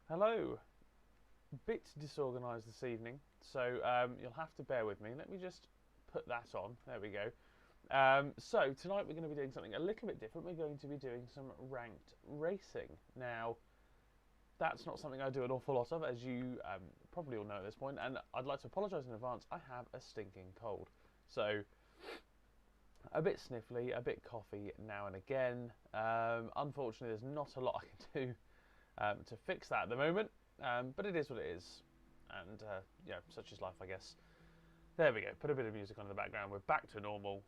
Hello. Bit disorganised this evening, so you'll have to bear with me. Let me just put that on. There we go. So tonight we're going to be doing something a little bit different. We're going to be doing some ranked racing. Now, that's not something I do an awful lot of, as you probably all know at this point, and I'd like to apologise in advance. I have a stinking cold, so a bit sniffly, a bit coughy now and again. Unfortunately, there's not a lot I can do to fix that at the moment, but it is what it is, and yeah, such is life, I guess. There we go, put a bit of music on in the background, we're back to normal.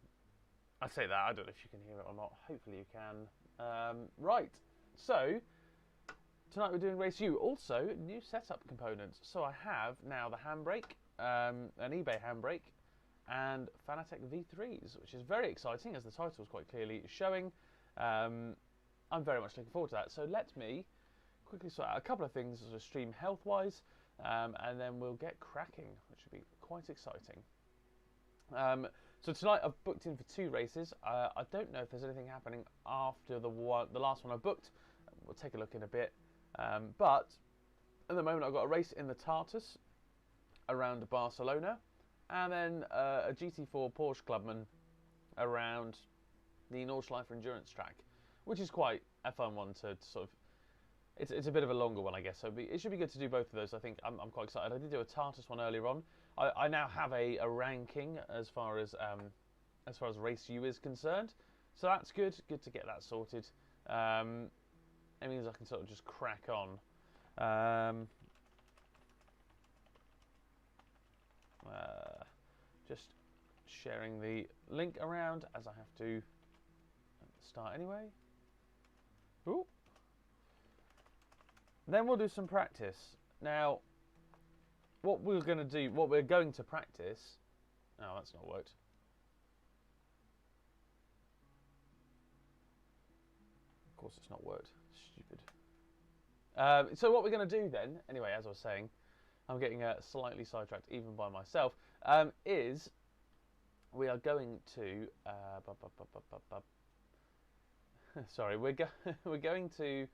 I say that, I don't know if you can hear it or not, hopefully you can. Right, so tonight we're doing RaceU, also new setup components. So I have now the handbrake, an eBay handbrake, and Fanatec V3s, which is very exciting, as the title is quite clearly showing. I'm very much looking forward to that, so let me quickly sort out a couple of things sort of stream health wise, and then we'll get cracking, which should be quite exciting. So tonight I've booked in for 2 races. I don't know if there's anything happening after the last one I booked. We'll take a look in a bit, but at the moment I've got a race in the Tartus around Barcelona, and then a GT4 Porsche Clubman around the Nordschleife endurance track, which is quite a fun one to sort of. It's a bit of a longer one, I guess, so it should be good to do both of those. I think I'm quite excited. I did do a Tartus one earlier on. I now have a ranking as far as RaceU is concerned, so that's good. Good to get that sorted. It means I can sort of just crack on. Just sharing the link around, as I have to start anyway. Ooh. Then we'll do some practice. Now, what we're going to practice. Oh, that's not worked. Of course, it's not worked. Stupid. So what we're going to do then, anyway, as I was saying, I'm getting slightly sidetracked even by myself. Is we are going to. Sorry, we're going to.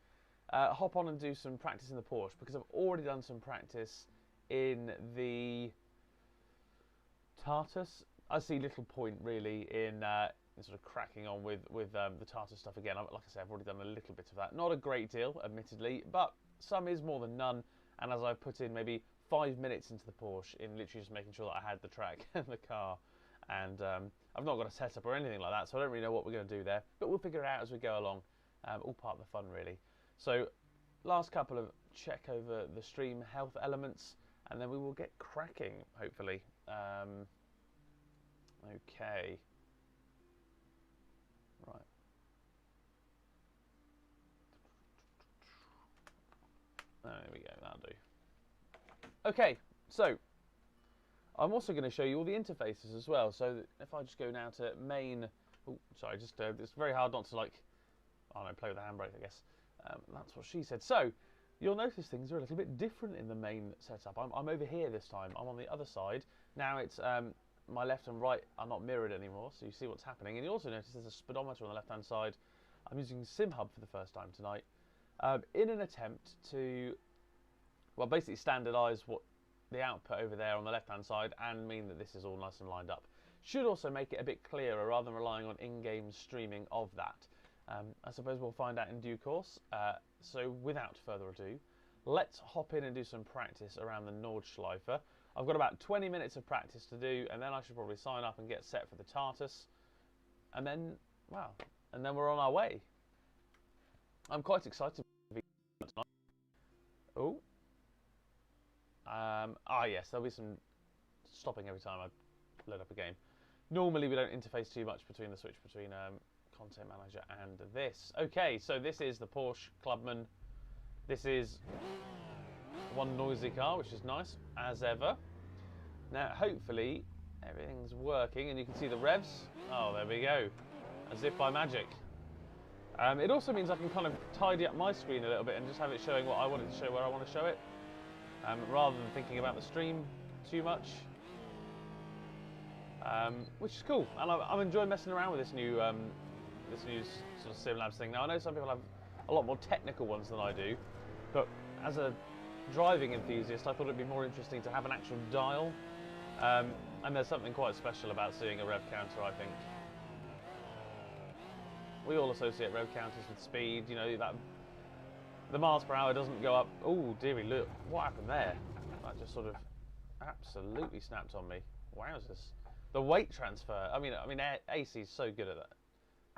Hop on and do some practice in the Porsche, because I've already done some practice in the Tartus. I see little point really in sort of cracking on with the Tartus stuff again. Like I said, I've already done a little bit of that. Not a great deal, admittedly, but some is more than none. And as I've put in maybe 5 minutes into the Porsche in literally just making sure that I had the track and the car, and I've not got a setup or anything like that, so I don't really know what we're going to do there. But we'll figure it out as we go along. All part of the fun, really. So, last couple of check over the stream health elements, and then we will get cracking, hopefully. Okay. Right. There we go, that'll do. Okay, so, I'm also going to show you all the interfaces as well. So, if I just go now to main... Oh, sorry, just it's very hard not to, like... I don't know, play with the handbrake, I guess. That's what she said. So, you'll notice things are a little bit different in the main setup. I'm over here this time. I'm on the other side. Now it's my left and right are not mirrored anymore, so you see what's happening. And you also notice there's a speedometer on the left-hand side. I'm using SimHub for the first time tonight in an attempt to, well, basically standardise what the output over there on the left-hand side and mean that this is all nice and lined up. Should also make it a bit clearer rather than relying on in-game streaming of that. I suppose we'll find out in due course. So without further ado, let's hop in and do some practice around the Nordschleife. I've got about 20 minutes of practice to do, and then I should probably sign up and get set for the Tartus. And then, wow, and then we're on our way. I'm quite excited tonight. Oh. Yes, there'll be some stopping every time I load up a game. Normally we don't interface too much between the switch between Content Manager and this. Okay, so this is the Porsche Clubman. This is one noisy car, which is nice, as ever. Now, hopefully, everything's working, and you can see the revs. Oh, there we go. As if by magic. It also means I can kind of tidy up my screen a little bit and just have it showing what I want it to show, where I want to show it, rather than thinking about the stream too much. Which is cool, and I'm enjoying messing around with this new sort of SimLabs thing. Now, I know some people have a lot more technical ones than I do, but as a driving enthusiast, I thought it'd be more interesting to have an actual dial. And there's something quite special about seeing a rev counter, I think. We all associate rev counters with speed, you know, that the miles per hour doesn't go up. Oh, dearie, look, what happened there? That just sort of absolutely snapped on me. Wowzers. The weight transfer, I mean, AC is so good at that.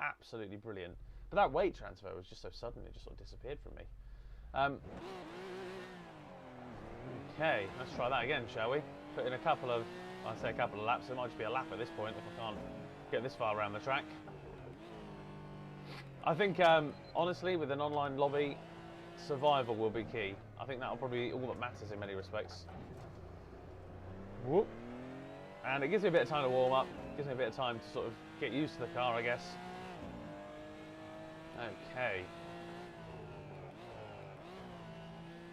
Absolutely brilliant. But that weight transfer was just so sudden, it just sort of disappeared from me. Okay, let's try that again, shall we? Put in a couple of, I say a couple of laps, it might just be a lap at this point if I can't get this far around the track. I think, honestly, with an online lobby, survival will be key. I think that'll probably be all that matters in many respects. Whoop. And it gives me a bit of time to warm up, gives me a bit of time to sort of get used to the car, I guess. Okay.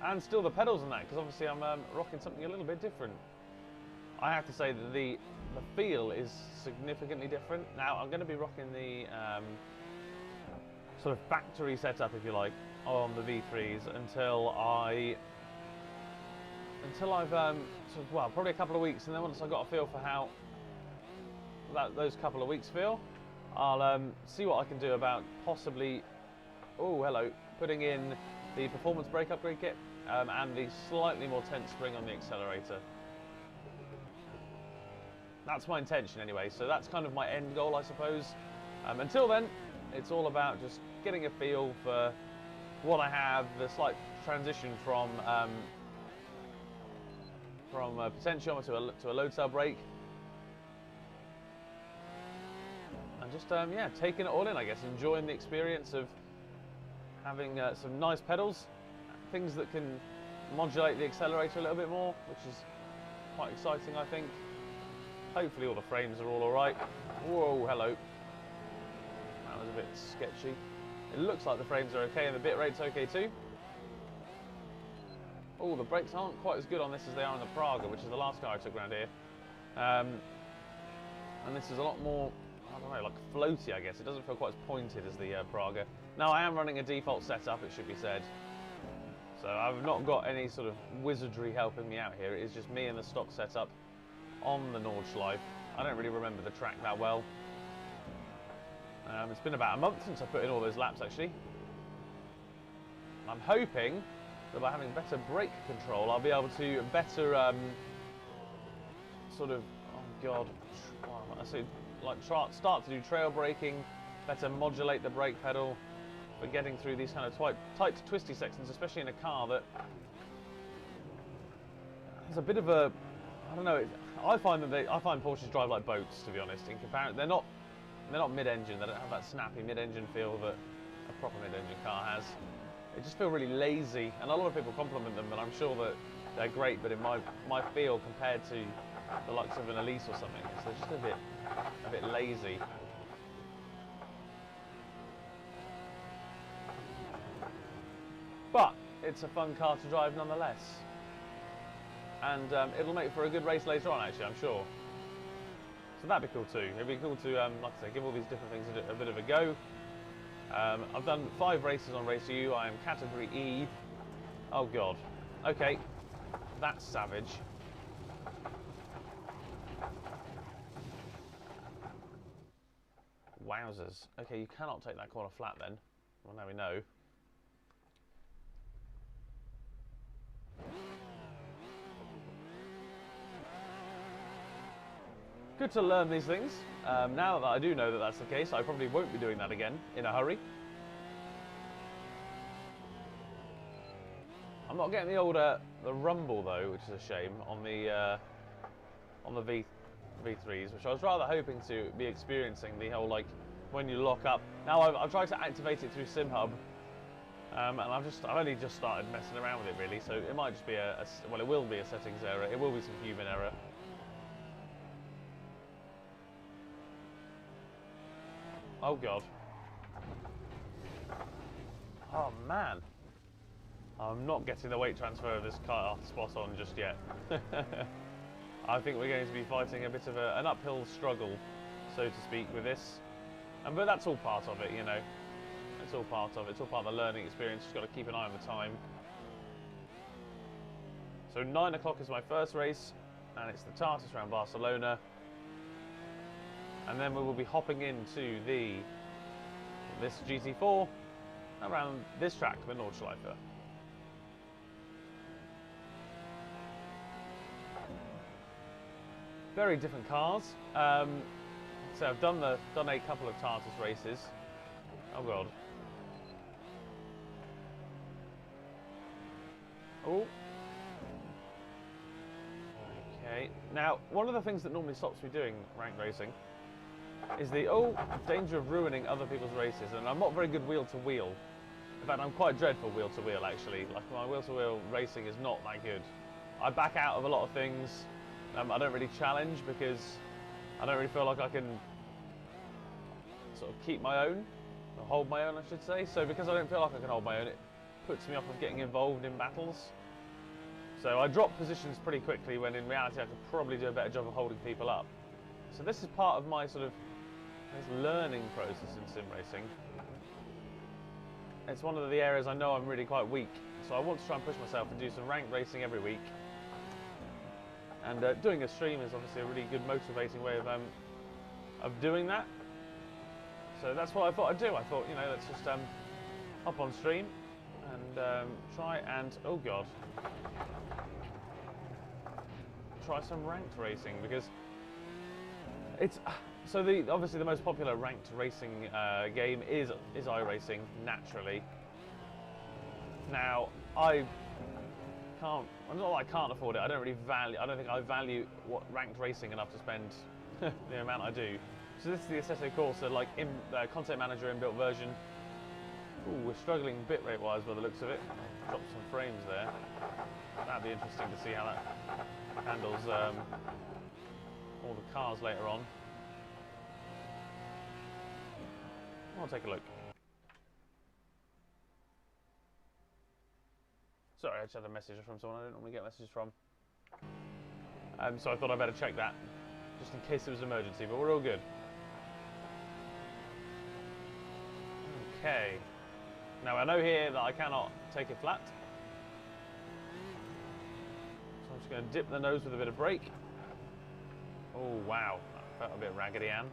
And still the pedals on that, because obviously I'm rocking something a little bit different. I have to say that the feel is significantly different. Now I'm going to be rocking the sort of factory setup, if you like, on the V3s until I've sort of, well, probably a couple of weeks, and then once I've got a feel for how those couple of weeks feel, I'll see what I can do about possibly, oh hello, putting in the performance brake upgrade kit and the slightly more tense spring on the accelerator. That's my intention anyway, so that's kind of my end goal, I suppose. Until then, it's all about just getting a feel for what I have, the slight transition from a potentiometer to a load cell brake, and just yeah, taking it all in, I guess, enjoying the experience of having some nice pedals, things that can modulate the accelerator a little bit more, which is quite exciting, I think. Hopefully all the frames are all alright. Whoa, hello. That was a bit sketchy. It looks like the frames are okay and the bit rate's okay too. Oh, the brakes aren't quite as good on this as they are on the Praga, which is the last car I took around here. And this is a lot more, I don't know, like floaty, I guess. It doesn't feel quite as pointed as the Praga. Now, I am running a default setup, it should be said. So I've not got any sort of wizardry helping me out here. It is just me and the stock setup on the Nordschleife. I don't really remember the track that well. It's been about a month since I put in all those laps, actually. I'm hoping that by having better brake control, I'll be able to better sort of, oh god, I say, like start to do trail braking, better modulate the brake pedal for getting through these kind of tight twisty sections, especially in a car that has a bit of a, I don't know, I find Porsches drive like boats, to be honest. In comparison, they're not mid-engine. They don't have that snappy mid-engine feel that a proper mid-engine car has. They just feel really lazy, and a lot of people compliment them, and I'm sure that they're great. But in my feel, compared to the likes of an Elise or something, they're just a bit lazy. But it's a fun car to drive nonetheless. And it'll make for a good race later on, actually, I'm sure. So that'd be cool too. It'd be cool to, like I say, give all these different things a bit of a go. I've done 5 races on RaceU. I am category E. Oh god. Okay, that's savage. Wowzers. Okay, you cannot take that corner flat then. Well, now we know. Good to learn these things. Now that I do know that that's the case, I probably won't be doing that again in a hurry. I'm not getting the old the rumble though, which is a shame on the V3s, which I was rather hoping to be experiencing, the whole like when you lock up. Now I've tried to activate it through SimHub, and I've only just started messing around with it really. So it might just be well, it will be a settings error. It will be some human error. Oh god. Oh man. I'm not getting the weight transfer of this car spot on just yet. I think we're going to be fighting a bit of an uphill struggle, so to speak, with this. But that's all part of it, you know. It's all part of it. It's all part of the learning experience. Just got to keep an eye on the time. So 9 o'clock is my first race, and it's the Tartus around Barcelona. And then we will be hopping into this GT4 around this track, the Nordschleife. Very different cars. So I've done a couple of Tartus races. Oh god. Oh. Okay. Now, one of the things that normally stops me doing ranked racing is the danger of ruining other people's races, and I'm not very good wheel to wheel. In fact, I'm quite dreadful wheel to wheel actually. Like, my wheel to wheel racing is not that good. I back out of a lot of things. I don't really challenge because I don't really feel like I can sort of keep my own, or hold my own I should say. So because I don't feel like I can hold my own, it puts me off of getting involved in battles. So I drop positions pretty quickly when in reality I could probably do a better job of holding people up. So this is part of my sort of learning process in sim racing. It's one of the areas I know I'm really quite weak. So I want to try and push myself and do some ranked racing every week. And doing a stream is obviously a really good motivating way of doing that. So that's what I thought I'd do. I thought, you know, let's just hop on stream and try and, oh god, try some ranked racing, because it's so obviously the most popular ranked racing game is iRacing naturally. Now I'm not like I can't afford it. I don't think I value ranked racing enough to spend the amount I do. So this is the Assetto Corsa, like content manager inbuilt version. Ooh, we're struggling bitrate wise by the looks of it. Dropped some frames there. That'd be interesting to see how that handles all the cars later on. I'll take a look. Sorry, I just had a message from someone I don't normally get messages from. So I thought I'd better check that, just in case it was an emergency, but we're all good. Okay. Now I know here that I cannot take it flat. So I'm just going to dip the nose with a bit of brake. Oh wow, that felt a bit Raggedy Ann.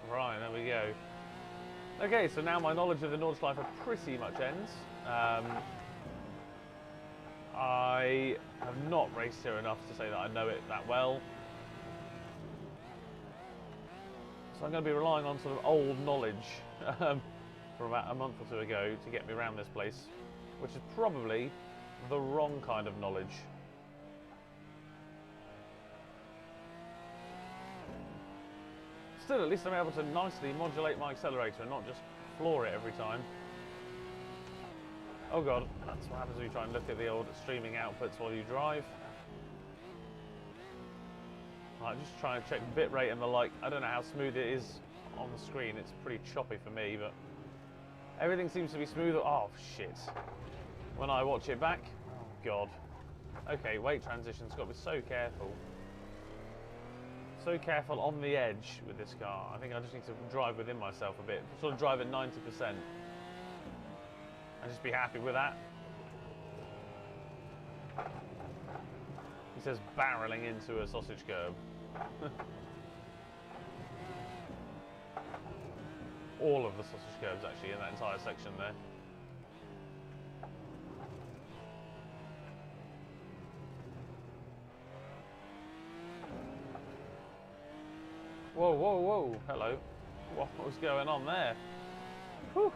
Right, there we go. Okay, so now my knowledge of the Nordschleife pretty much ends. I have not raced here enough to say that I know it that well. So I'm going to be relying on sort of old knowledge from about a month or two ago to get me around this place, which is probably the wrong kind of knowledge. Still, at least I'm able to nicely modulate my accelerator and not just floor it every time. Oh god, that's what happens when you try and look at the old streaming outputs while you drive. I'm just trying to check bitrate and the like. I don't know how smooth it is on the screen. It's pretty choppy for me, but everything seems to be smooth. Oh shit. When I watch it back, oh god. Okay, weight transitions, got to be so careful. So careful on the edge with this car. I think I just need to drive within myself a bit. Sort of drive at 90%. And just be happy with that. He says barreling into a sausage curb. All of the sausage curbs actually in that entire section there. Whoa, whoa, whoa, hello. What was going on there? Whew.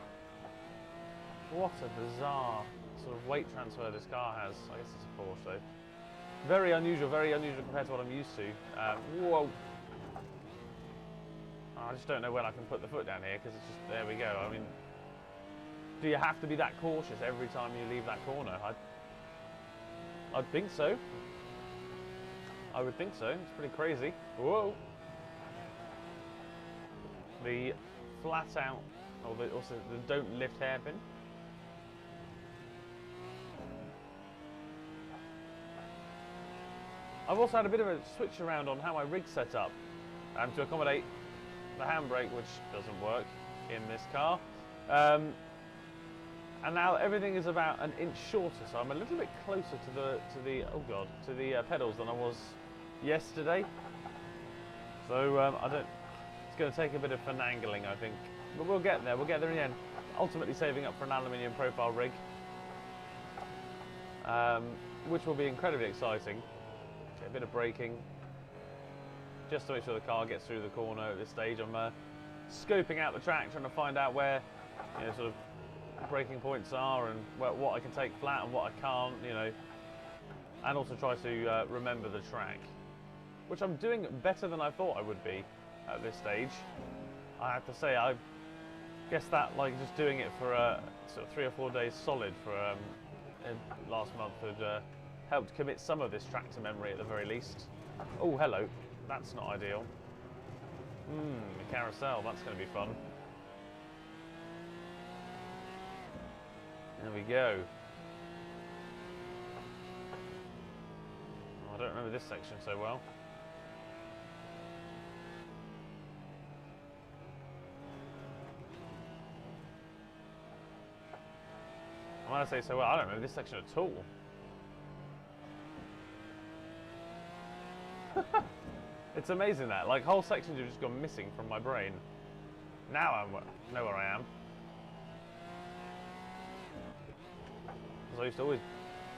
What a bizarre sort of weight transfer this car has. I guess it's a Porsche though. Very unusual compared to what I'm used to. Whoa. I just don't know when I can put the foot down here because it's just, there we go. I mean, do you have to be that cautious every time you leave that corner? I'd think so. I would think so. It's pretty crazy. Whoa. The flat out, or also the don't lift hairpin. I've also had a bit of a switch around on how my rig's set up to accommodate the handbrake, which doesn't work in this car. And now everything is about an inch shorter, so I'm a little bit closer to the pedals than I was yesterday. So I don't. It's going to take a bit of finagling, I think, but we'll get there. We'll get there in the end. Ultimately, saving up for an aluminium profile rig, which will be incredibly exciting. A bit of braking, just to make sure the car gets through the corner at this stage. I'm scoping out the track, trying to find out where, you know, sort of braking points are and what I can take flat and what I can't, you know, and also try to remember the track, which I'm doing better than I thought I would be at this stage. I have to say, I guess that, like, just doing it for sort of 3 or 4 days solid for last month had helped commit some of this track to memory at the very least. Oh, hello. That's not ideal. A carousel. That's going to be fun. There we go. Oh, I don't remember this section so well. When I say so well, I don't remember this section at all. It's amazing that, like, whole sections have just gone missing from my brain. Now I know where I am. Because I used to always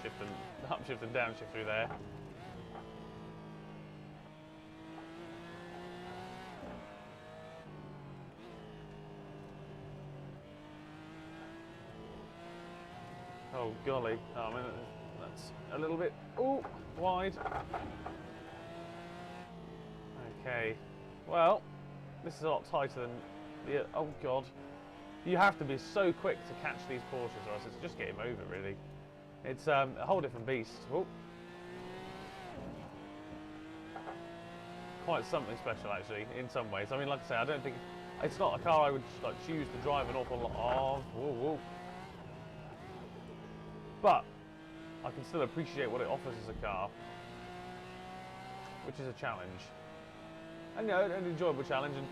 shift and upshift and downshift through there. Oh golly, oh, I mean, that's a little bit wide. Okay, well, this is a lot tighter than the, oh god. You have to be so quick to catch these Porsches or else it's just game over, really. It's a whole different beast. Oh. Quite something special, actually, in some ways. I mean, like I say, I don't think, it's not a car I would, like, choose to drive an awful lot of. Whoa, whoa. But I can still appreciate what it offers as a car, which is a challenge. And, you know, an enjoyable challenge, and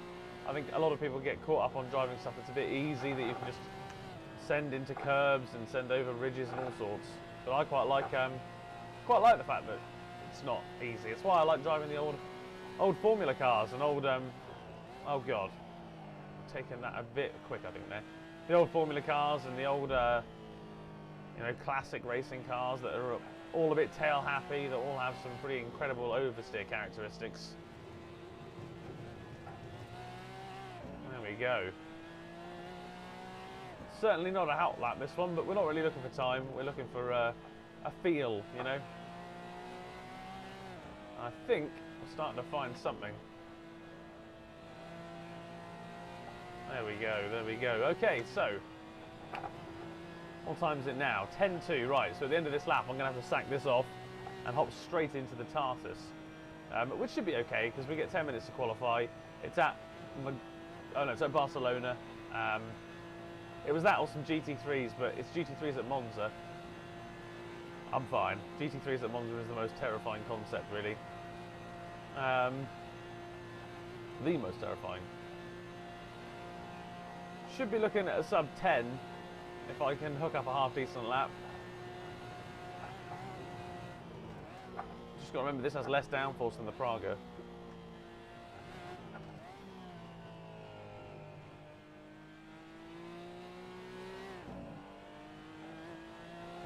I think a lot of people get caught up on driving stuff that's a bit easy, that you can just send into curbs and send over ridges and all sorts. But I quite like the fact that it's not easy. It's why I like driving the old Formula cars and old oh god, I'm taking that a bit quick, I think there. The old Formula cars and the old you know, classic racing cars that are all a bit tail happy, that all have some pretty incredible oversteer characteristics. There we go. Certainly not a hot lap, this one, but we're not really looking for time. We're looking for a feel, you know. I think we're starting to find something. There we go, there we go. Okay, so what time is it now? 10:02, right, so at the end of this lap I'm going to have to sack this off and hop straight into the Tartus, which should be okay because we get 10 minutes to qualify. It's at, it's at Barcelona. It was that or some GT3s, but it's GT3s at Monza. I'm fine. GT3s at Monza is the most terrifying concept, really. The most terrifying. Should be looking at a sub 10 if I can hook up a half decent lap. Just got to remember this has less downforce than the Praga.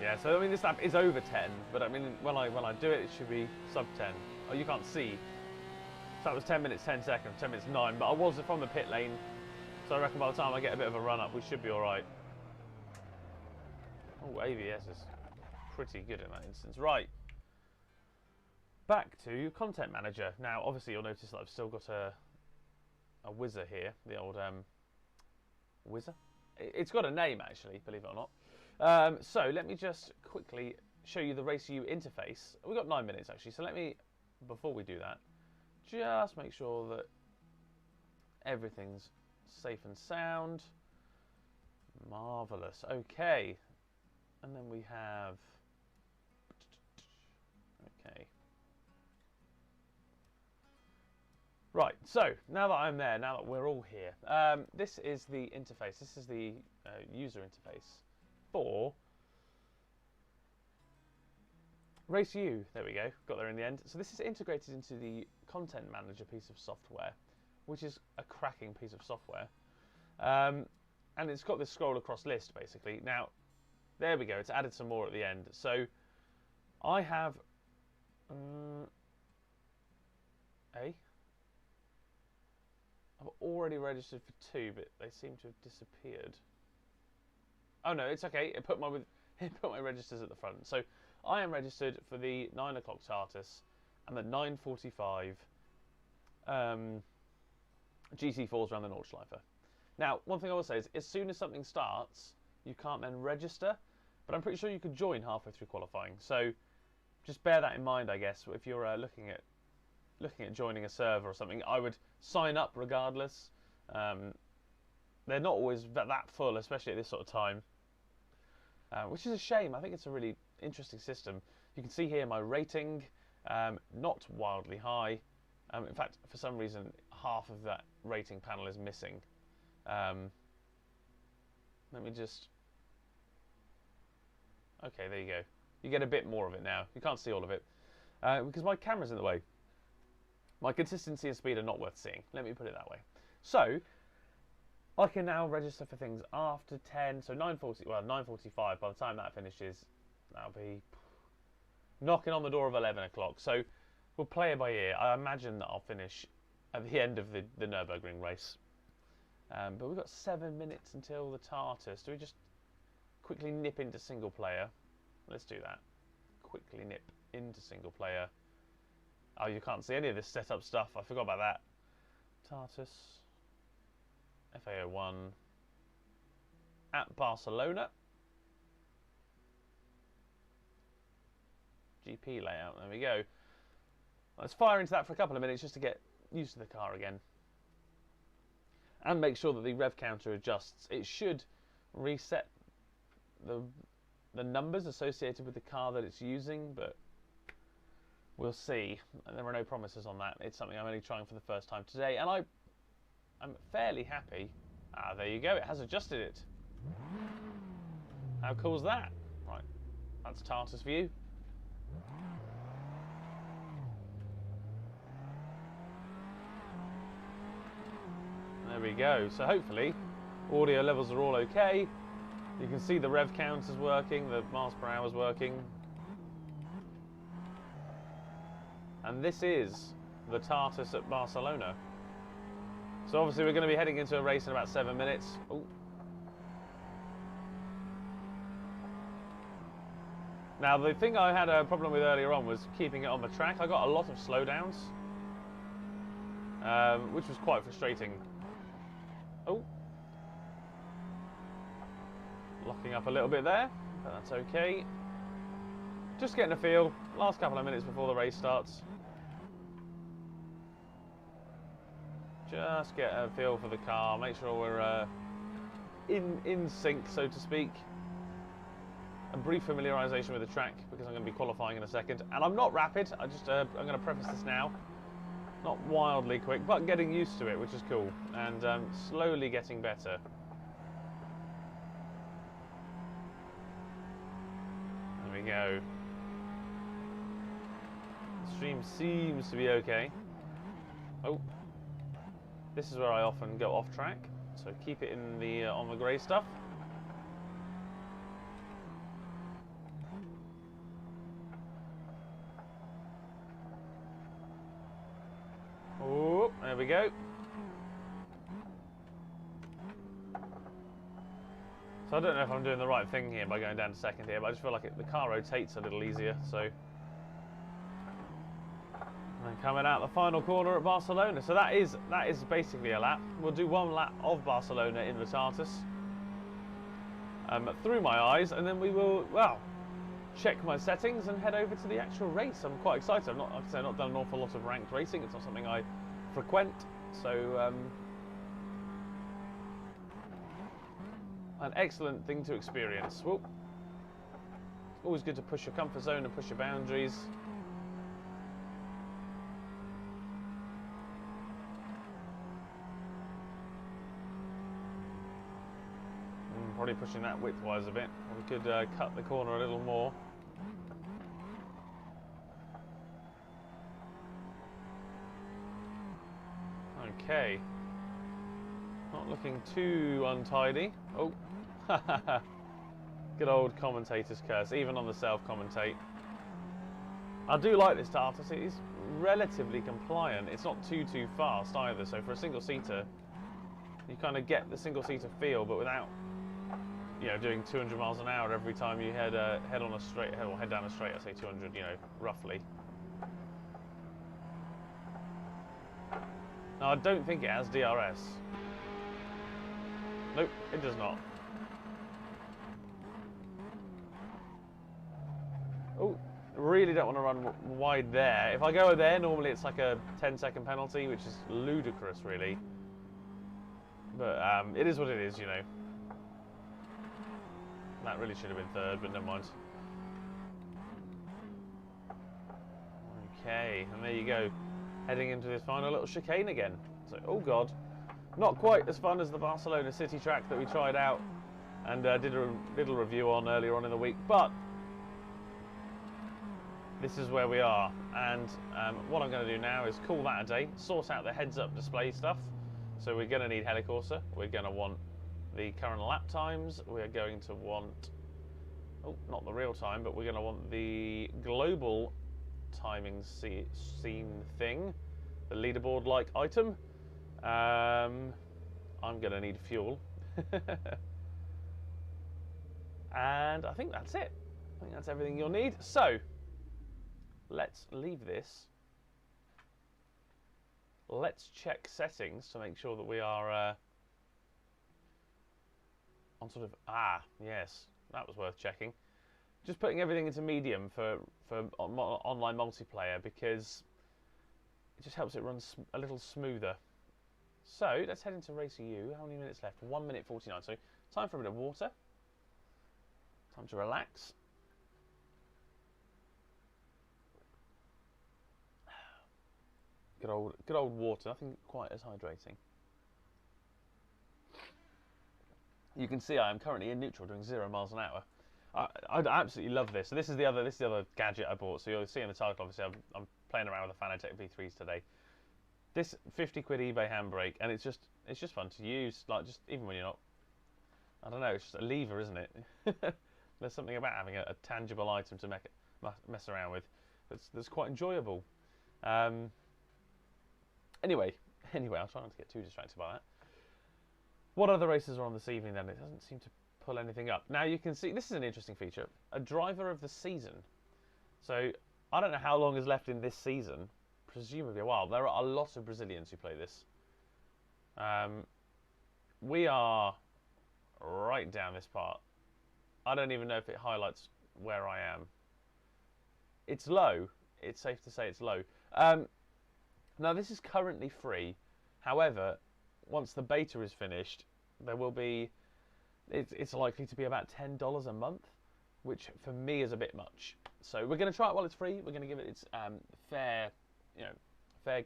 Yeah, so I mean this lap is over 10, but I mean when I do it, it should be sub 10. Oh, you can't see. So that was 10 minutes 10 seconds, 10 minutes 9, but I was from the pit lane, so I reckon by the time I get a bit of a run up, we should be all right. Oh, ABS is pretty good in that instance. Right, back to Content Manager. Now, obviously, you'll notice that I've still got a whizzer here, the old whizzer. It's got a name actually, believe it or not. So let me just quickly show you the RaceU interface. We've got 9 minutes actually, so let me, before we do that, just make sure that everything's safe and sound. Marvellous. Okay. And then we have, okay. Right, so now that I'm there, now that we're all here, this is the interface. This is the user interface for RaceU. There we go, got there in the end. So this is integrated into the Content Manager piece of software, which is a cracking piece of software. And it's got this scroll across list, basically. Now, there we go, it's added some more at the end. So I have I've already registered for 2, but they seem to have disappeared. Oh no, it's okay. It put my registers at the front. So I am registered for the 9 o'clock Tartus and the 9:45 GT4s around the Nordschleife. Now, one thing I will say is, as soon as something starts, you can't then register, but I'm pretty sure you could join halfway through qualifying. So just bear that in mind, I guess, if you're looking at joining a server or something. I would sign up regardless. They're not always that full, especially at this sort of time, which is a shame. I think it's a really interesting system. You can see here my rating, not wildly high. In fact, for some reason, half of that rating panel is missing. Let me just... Okay, there you go. You get a bit more of it now. You can't see all of it because my camera's in the way. My consistency and speed are not worth seeing. Let me put it that way. So I can now register for things after 10. So 9:40. Well, 9:45. By the time that finishes, that'll be knocking on the door of 11 o'clock. So we'll play it by ear. I imagine that I'll finish at the end of the Nürburgring race. But we've got 7 minutes until the Tartus. Do we just quickly nip into single player? Let's do that. Quickly nip into single player. Oh, you can't see any of this setup stuff. I forgot about that. Tartus. FA01. At Barcelona. GP layout. There we go. Let's fire into that for a couple of minutes just to get used to the car again. And make sure that the rev counter adjusts. It should reset the numbers associated with the car that it's using, but we'll see. There are no promises on that. It's something I'm only trying for the first time today, and I'm fairly happy. Ah, there you go. It has adjusted it. How cool is that? Right, that's Tartus view. There we go. So hopefully audio levels are all okay. You can see the rev count is working, the miles per hour is working. And this is the Tartus at Barcelona. So obviously we're going to be heading into a race in about 7 minutes. Ooh. Now the thing I had a problem with earlier on was keeping it on the track. I got a lot of slowdowns, which was quite frustrating. Oh. Locking up a little bit there, but that's okay. Just getting a feel. Last couple of minutes before the race starts. Just get a feel for the car. Make sure we're in sync, so to speak. A brief familiarisation with the track because I'm going to be qualifying in a second. And I'm not rapid. I'm going to preface this now. Not wildly quick, but getting used to it, which is cool. And slowly getting better. There we go. The stream seems to be okay. Oh. This is where I often go off track, so keep it in the on the grey stuff. Oh, there we go. So I don't know if I'm doing the right thing here by going down to second here, but I just feel like the car rotates a little easier, so. And coming out the final corner at Barcelona. So that is basically a lap. We'll do 1 lap of Barcelona in the Tartus through my eyes, and then we will, well, check my settings and head over to the actual race. I'm quite excited. I've not done an awful lot of ranked racing. It's not something I frequent, so an excellent thing to experience. Well, always good to push your comfort zone and push your boundaries. probably pushing that width-wise a bit. We could cut the corner a little more. Okay. Not looking too untidy. Oh. Good old commentator's curse, even on the self-commentate. I do like this Tartus. It is relatively compliant. It's not too fast either, so for a single-seater, you kind of get the single-seater feel, but without, you know, doing 200 miles an hour every time you head on a straight, or head down a straight. I say 200, you know, roughly. Now, I don't think it has DRS. Nope, it does not. Oh, really don't want to run wide there. If I go there, normally it's like a 10-second penalty, which is ludicrous, really. But it is what it is, you know. That really should have been third, but never mind. Okay, and there you go. Heading into this final little chicane again. So, oh god. Not quite as fun as the Barcelona City track that we tried out and did a little review on earlier on in the week, but this is where we are. And what I'm going to do now is call that a day, sort out the heads-up display stuff. So we're going to need Helicorsa, we're going to want the current lap times, we're going to want, oh, not the real time, but we're going to want the global timing scene thing, the leaderboard-like item. I'm going to need fuel. And I think that's it. I think that's everything you'll need. So, let's leave this. Let's check settings to make sure that we are on sort of, yes, that was worth checking. Just putting everything into medium for online multiplayer, because it just helps it run a little smoother. So let's head into RaceU. How many minutes left? 1 minute 49. So time for a bit of water. Time to relax. Good old water. Nothing quite as hydrating. You can see I am currently in neutral, doing 0 miles an hour. I absolutely love this. So this is the other gadget I bought. So you'll see in the title, obviously, I'm playing around with the Fanatec V3s today. This 50 quid eBay handbrake, and it's just fun to use. Like, just even when you're not, I don't know, it's just a lever, isn't it? There's something about having a tangible item to mess around with that's quite enjoyable. Anyway, I'll try not to get too distracted by that. What other races are on this evening then? It doesn't seem to pull anything up. Now you can see, this is an interesting feature, a driver of the season. So I don't know how long is left in this season, presumably a while. There are a lot of Brazilians who play this. We are right down this part. I don't even know if it highlights where I am. It's low. It's safe to say it's low. Now this is currently free. However, once the beta is finished, there will be, it's likely to be about $10 a month, which for me is a bit much. So we're going to try it while it's free. We're going to give it its fair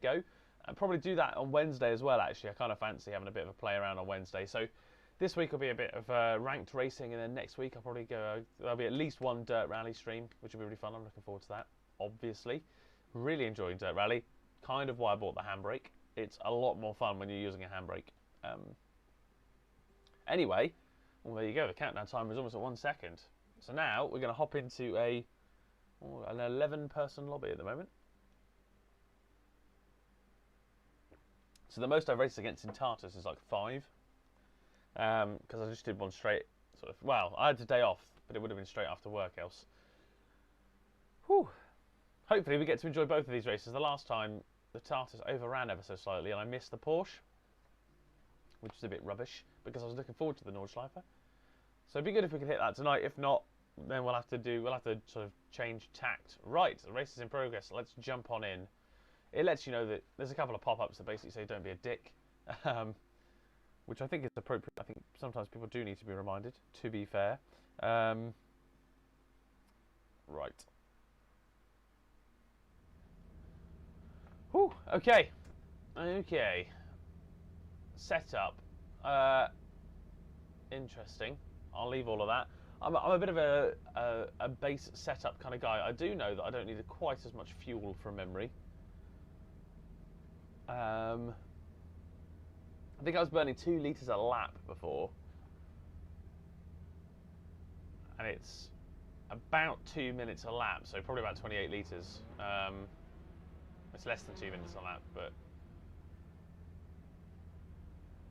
go. I'll probably do that on Wednesday as well, actually. I kind of fancy having a bit of a play around on Wednesday. So this week will be a bit of ranked racing, and then next week I'll probably go, there'll be at least one Dirt Rally stream, which will be really fun. I'm looking forward to that, obviously. Really enjoying Dirt Rally. Kind of why I bought the handbrake. It's a lot more fun when you're using a handbrake. Anyway, well, there you go. The countdown timer is almost at 1 second. So now we're going to hop into an 11-person lobby at the moment. So the most I've raced against in Tartus is like 5. Because I just did one straight, sort of. Well, I had a day off, but it would have been straight after work else. Whew. Hopefully we get to enjoy both of these races. The last time, the Tartus overran ever so slightly, and I missed the Porsche, which is a bit rubbish, because I was looking forward to the Nordschleife. So it'd be good if we could hit that tonight. If not, then we'll have to sort of change tact. Right, the race is in progress. Let's jump on in. It lets you know that there's a couple of pop-ups that basically say don't be a dick, which I think is appropriate. I think sometimes people do need to be reminded, to be fair. Right. Whew, okay. Setup. Interesting. I'll leave all of that. I'm a bit of a base setup kind of guy. I do know that I don't need quite as much fuel from memory. I think I was burning 2 litres a lap before. And it's about 2 minutes a lap, so probably about 28 litres. It's less than 2 minutes a lap, but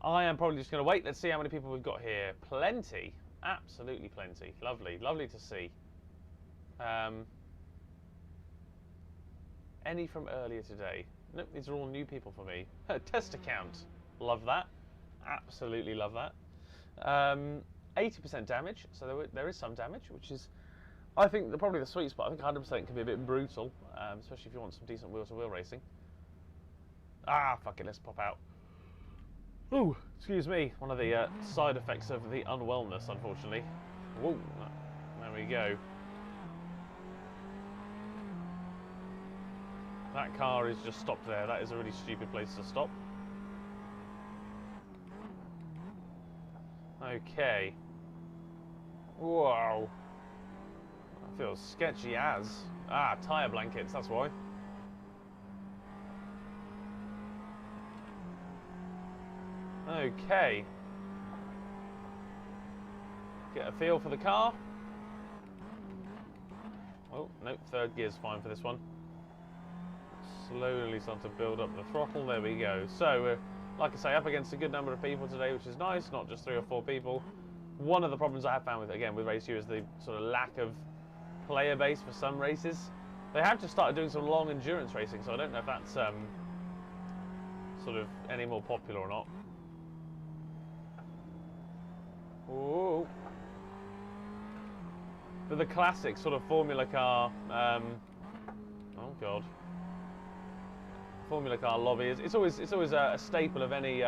I am probably just going to wait. Let's see how many people we've got here. Plenty. Absolutely plenty. Lovely. Lovely to see. Any from earlier today? Nope, these are all new people for me. Test account. Love that. Absolutely love that. 80% damage, so there is some damage, which is, I think, probably the sweet spot. I think 100% can be a bit brutal, especially if you want some decent wheel-to-wheel racing. Ah, fuck it, let's pop out. Ooh, excuse me. One of the side effects of the unwellness, unfortunately. Whoa, there we go. That car is just stopped there. That is a really stupid place to stop. Okay. Whoa. That feels sketchy as. Ah, tyre blankets, that's why. Okay. Get a feel for the car. Oh, nope, third gear's fine for this one. Slowly start to build up the throttle, there we go. So, like I say, up against a good number of people today, which is nice, not just 3 or 4 people. One of the problems I have found with RaceU is the sort of lack of player base for some races. They have just started doing some long endurance racing, so I don't know if that's sort of any more popular or not. Ooh. But the classic sort of Formula car, oh god, Formula car lobby is it's always a staple of any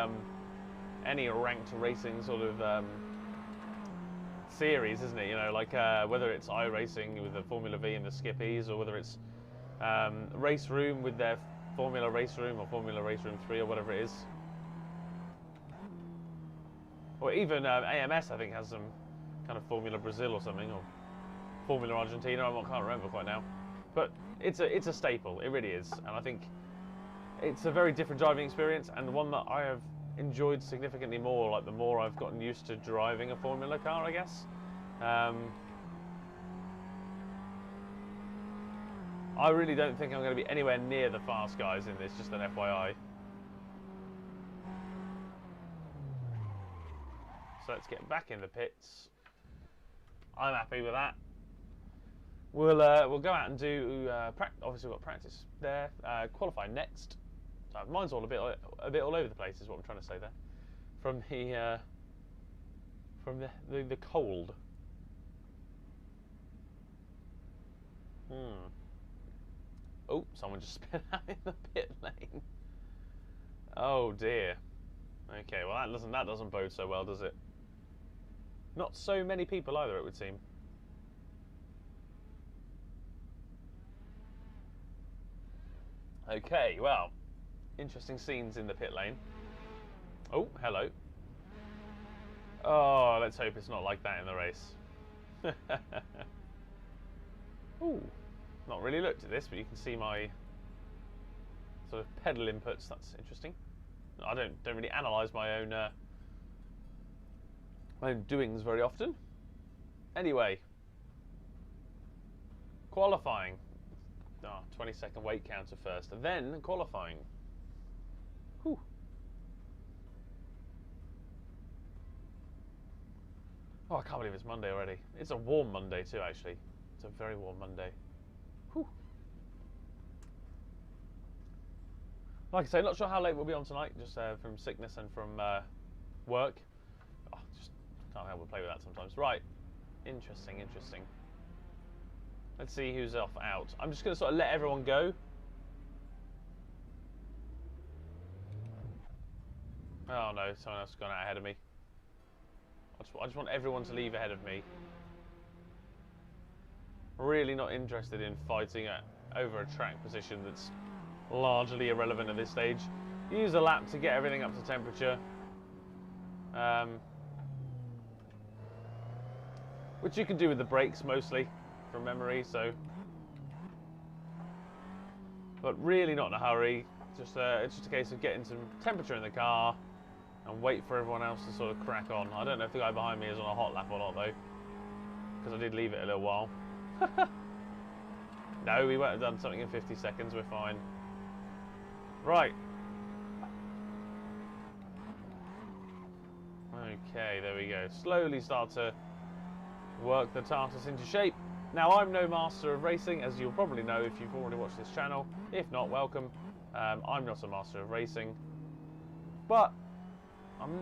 ranked racing sort of series, isn't it? You know, like whether it's iRacing with the Formula V and the Skippies, or whether it's Race Room with their Formula Race Room or Formula Race Room 3 or whatever it is. Or even AMS, I think, has some kind of Formula Brazil or something, or Formula Argentina. I can't remember quite now, but it's a staple. It really is, and I think it's a very different driving experience, and one that I have enjoyed significantly more. Like the more I've gotten used to driving a Formula car, I guess. I really don't think I'm going to be anywhere near the fast guys in this. Just an FYI. So let's get back in the pits. I'm happy with that. We'll go out and do obviously we've got practice there. Qualify next. So mine's all a bit all over the place, is what I'm trying to say there. From the cold. Oh, someone just spit out in the pit lane. Oh dear. Okay, well that doesn't bode so well, does it? Not so many people either, it would seem. Okay, well, interesting scenes in the pit lane. Oh, hello. Oh, let's hope it's not like that in the race. Ooh, not really looked at this, but you can see my sort of pedal inputs. That's interesting. I don't really analyse my own doings very often. Anyway, qualifying. 20-second weight counter first, and then qualifying. Whew. Oh, I can't believe it's Monday already. It's a warm Monday too, actually. It's a very warm Monday. Whew. Like I say, not sure how late we'll be on tonight, just from sickness and from work. Oh, just can't help but play with that sometimes. Right, interesting. Let's see who's out. I'm just going to sort of let everyone go. Oh no, someone else has gone out ahead of me. I just want everyone to leave ahead of me. Really not interested in fighting over a track position that's largely irrelevant at this stage. Use a lap to get everything up to temperature. which you can do with the brakes mostly, from memory, so. But really not in a hurry. It's just a case of getting some temperature in the car and wait for everyone else to sort of crack on. I don't know if the guy behind me is on a hot lap or not though, because I did leave it a little while. No, we won't have done something in 50 seconds, we're fine. Right. Okay, there we go. Slowly start to work the Tartus into shape. Now, I'm no master of racing, as you'll probably know if you've already watched this channel. If not, welcome. I'm not a master of racing, but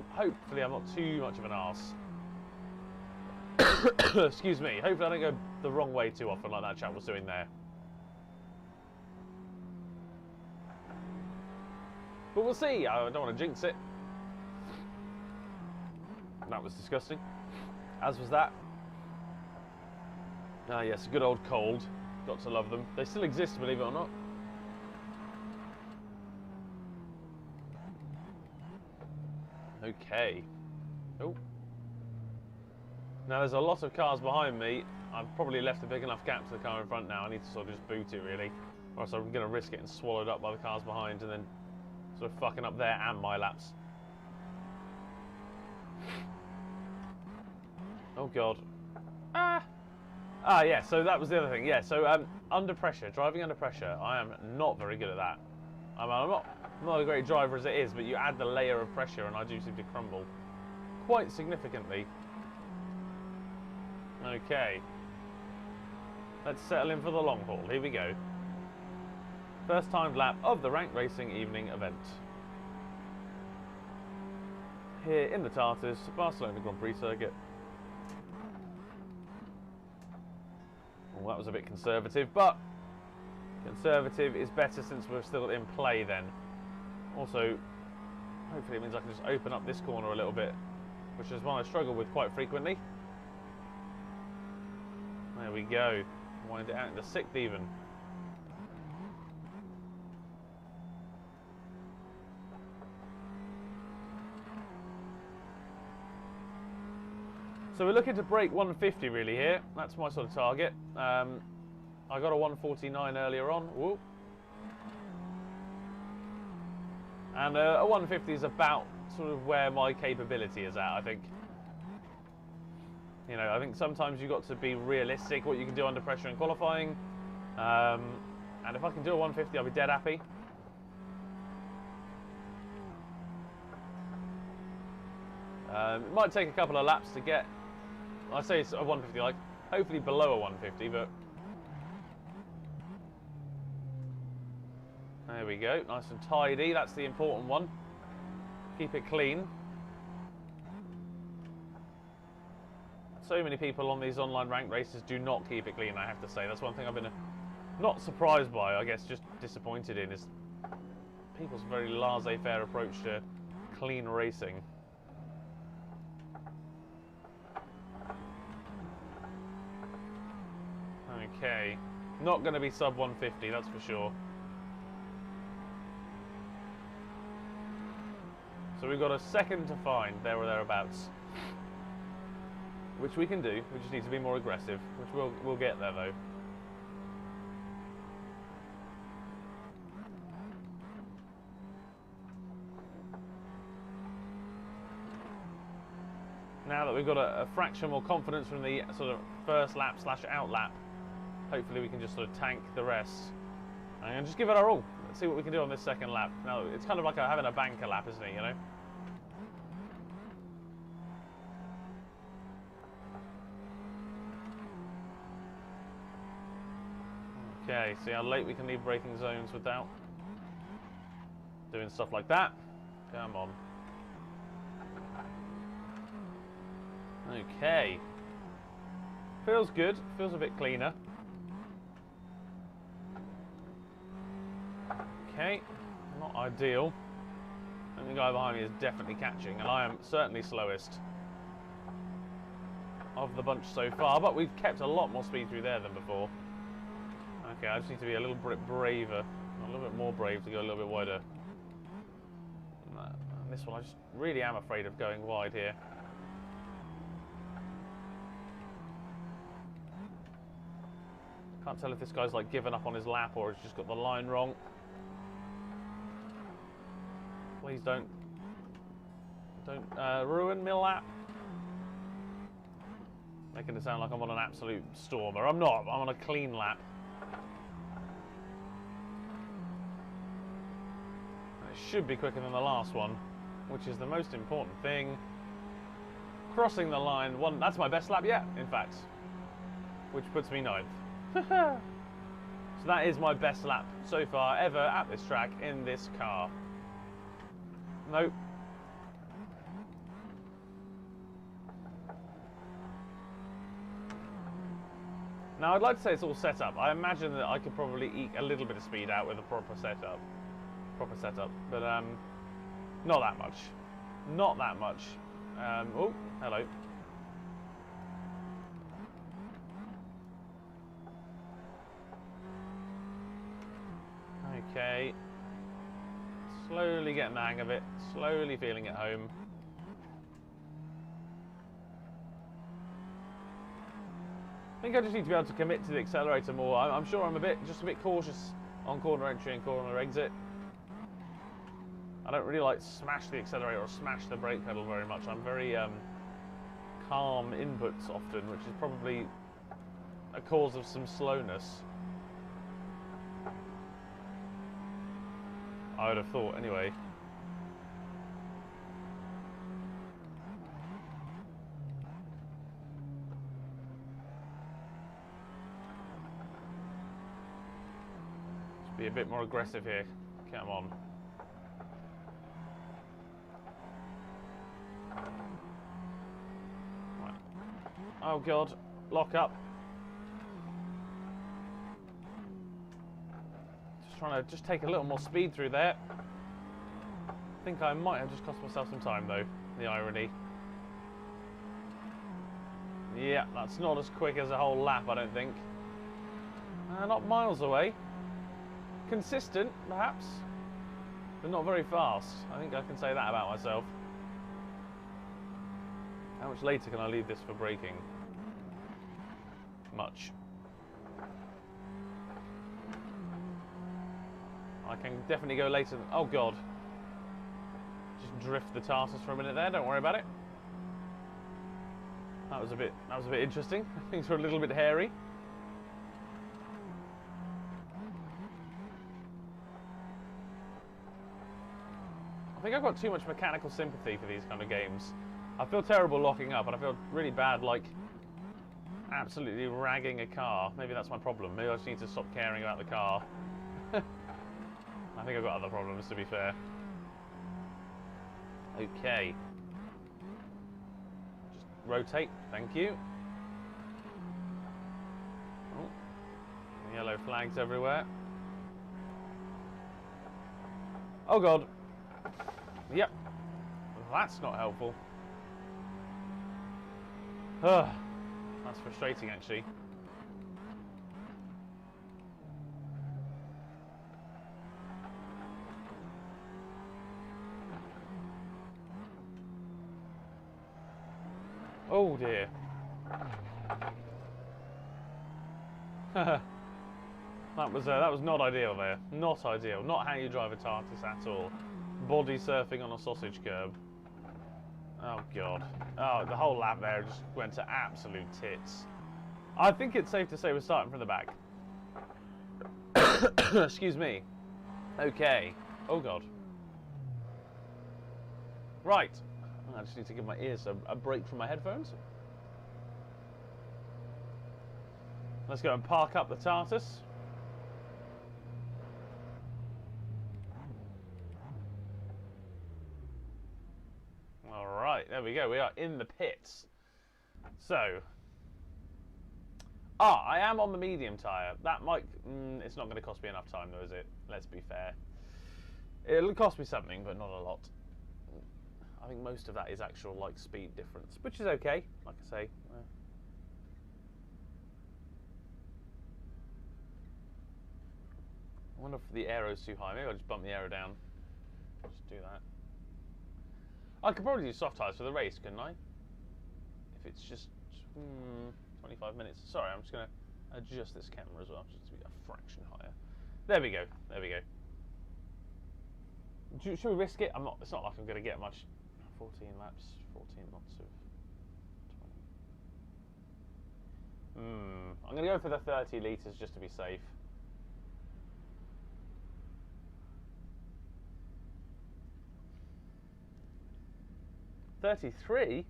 hopefully I'm not too much of an arse. Excuse me. Hopefully I don't go the wrong way too often like that chap was doing there. But we'll see. I don't want to jinx it. That was disgusting. As was that. Ah yes, a good old cold. Got to love them. They still exist, believe it or not. Okay. Oh. Now there's a lot of cars behind me. I've probably left a big enough gap to the car in front now. I need to sort of just boot it really. Or else I'm going to risk getting swallowed up by the cars behind and then sort of fucking up there and my laps. Oh god. Yeah, so that was the other thing. Yeah, so under pressure, driving under pressure, I am not very good at that. I'm not a great driver as it is, but you add the layer of pressure and I do seem to crumble quite significantly. Okay. Let's settle in for the long haul. Here we go. First timed lap of the Rank Racing evening event. Here in the Tartus, Barcelona Grand Prix circuit. Well, that was a bit conservative, but conservative is better since we're still in play then. Also, hopefully it means I can just open up this corner a little bit, which is one I struggle with quite frequently. There we go. Wind it out into 6th even. So we're looking to break 150 really here. That's my sort of target. I got a 149 earlier on. Whoop. And a 150 is about sort of where my capability is at, I think. You know, I think sometimes you've got to be realistic what you can do under pressure in qualifying. And if I can do a 150, I'll be dead happy. It might take a couple of laps to get, I say it's a 150, like hopefully below a 150, but there we go, nice and tidy. That's the important one. Keep it clean. So many people on these online ranked races do not keep it clean, I have to say. That's one thing I've been not surprised by, I guess just disappointed in, is people's very laissez-faire approach to clean racing. Okay, not going to be sub 150, that's for sure. So we've got a second to find, there or thereabouts. Which we can do, we just need to be more aggressive, which we'll get there though. Now that we've got a fraction more confidence from the sort of first lap / out lap, hopefully we can just sort of tank the rest and just give it our all. Let's see what we can do on this second lap. Now it's kind of like having a banker lap, isn't it, you know? Okay, see how late we can leave braking zones without doing stuff like that. Come on. Okay. Feels good, feels a bit cleaner. Okay, not ideal. And the guy behind me is definitely catching, and I am certainly slowest of the bunch so far, but we've kept a lot more speed through there than before. Okay, I just need to be a little bit braver, a little bit more brave to go a little bit wider. And this one, I just really am afraid of going wide here. Can't tell if this guy's like given up on his lap or has just got the line wrong. Please don't ruin my lap. Making it sound like I'm on an absolute stormer. I'm not. I'm on a clean lap. It should be quicker than the last one, which is the most important thing. Crossing the line, that's my best lap yet, in fact, which puts me 9th. So that is my best lap so far ever at this track in this car. Nope. Now I'd like to say it's all set up. I imagine that I could probably eke a little bit of speed out with a proper setup, but not that much. Not that much. Oh, hello. Okay. Slowly getting the hang of it. Slowly feeling at home. I think I just need to be able to commit to the accelerator more. I'm sure I'm just a bit cautious on corner entry and corner exit. I don't really like smash the accelerator or smash the brake pedal very much. I'm very calm inputs often, which is probably a cause of some slowness. I would have thought, anyway. Just be a bit more aggressive here. Come on. Right. Oh God, lock up. Trying to just take a little more speed through there. I think I might have just cost myself some time though, the irony. Yeah, that's not as quick as a whole lap, I don't think. Not miles away. Consistent, perhaps, but not very fast. I think I can say that about myself. How much later can I leave this for braking? Much. I can definitely go later than... Oh God. Just drift the Tarsus for a minute there, don't worry about it. That was a bit interesting. Things were a little bit hairy. I think I've got too much mechanical sympathy for these kind of games. I feel terrible locking up, and I feel really bad, like, absolutely ragging a car. Maybe that's my problem. Maybe I just need to stop caring about the car. I think I've got other problems, to be fair. Okay. Just rotate, thank you. Oh, yellow flags everywhere. Oh God. Yep. That's not helpful. Ugh. That's frustrating, actually. Oh dear. that was not ideal there. Not ideal. Not how you drive a Tartus at all. Body surfing on a sausage curb. Oh God. Oh, the whole lap there just went to absolute tits. I think it's safe to say we're starting from the back. Excuse me. Okay. Oh God. Right. I just need to give my ears a break from my headphones. Let's go and park up the Tartus. Alright, there we go. We are in the pits. So. I am on the medium tyre. That might... it's not going to cost me enough time though, is it? Let's be fair. It'll cost me something, but not a lot. I think most of that is actual like speed difference, which is okay, like I say. I wonder if the aero's too high. Maybe I'll just bump the aero down. Just do that. I could probably do soft tyres for the race, couldn't I? If it's just 25 minutes. Sorry, I'm just going to adjust this camera as well, just to be a fraction higher. There we go. There we go. Should we risk it? I'm not. It's not like I'm going to get much. 14 laps, 14 lots of 20. I'm going to go for the 30 litres just to be safe. $33?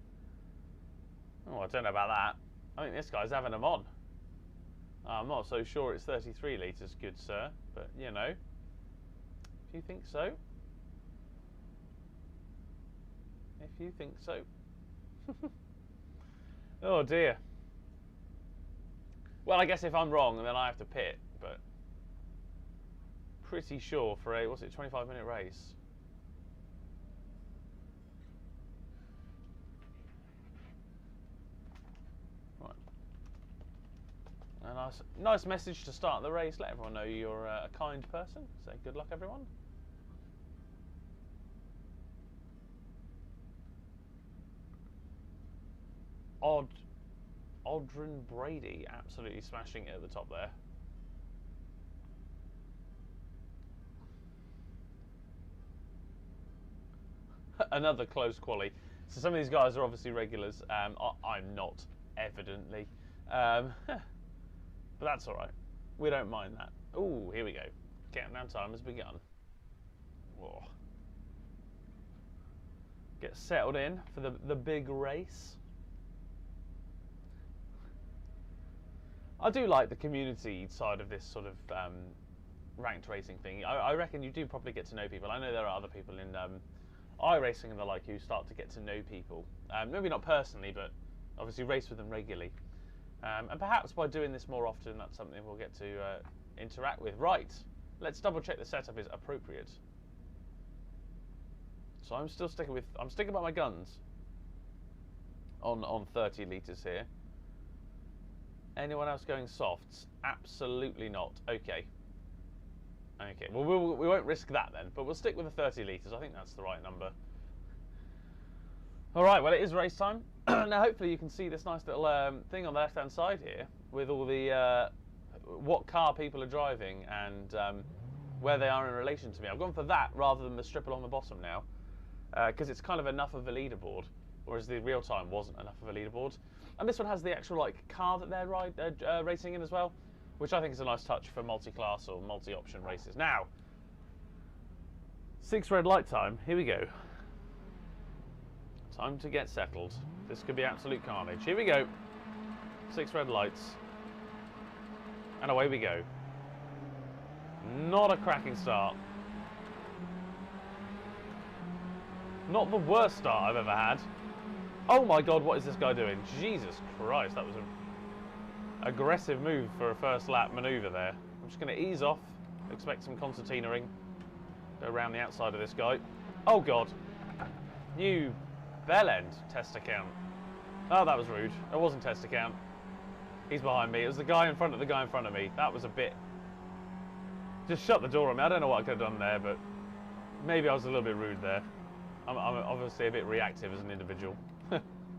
Oh, I don't know about that. I think this guy's having them on. I'm not so sure it's 33 litres, good sir, but you know, if you think so. If you think so. Oh dear. Well, I guess if I'm wrong, then I have to pit, but pretty sure for a, what's it, 25-minute race. Right. A nice message to start the race. Let everyone know you're a kind person. Say good luck, everyone. Audrin Brady absolutely smashing it at the top there. Another close quali. So some of these guys are obviously regulars. I'm not, evidently. But that's all right. We don't mind that. Ooh, here we go. Countdown time has begun. Whoa. Get settled in for the big race. I do like the community side of this sort of ranked racing thing. I reckon you do probably get to know people. I know there are other people in iRacing and the like who start to get to know people. Maybe not personally, but obviously race with them regularly. And perhaps by doing this more often, that's something we'll get to interact with. Right, let's double check the setup is appropriate. So I'm sticking by my guns on 30 litres here. Anyone else going softs? Absolutely not. Okay. Okay, well, we won't risk that then, but we'll stick with the 30 litres. I think that's the right number. All right, well, it is race time. Now, hopefully you can see this nice little thing on the left-hand side here with all the what car people are driving and where they are in relation to me. I've gone for that rather than the strip along the bottom now because it's kind of enough of a leaderboard, whereas the real time wasn't enough of a leaderboard. And this one has the actual like car that they're racing in as well, which I think is a nice touch for multi-class or multi-option races. Now, 6 red light time. Here we go. Time to get settled. This could be absolute carnage. Here we go. 6 red lights. And away we go. Not a cracking start. Not the worst start I've ever had. Oh my god, what is this guy doing? Jesus Christ, that was an aggressive move for a first lap manoeuvre there. I'm just going to ease off, expect some concertinaing. Go around the outside of this guy. Oh god. New bell end test account. Oh, that was rude. It wasn't test account. He's behind me. It was the guy in front of the guy in front of me. That was a bit... Just shut the door on me. I don't know what I could have done there, but maybe I was a little bit rude there. I'm obviously a bit reactive as an individual.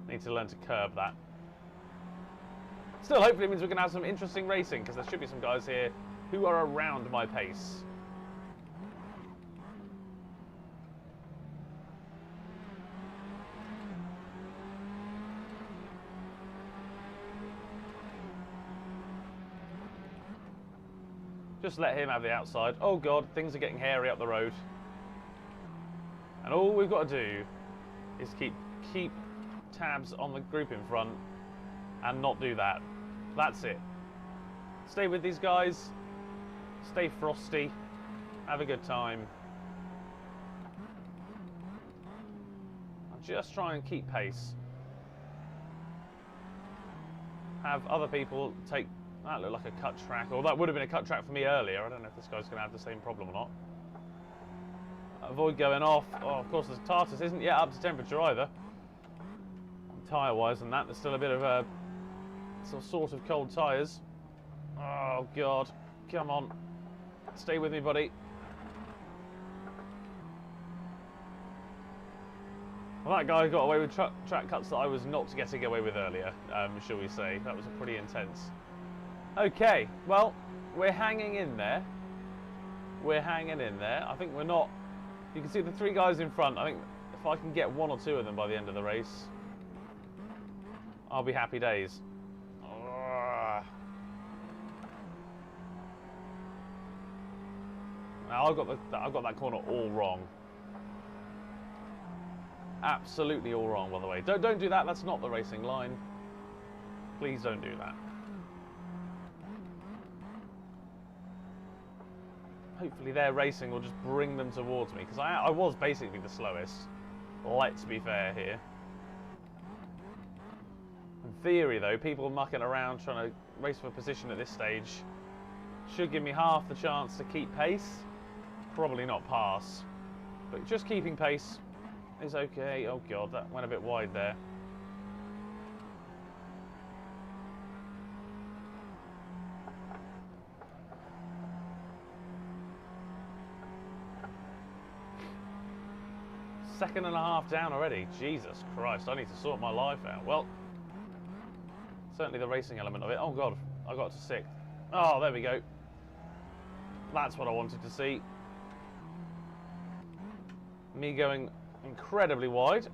Need to learn to curb that. Still, hopefully it means we can have some interesting racing, because there should be some guys here who are around my pace. Just let him have the outside. Oh god, things are getting hairy up the road. And all we've got to do is keep tabs on the group in front and not do that. That's it. Stay with these guys. Stay frosty. Have a good time. And just try and keep pace. Have other people take... That looked like a cut track, or that would have been a cut track for me earlier. I don't know if this guy's going to have the same problem or not. Avoid going off. Oh, of course, the Tartus isn't yet up to temperature either. Tyre-wise and that, there's still a bit of a sort of cold tyres. Oh, God. Come on. Stay with me, buddy. Well, that guy got away with track cuts that I was not getting away with earlier, shall we say. That was a pretty intense Okay, well, we're hanging in there. We're hanging in there. I think we're not... You can see the 3 guys in front. I think if I can get 1 or 2 of them by the end of the race, I'll be happy days. Now I've got that corner all wrong. Absolutely all wrong, by the way. Don't do that. That's not the racing line. Please don't do that. Hopefully their racing will just bring them towards me, because I was basically the slowest. Let's be fair here. In theory, though, people mucking around trying to race for position at this stage should give me half the chance to keep pace. Probably not pass, but just keeping pace is okay. Oh god, that went a bit wide there. Second and a half down already. Jesus Christ, I need to sort my life out. Well, certainly the racing element of it. Oh god, I got to 6th. Oh, there we go. That's what I wanted to see. Me going incredibly wide.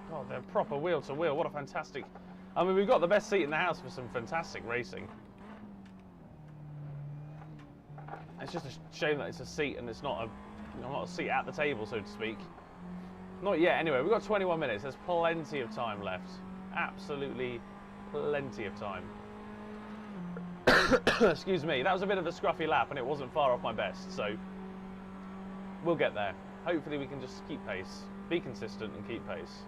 God, they're proper wheel to wheel. What a fantastic... I mean, we've got the best seat in the house for some fantastic racing. It's just a shame that it's a seat and it's not a seat at the table, so to speak. Not yet, anyway. We've got 21 minutes. There's plenty of time left. Absolutely plenty of time. Excuse me. That was a bit of a scruffy lap and it wasn't far off my best, so we'll get there. Hopefully we can just keep pace, be consistent and keep pace.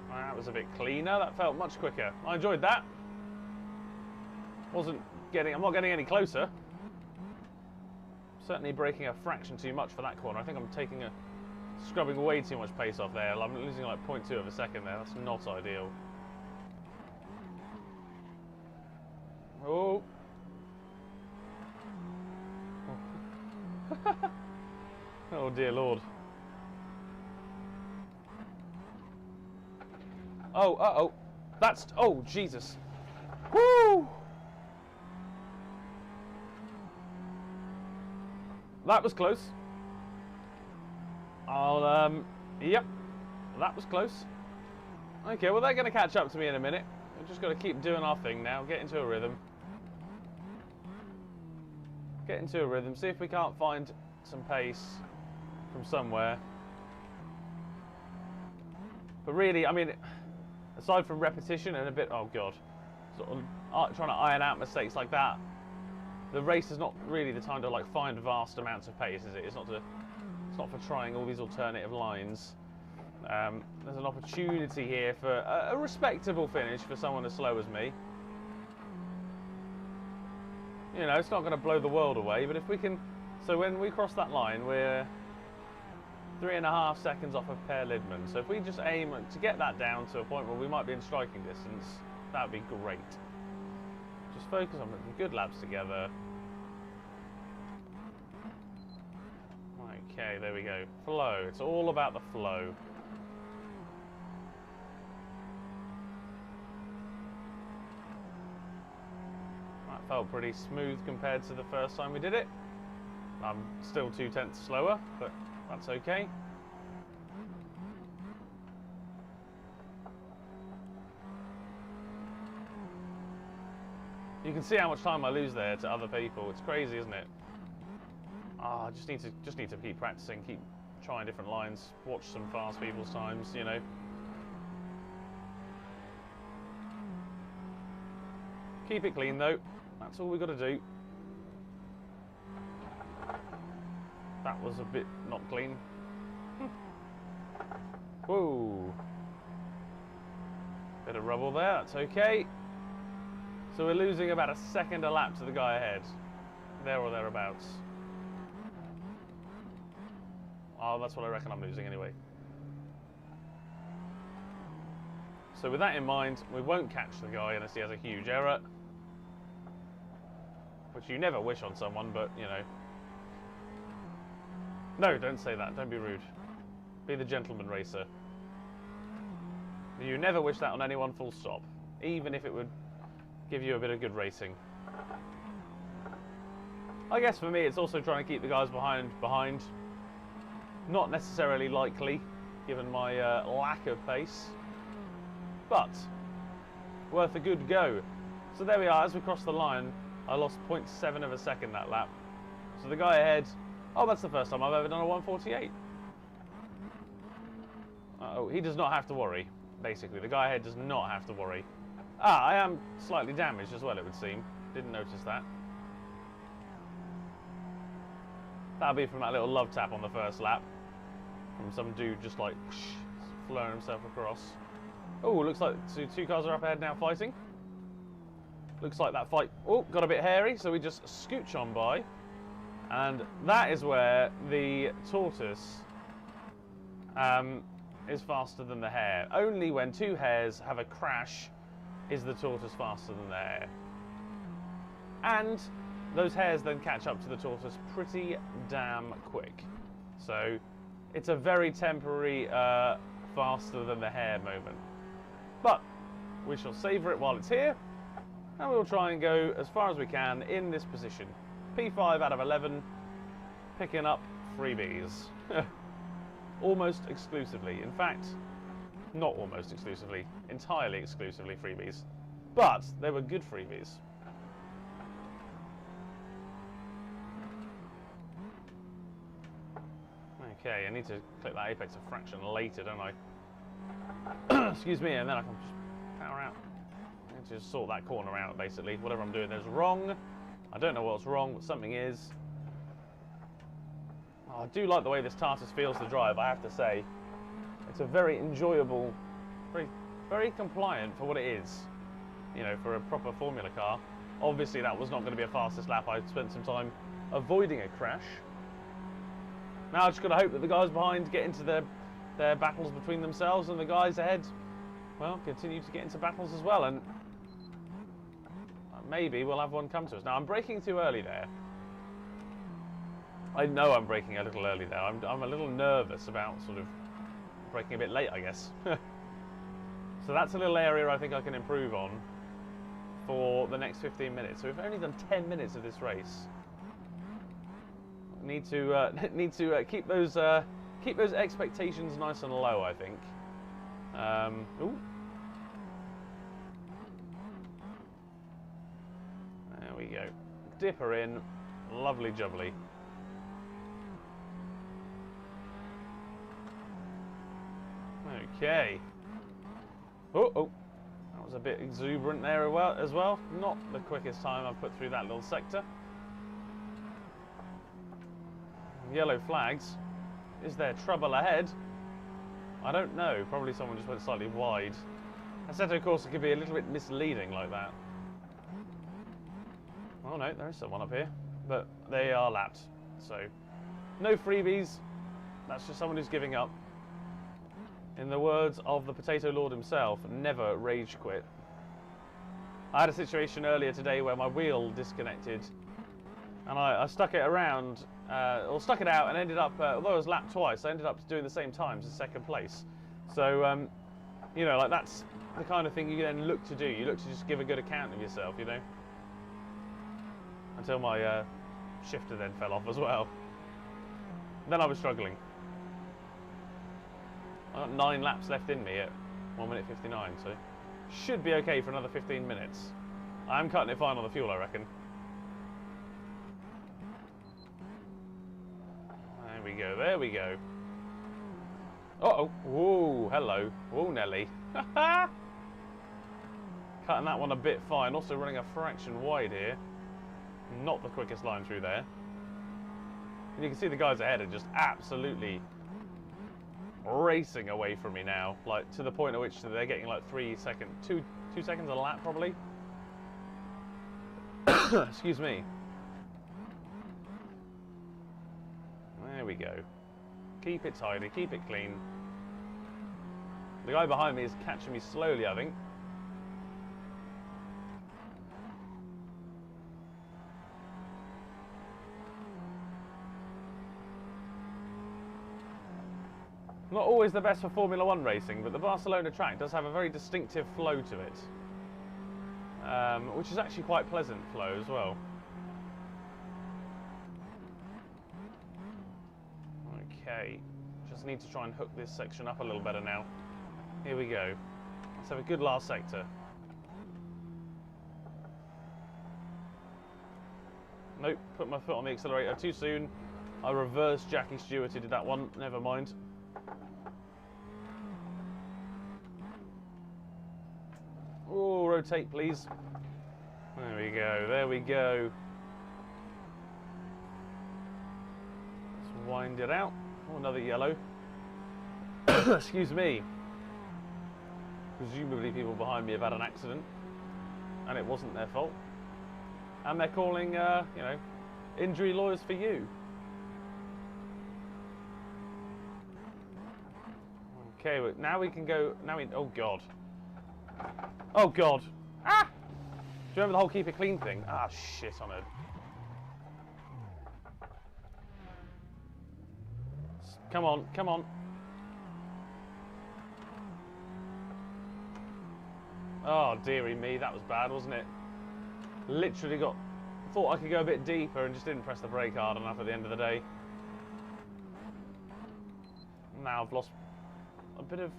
That was a bit cleaner. That felt much quicker. I enjoyed that. I'm not getting any closer. Certainly braking a fraction too much for that corner. I think I'm scrubbing way too much pace off there. I'm losing like 0.2 of a second there. That's not ideal. Oh. Oh dear Lord. Oh, uh-oh. That's... Oh, Jesus. Woo! That was close. Yep. That was close. Okay, well, they're going to catch up to me in a minute. We've just got to keep doing our thing now. Get into a rhythm. Get into a rhythm. See if we can't find some pace from somewhere. But really, I mean... Aside from repetition and a bit, oh god, sort of trying to iron out mistakes like that, the race is not really the time to like find vast amounts of pace, is it? It's not for trying all these alternative lines. There's an opportunity here for a respectable finish for someone as slow as me. You know, it's not going to blow the world away, but if we can, so when we cross that line, we're 3.5 seconds off of Per Lidman. So if we just aim to get that down to a point where we might be in striking distance, that would be great. Just focus on putting good laps together. Okay, there we go. Flow. It's all about the flow. That felt pretty smooth compared to the first time we did it. I'm still 0.2 slower, but that's okay. You can see how much time I lose there to other people. It's crazy, isn't it? I just need to keep practicing, keep trying different lines, watch some fast people's times, you know. Keep it clean though. That's all we've got to do. That was a bit not clean. Whoa. Bit of rubble there, that's okay. So we're losing about a second a lap to the guy ahead. There or thereabouts. Oh, that's what I reckon I'm losing anyway. So with that in mind, we won't catch the guy unless he has a huge error. Which you never wish on someone, but, you know. No, don't say that. Don't be rude. Be the gentleman racer. You never wish that on anyone, full stop. Even if it would give you a bit of good racing. I guess for me, it's also trying to keep the guys behind. Not necessarily likely, given my lack of pace. But worth a good go. So there we are. As we cross the line, I lost 0.7 of a second that lap. So the guy ahead, oh, that's the first time I've ever done a 148. Oh, he does not have to worry, basically. The guy ahead does not have to worry. Ah, I am slightly damaged as well, it would seem. Didn't notice that. That'll be from that little love tap on the first lap. From some dude just like flowing himself across. Oh, looks like two cars are up ahead now fighting. Looks like that fight, oh, got a bit hairy, so we just scooch on by. And that is where the tortoise is faster than the hare. Only when two hares have a crash is the tortoise faster than the hare. And those hares then catch up to the tortoise pretty damn quick. So it's a very temporary faster than the hare moment. But we shall savour it while it's here, and we'll try and go as far as we can in this position. P5 out of 11, picking up freebies. Almost exclusively. In fact, not almost exclusively, entirely exclusively freebies. But they were good freebies. Okay, I need to click that apex a fraction later, don't I? Excuse me, and then I can just power out. I need to just sort that corner out, basically. Whatever I'm doing there's wrong. I don't know what's wrong, but something is. Oh, I do like the way this Tartus feels to drive, I have to say. It's a very enjoyable, very compliant for what it is. You know, for a proper Formula car. Obviously that was not going to be a fastest lap. I spent some time avoiding a crash. Now I just got to hope that the guys behind get into their battles between themselves, and the guys ahead, well, continue to get into battles as well, and maybe we'll have one come to us. Now I'm braking too early there. I know I'm braking a little early there. I'm a little nervous about sort of braking a bit late, I guess. So that's a little area I think I can improve on for the next 15 minutes. So we've only done 10 minutes of this race. Need to keep those expectations nice and low, I think. Ooh. There we go. Dip her in. Lovely jubbly. Okay. Oh, that was a bit exuberant there as well. Not the quickest time I've put through that little sector. Yellow flags. Is there trouble ahead? I don't know. Probably someone just went slightly wide. Assetto Corsa could be a little bit misleading like that. Oh no, there is someone up here. But they are lapped. So, no freebies. That's just someone who's giving up. In the words of the Potato Lord himself, never rage quit. I had a situation earlier today where my wheel disconnected. And I stuck it around, or stuck it out, and ended up, although I was lapped twice, I ended up doing the same times as second place. So, you know, like that's the kind of thing you then look to do. You look to just give a good account of yourself, you know. Until my shifter then fell off as well. Then I was struggling. I got 9 laps left in me at 1 minute 59, so should be okay for another 15 minutes. I am cutting it fine on the fuel, I reckon. There we go, there we go. Uh-oh. Whoa, hello. Whoa, Nelly. Cutting that one a bit fine. Also running a fraction wide here. Not the quickest line through there. And you can see the guys ahead are just absolutely racing away from me now. Like, to the point at which they're getting like 2 seconds a lap, probably. Excuse me. There we go. Keep it tidy, keep it clean. The guy behind me is catching me slowly, I think. Not always the best for Formula 1 racing, but the Barcelona track does have a very distinctive flow to it. Which is actually quite pleasant flow as well. Okay, just need to try and hook this section up a little better now. Here we go. Let's have a good last sector. Nope, put my foot on the accelerator too soon. I reversed Jackie Stewart who did that one, never mind. Oh, rotate please. There we go, there we go. Let's wind it out. Oh, another yellow. Excuse me. Presumably people behind me have had an accident and it wasn't their fault. And they're calling, you know, injury lawyers for you. Okay, now we can go, now we, oh God. Oh God. Ah! Do you remember the whole keep it clean thing? Ah, shit on it. Come on, come on. Oh, dearie me, that was bad, wasn't it? Literally thought I could go a bit deeper and just didn't press the brake hard enough at the end of the day. Now I've lost a bit of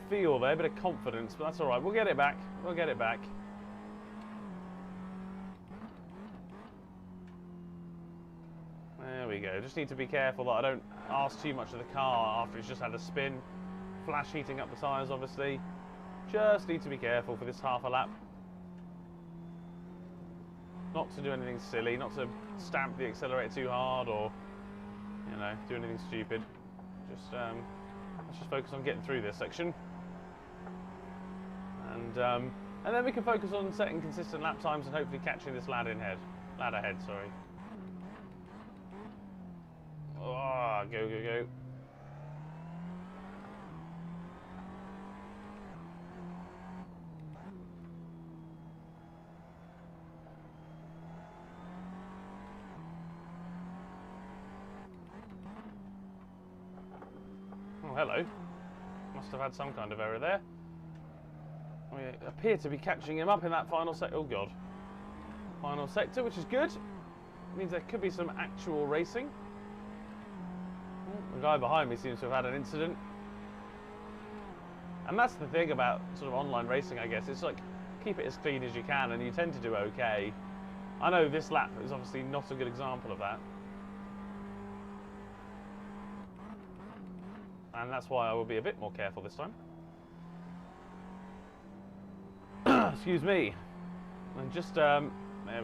feel there, a bit of confidence, but that's all right. We'll get it back. We'll get it back. There we go. Just need to be careful that I don't ask too much of the car after it's just had a spin. Flash heating up the tyres, obviously. Just need to be careful for this half a lap. Not to do anything silly, not to stamp the accelerator too hard or, you know, do anything stupid. Just let's just focus on getting through this section, and then we can focus on setting consistent lap times and hopefully catching this ladder ahead. Sorry. Oh, go, go, go. Oh, hello. Must have had some kind of error there. We appear to be catching him up in that final sector. Oh, God. Final sector, which is good. Means there could be some actual racing. The guy behind me seems to have had an incident. And that's the thing about sort of online racing, I guess. It's like, keep it as clean as you can, and you tend to do okay. I know this lap is obviously not a good example of that. And that's why I will be a bit more careful this time. Excuse me. And just, there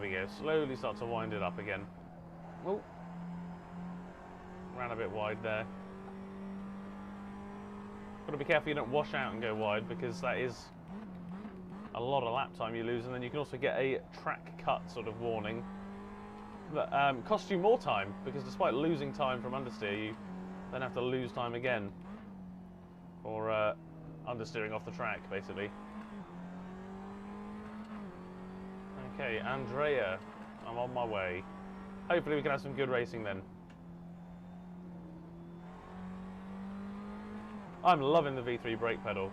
we go, slowly start to wind it up again. Oh. Ran a bit wide there. Got to be careful you don't wash out and go wide, because that is a lot of lap time you lose, and then you can also get a track cut sort of warning that costs you more time, because despite losing time from understeer, you then have to lose time again for understeering off the track, basically. Okay, Andrea, I'm on my way. Hopefully we can have some good racing then. I'm loving the V3 brake pedal.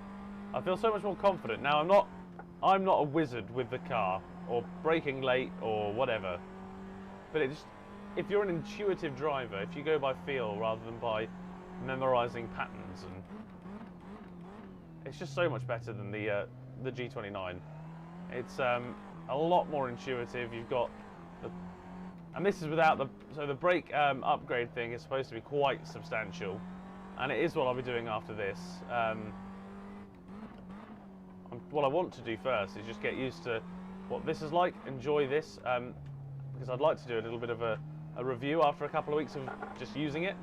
I feel so much more confident. Now I'm not a wizard with the car, or braking late, or whatever. But if you're an intuitive driver, if you go by feel rather than by memorizing patterns, and it's just so much better than the G29. It's a lot more intuitive. You've got and this is without the brake upgrade thing is supposed to be quite substantial, and it is what I'll be doing after this. What I want to do first is just get used to what this is like, enjoy this, because I'd like to do a little bit of a review after a couple of weeks of just using it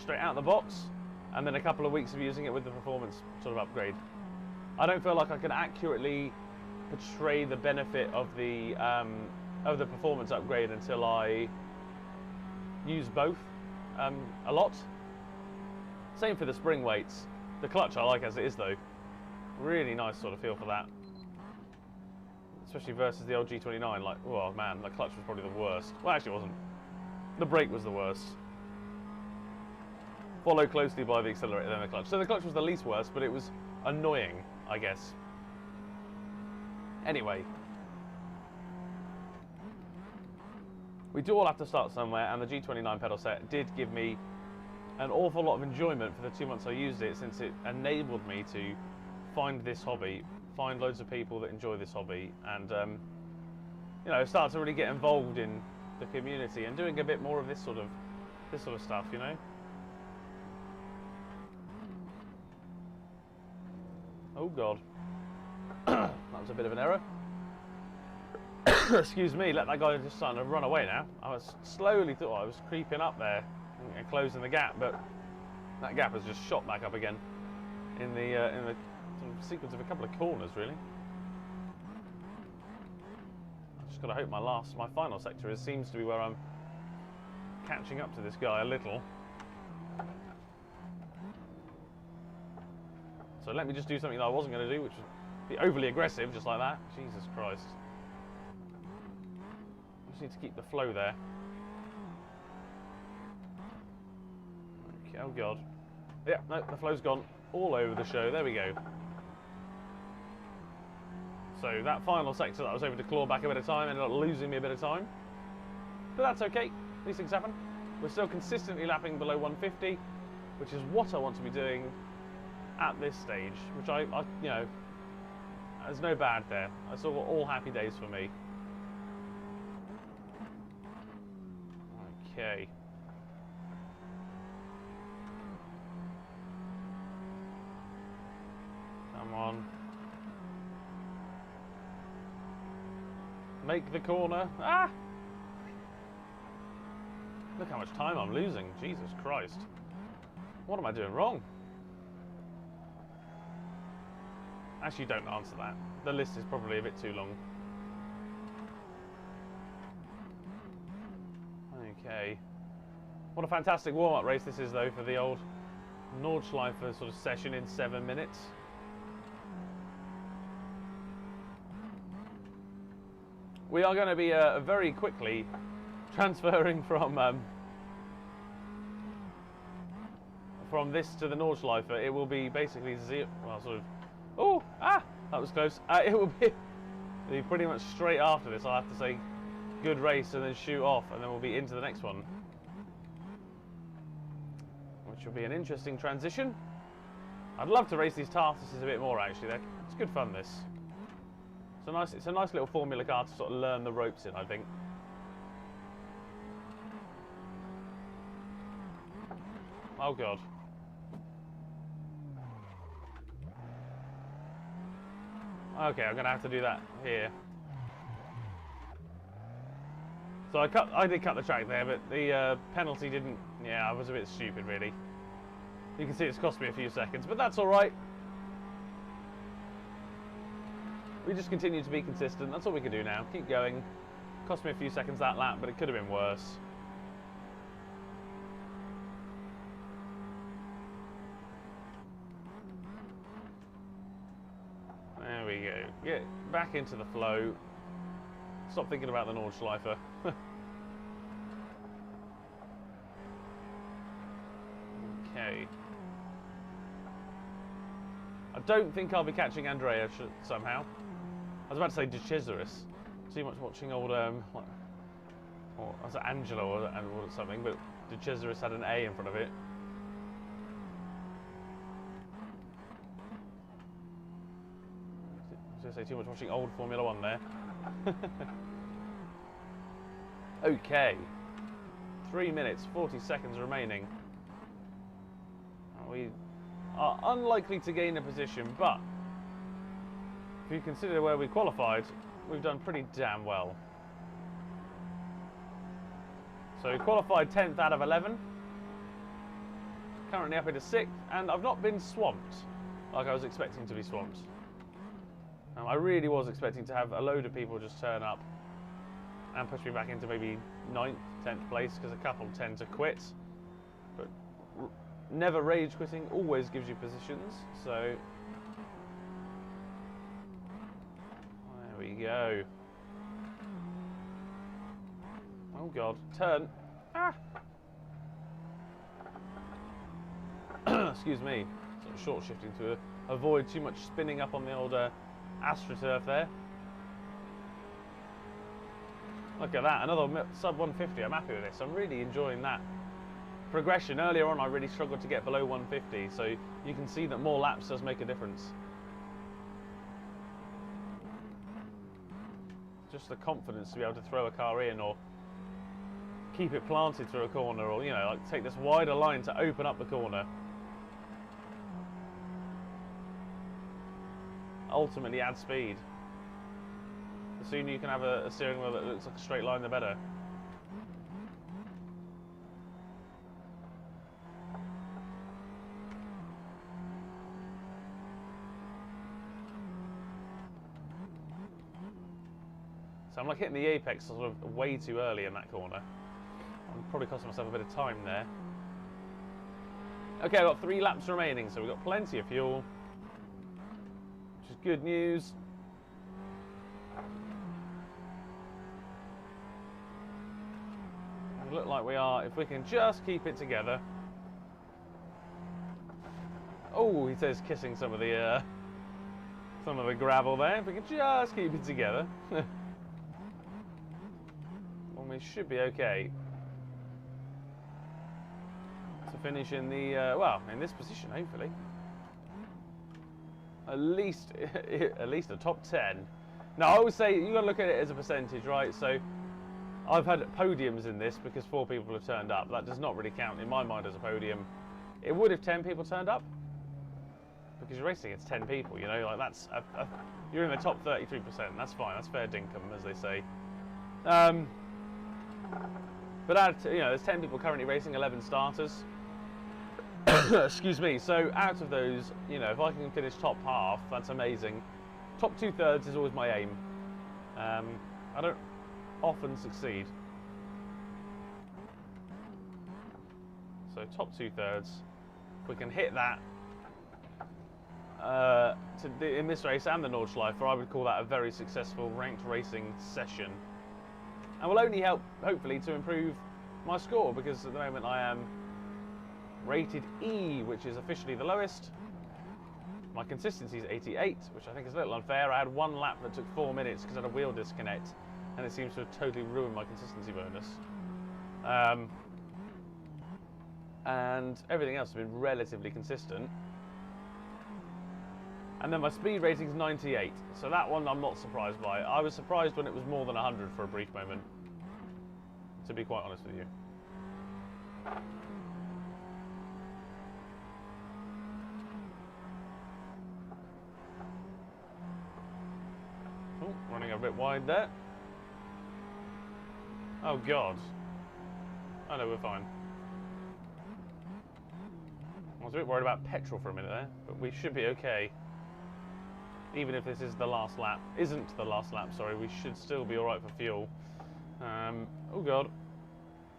straight out of the box, and then a couple of weeks of using it with the performance sort of upgrade. I don't feel like I can accurately portray the benefit of the performance upgrade until I use both a lot. Same for the spring weights. The clutch I like as it is though. Really nice sort of feel for that. Especially versus the old G29, like, oh man, the clutch was probably the worst. Well, actually it wasn't. The brake was the worst. Followed closely by the accelerator and the clutch. So the clutch was the least worst, but it was annoying, I guess. Anyway. We do all have to start somewhere, and the G29 pedal set did give me an awful lot of enjoyment for the 2 months I used it, since it enabled me to find this hobby, find loads of people that enjoy this hobby, and you know, start to really get involved in the community and doing a bit more of this sort of stuff, you know. Oh god, that was a bit of an error. Excuse me, let that guy just starting to run away now. I was slowly thought I was creeping up there and closing the gap, but that gap has just shot back up again in the sort of sequence of a couple of corners, really. I just got to hope my final sector seems to be where I'm catching up to this guy a little. So let me just do something that I wasn't going to do, which was be overly aggressive, just like that. Jesus Christ. Just need to keep the flow there. Okay, oh god. Yeah, no, the flow's gone all over the show. There we go. So that final sector that I was able to claw back a bit of time ended up losing me a bit of time. But that's okay. These things happen. We're still consistently lapping below 150, which is what I want to be doing at this stage, which I you know, there's no bad there. It's all happy days for me. Okay. Come on. Make the corner. Ah! Look how much time I'm losing. Jesus Christ. What am I doing wrong? Actually, don't answer that. The list is probably a bit too long. Okay. What a fantastic warm-up race this is, though, for the old Nordschleife sort of session in 7 minutes. We are going to be very quickly transferring from this to the Nordschleife. It will be basically zero. Well, sort of. Oh, that was close. It will be pretty much straight after this. I'll have to say good race and then shoot off, and then we'll be into the next one, which will be an interesting transition. I'd love to race these Tartuses a bit more, actually. It's good fun, this. It's a nice little Formula car to sort of learn the ropes in, I think. Oh god. Okay, I'm gonna have to do that here. So I did cut the track there, but the penalty didn't. Yeah, I was a bit stupid, really. You can see it's cost me a few seconds, but that's all right. We just continue to be consistent. That's all we can do now. Keep going. Cost me a few seconds that lap, but it could have been worse. There we go. Get back into the flow. Stop thinking about the Nordschleife. Okay. I don't think I'll be catching Andrea somehow. I was about to say De Cesaris. Too much watching old, or was it Angelo or something, but De Cesaris had an A in front of it. I was going to say too much watching old Formula 1 there. Okay. 3 minutes, 40 seconds remaining. We are unlikely to gain a position, but if you consider where we qualified, we've done pretty damn well. So we qualified 10th out of 11. Currently up into 6th, and I've not been swamped like I was expecting to be swamped. I really was expecting to have a load of people just turn up and push me back into maybe 9th, 10th place, because a couple tend to quit. But never rage quitting always gives you positions, so there we go. Oh god, turn. Ah. Excuse me, sort of short shifting to avoid too much spinning up on the old AstroTurf there. Look at that, another sub 150. I'm happy with this. I'm really enjoying that progression. Earlier on I really struggled to get below 150, so you can see that more laps does make a difference. Just the confidence to be able to throw a car in or keep it planted through a corner, or, you know, like take this wider line to open up the corner. Ultimately add speed. The sooner you can have a steering wheel that looks like a straight line, the better. So I'm like hitting the apex sort of way too early in that corner. I'm probably costing myself a bit of time there. Okay, I've got 3 laps remaining, so we've got plenty of fuel, which is good news. We look like we are, if we can just keep it together. Oh, he says kissing some of the gravel there. If we can just keep it together, well, we should be okay to finish in the well, in this position, hopefully. At least a top 10. Now, I always say you got to look at it as a percentage, right? So I've had podiums in this because 4 people have turned up. That does not really count in my mind as a podium. It would if 10 people turned up, because you're racing against 10 people. You know, like that's you're in the top 33%. That's fine. That's fair dinkum, as they say. But you know, there's 10 people currently racing, 11 starters. Excuse me. So out of those, you know, if I can finish top half, that's amazing. Top 2/3 is always my aim. I don't often succeed. So top 2/3, if we can hit that in this race and the Nordschleife, I would call that a very successful ranked racing session, and will only help hopefully to improve my score, because at the moment I am rated E, which is officially the lowest. My consistency is 88, which I think is a little unfair. I had 1 lap that took 4 minutes because I had a wheel disconnect, and it seems to have totally ruined my consistency bonus. And everything else has been relatively consistent. And then my speed rating is 98, so that one I'm not surprised by. I was surprised when it was more than 100 for a brief moment, to be quite honest with you. Oh, running a bit wide there. Oh god. Oh no, we're fine. I was a bit worried about petrol for a minute there, but we should be okay. Even if this is the last lap, isn't the last lap, sorry, we should still be alright for fuel. Oh god.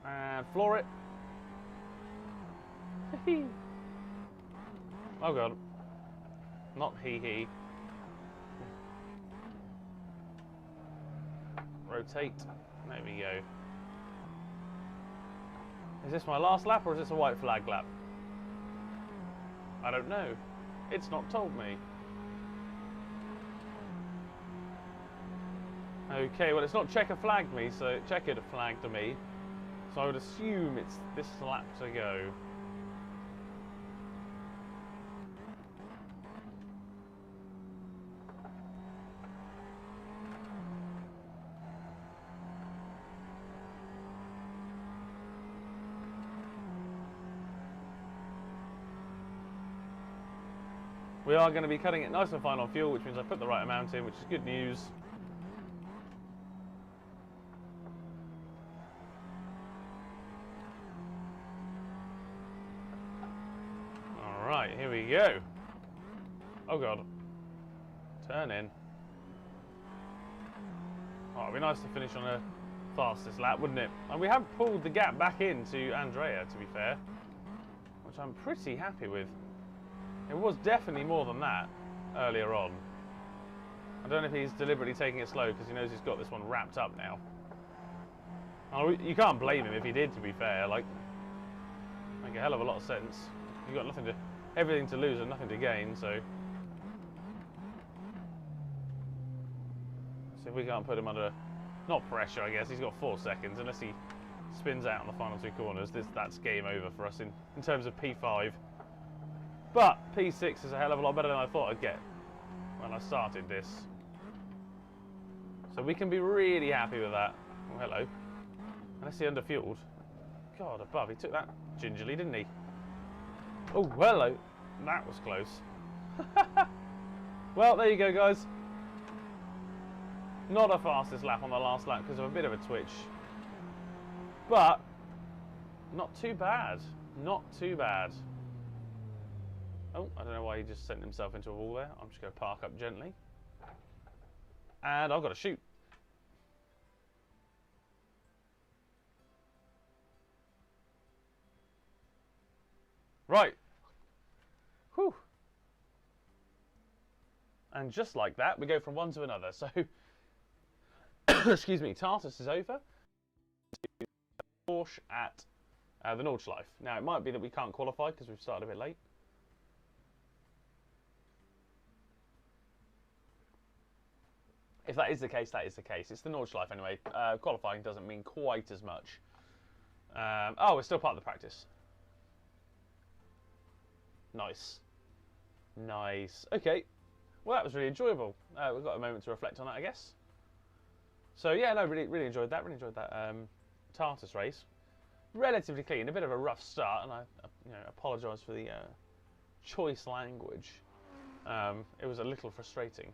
And floor it. Oh god. Not he. Rotate. There we go. Is this my last lap or is this a white flag lap? I don't know. It's not told me. Okay, well it's not checkered flagged me, so checkered flagged me. So I would assume it's this lap to go. We are going to be cutting it nice and fine on fuel, which means I put the right amount in, which is good news. Alright, here we go. Oh god. Turn in. Oh, it'd be nice to finish on a fastest lap, wouldn't it? And we have pulled the gap back into Andrea, to be fair. which I'm pretty happy with. It was definitely more than that earlier on. I don't know if he's deliberately taking it slow because he knows he's got this one wrapped up now. Oh, you can't blame him if he did, to be fair. Like, make a hell of a lot of sense. You've got everything to lose and nothing to gain, so. See if we can't put him under, not pressure, I guess. He's got 4 seconds, unless he spins out on the final 2 corners. That's game over for us in terms of P5. But P6 is a hell of a lot better than I thought I'd get when I started this. So we can be really happy with that. Oh, hello. Unless he underfueled. God above, he took that gingerly, didn't he? Oh, hello. That was close. Well, there you go, guys. Not a fastest lap on the last lap because of a bit of a twitch. But not too bad. Not too bad. Oh, I don't know why he just sent himself into a wall there. I'm just going to park up gently. And I've got to shoot. Right. Whew. And just like that, we go from one to another. So, excuse me, Tartus is over. Porsche at the Nordschleife. Now, it might be that we can't qualify because we've started a bit late. If that is the case, that is the case. It's the Nordschleife anyway. Qualifying doesn't mean quite as much. Oh, we're still part of the practice. Nice. Nice. Okay. Well, that was really enjoyable. We've got a moment to reflect on that, I guess. So, yeah, no, really enjoyed that. Really enjoyed that Tartus race. Relatively clean. A bit of a rough start, and I apologise for the choice language. It was a little frustrating.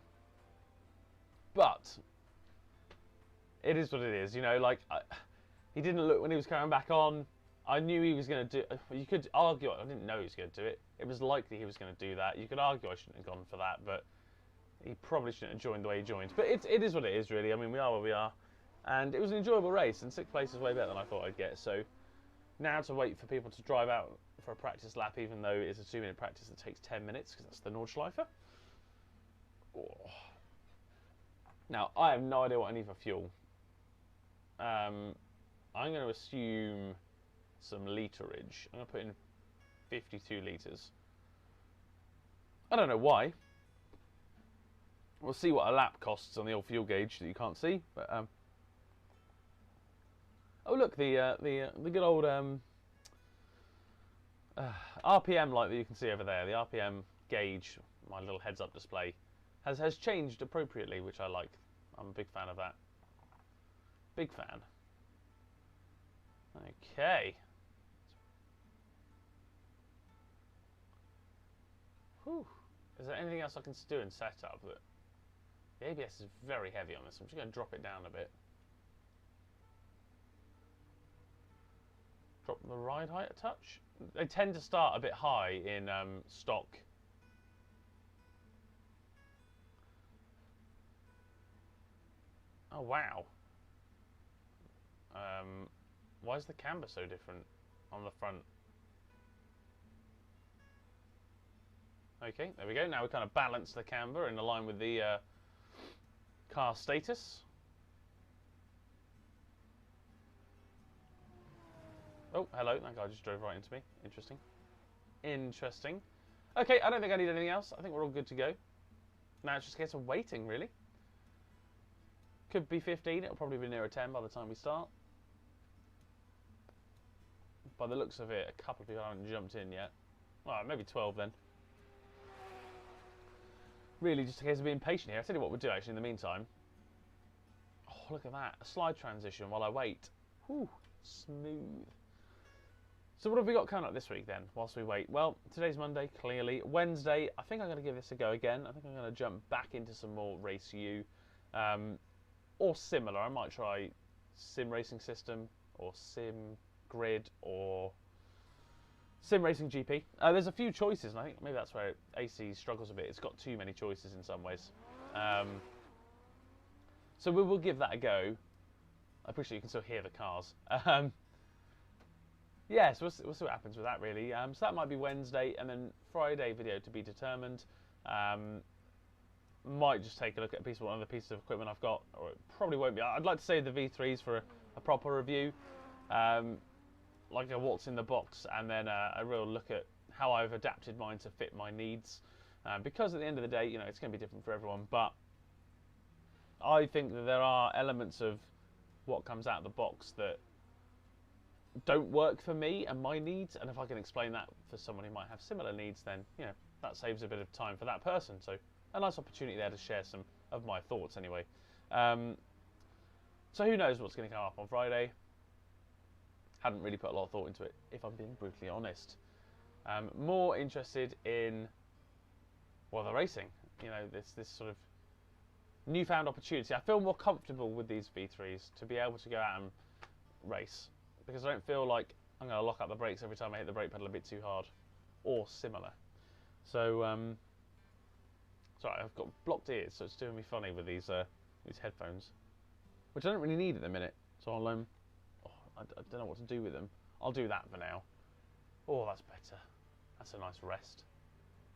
But it is what it is. You know, like, he didn't look when he was coming back on. I knew he was going to do. You could argue. I didn't know he was going to do it. It was likely he was going to do that. You could argue I shouldn't have gone for that, but he probably shouldn't have joined the way he joined. But it is what it is, really. I mean, we are where we are, and it was an enjoyable race. And 6th place is way better than I thought I'd get. So now to wait for people to drive out for a practice lap, even though it's a 2-minute practice that takes 10 minutes because that's the Nordschleife. Oh. Now I have no idea what I need for fuel. I'm going to assume some literage. I'm going to put in 52 litres. I don't know why. We'll see what a lap costs on the old fuel gauge that you can't see. But oh look, the good old RPM light that you can see over there. The RPM gauge, my little heads-up display, has changed appropriately, which I like. I'm a big fan of that. Big fan. Okay. Whew. Is there anything else I can do in setup? That the ABS is very heavy on this. I'm just going to drop it down a bit. Drop the ride height a touch. They tend to start a bit high in stock. Oh wow. Why is the camber so different on the front? Okay, there we go. Now we kind of balance the camber in line with the car status. Oh, hello. That guy just drove right into me. Interesting. Interesting. Okay, I don't think I need anything else. I think we're all good to go. Now it's just a case of waiting, really. Could be 15. It'll probably be nearer 10 by the time we start. By the looks of it, a couple of people haven't jumped in yet. Well, maybe 12 then. Really just a case of being patient here. I'll tell you what we'll do actually in the meantime. Oh, look at that. A slide transition while I wait. Whew, smooth. So what have we got coming up this week then, whilst we wait? Well, today's Monday, clearly. Wednesday, I think I'm going to give this a go again. I think I'm going to jump back into some more RaceU. Or similar. I might try Sim Racing System, or Sim Grid, or Sim Racing GP. There's a few choices, and I think maybe that's where AC struggles a bit. It's got too many choices in some ways. So we will give that a go. I appreciate you can still hear the cars. yeah, so we'll see what happens with that, really. So that might be Wednesday, and then Friday video to be determined. Might just take a look at one of the pieces of equipment I've got, or it probably won't be. I'd like to save the V3s for a proper review, like a what's in the box, and then a real look at how I've adapted mine to fit my needs. Because at the end of the day, you know, it's going to be different for everyone, but I think that there are elements of what comes out of the box that don't work for me and my needs, and if I can explain that for someone who might have similar needs, then, you know, that saves a bit of time for that person. So a nice opportunity there to share some of my thoughts anyway. So who knows what's going to come up on Friday. Hadn't really put a lot of thought into it, if I'm being brutally honest. More interested in, well, the racing. You know, this sort of newfound opportunity. I feel more comfortable with these V3s to be able to go out and race, because I don't feel like I'm going to lock up the brakes every time I hit the brake pedal a bit too hard, or similar. So, sorry, I've got blocked ears, so it's doing me funny with these headphones, which I don't really need at the minute. So I'll I don't know what to do with them. I'll do that for now. Oh, that's better. That's a nice rest.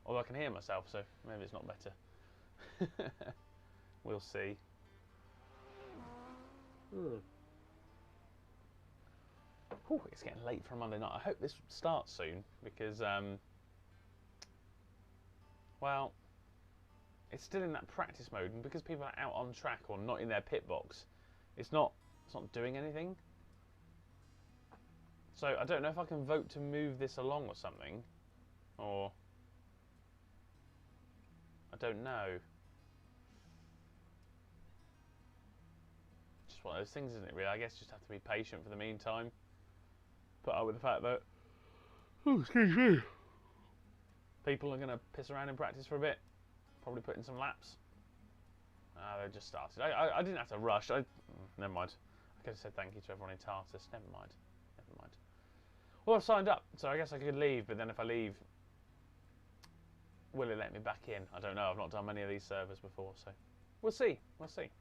Although I can hear myself, so maybe it's not better. We'll see. Ooh, it's getting late for a Monday night. I hope this starts soon, because, well, it's still in that practice mode, and because people are out on track or not in their pit box, it's not doing anything. So I don't know if I can vote to move this along or something, or I don't know. Just one of those things, isn't it, really? I guess just have to be patient for the meantime. Put up with the fact that, oh, excuse me, people are going to piss around in practice for a bit. Probably put in some laps. They just started. I didn't have to rush. Never mind. I could have said thank you to everyone in Tartus. Never mind. Never mind. Well, I've signed up, so I guess I could leave, but then if I leave, will it let me back in? I don't know. I've not done many of these servers before, so we'll see. We'll see.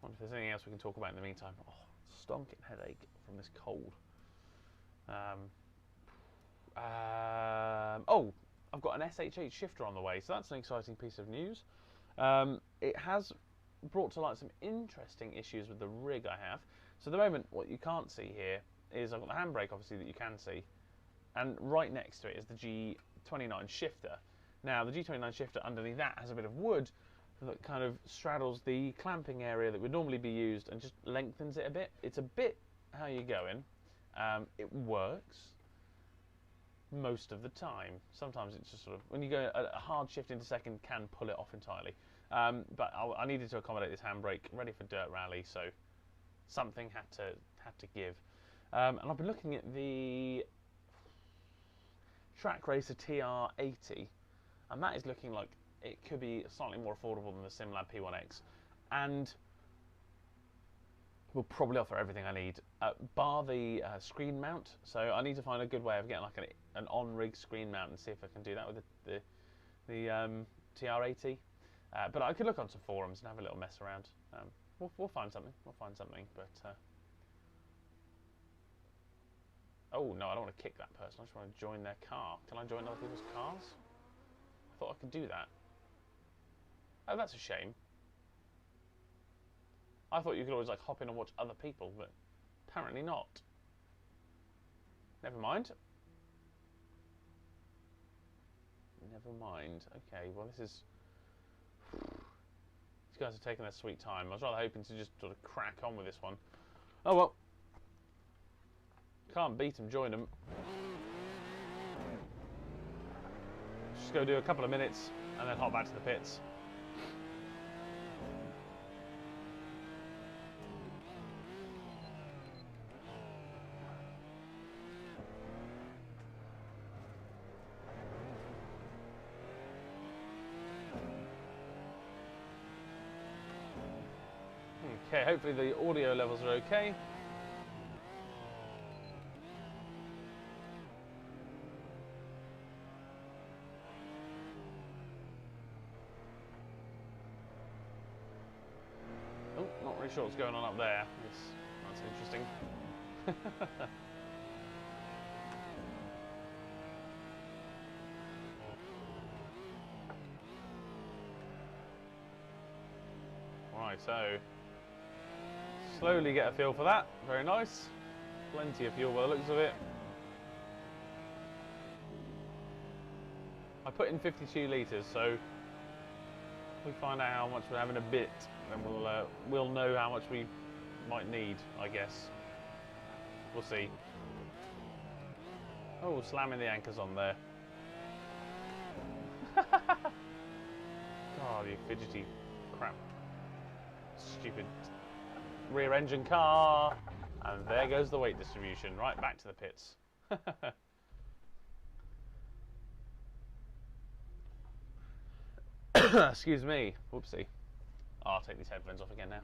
Wonder if there's anything else we can talk about in the meantime. Oh, stonking headache from this cold. Oh, I've got an SHH shifter on the way, so that's an exciting piece of news. It has brought to light some interesting issues with the rig I have. So at the moment, what you can't see here is I've got the handbrake, obviously, that you can see, and right next to it is the G29 shifter. Now, the G29 shifter underneath that has a bit of wood that kind of straddles the clamping area that would normally be used and just lengthens it a bit. It's a bit how you're going. It works most of the time. Sometimes it's just sort of, when you go a hard shift into second, can pull it off entirely. But I needed to accommodate this handbrake, ready for dirt rally, so something had to give. And I've been looking at the Track Racer TR80, and that is looking like it could be slightly more affordable than the SimLab P1X, and will probably offer everything I need, bar the screen mount. So I need to find a good way of getting like an on-rig screen mount and see if I can do that with the TR80. But I could look on some forums and have a little mess around. We'll find something. We'll find something. But oh no, I don't want to kick that person. I just want to join their car. Can I join other people's cars? I thought I could do that. Oh, that's a shame. I thought you could always like hop in and watch other people, but apparently not. Never mind. Never mind. Okay, well this is... These guys are taking their sweet time. I was rather hoping to just sort of crack on with this one. Oh well. Can't beat them, join them. Just go do a couple of minutes and then hop back to the pits. Okay, hopefully the audio levels are okay. Oh, not really sure what's going on up there. That's interesting. Right, so slowly get a feel for that. Very nice. Plenty of fuel by the looks of it. I put in 52 litres, so if we find out how much we're having a bit, then we'll know how much we might need, I guess. We'll see. Oh, slamming the anchors on there. God, you fidgety crap. Stupid rear engine car. And there goes the weight distribution. Right, back to the pits. Excuse me. Whoopsie. Oh, I'll take these headphones off again now.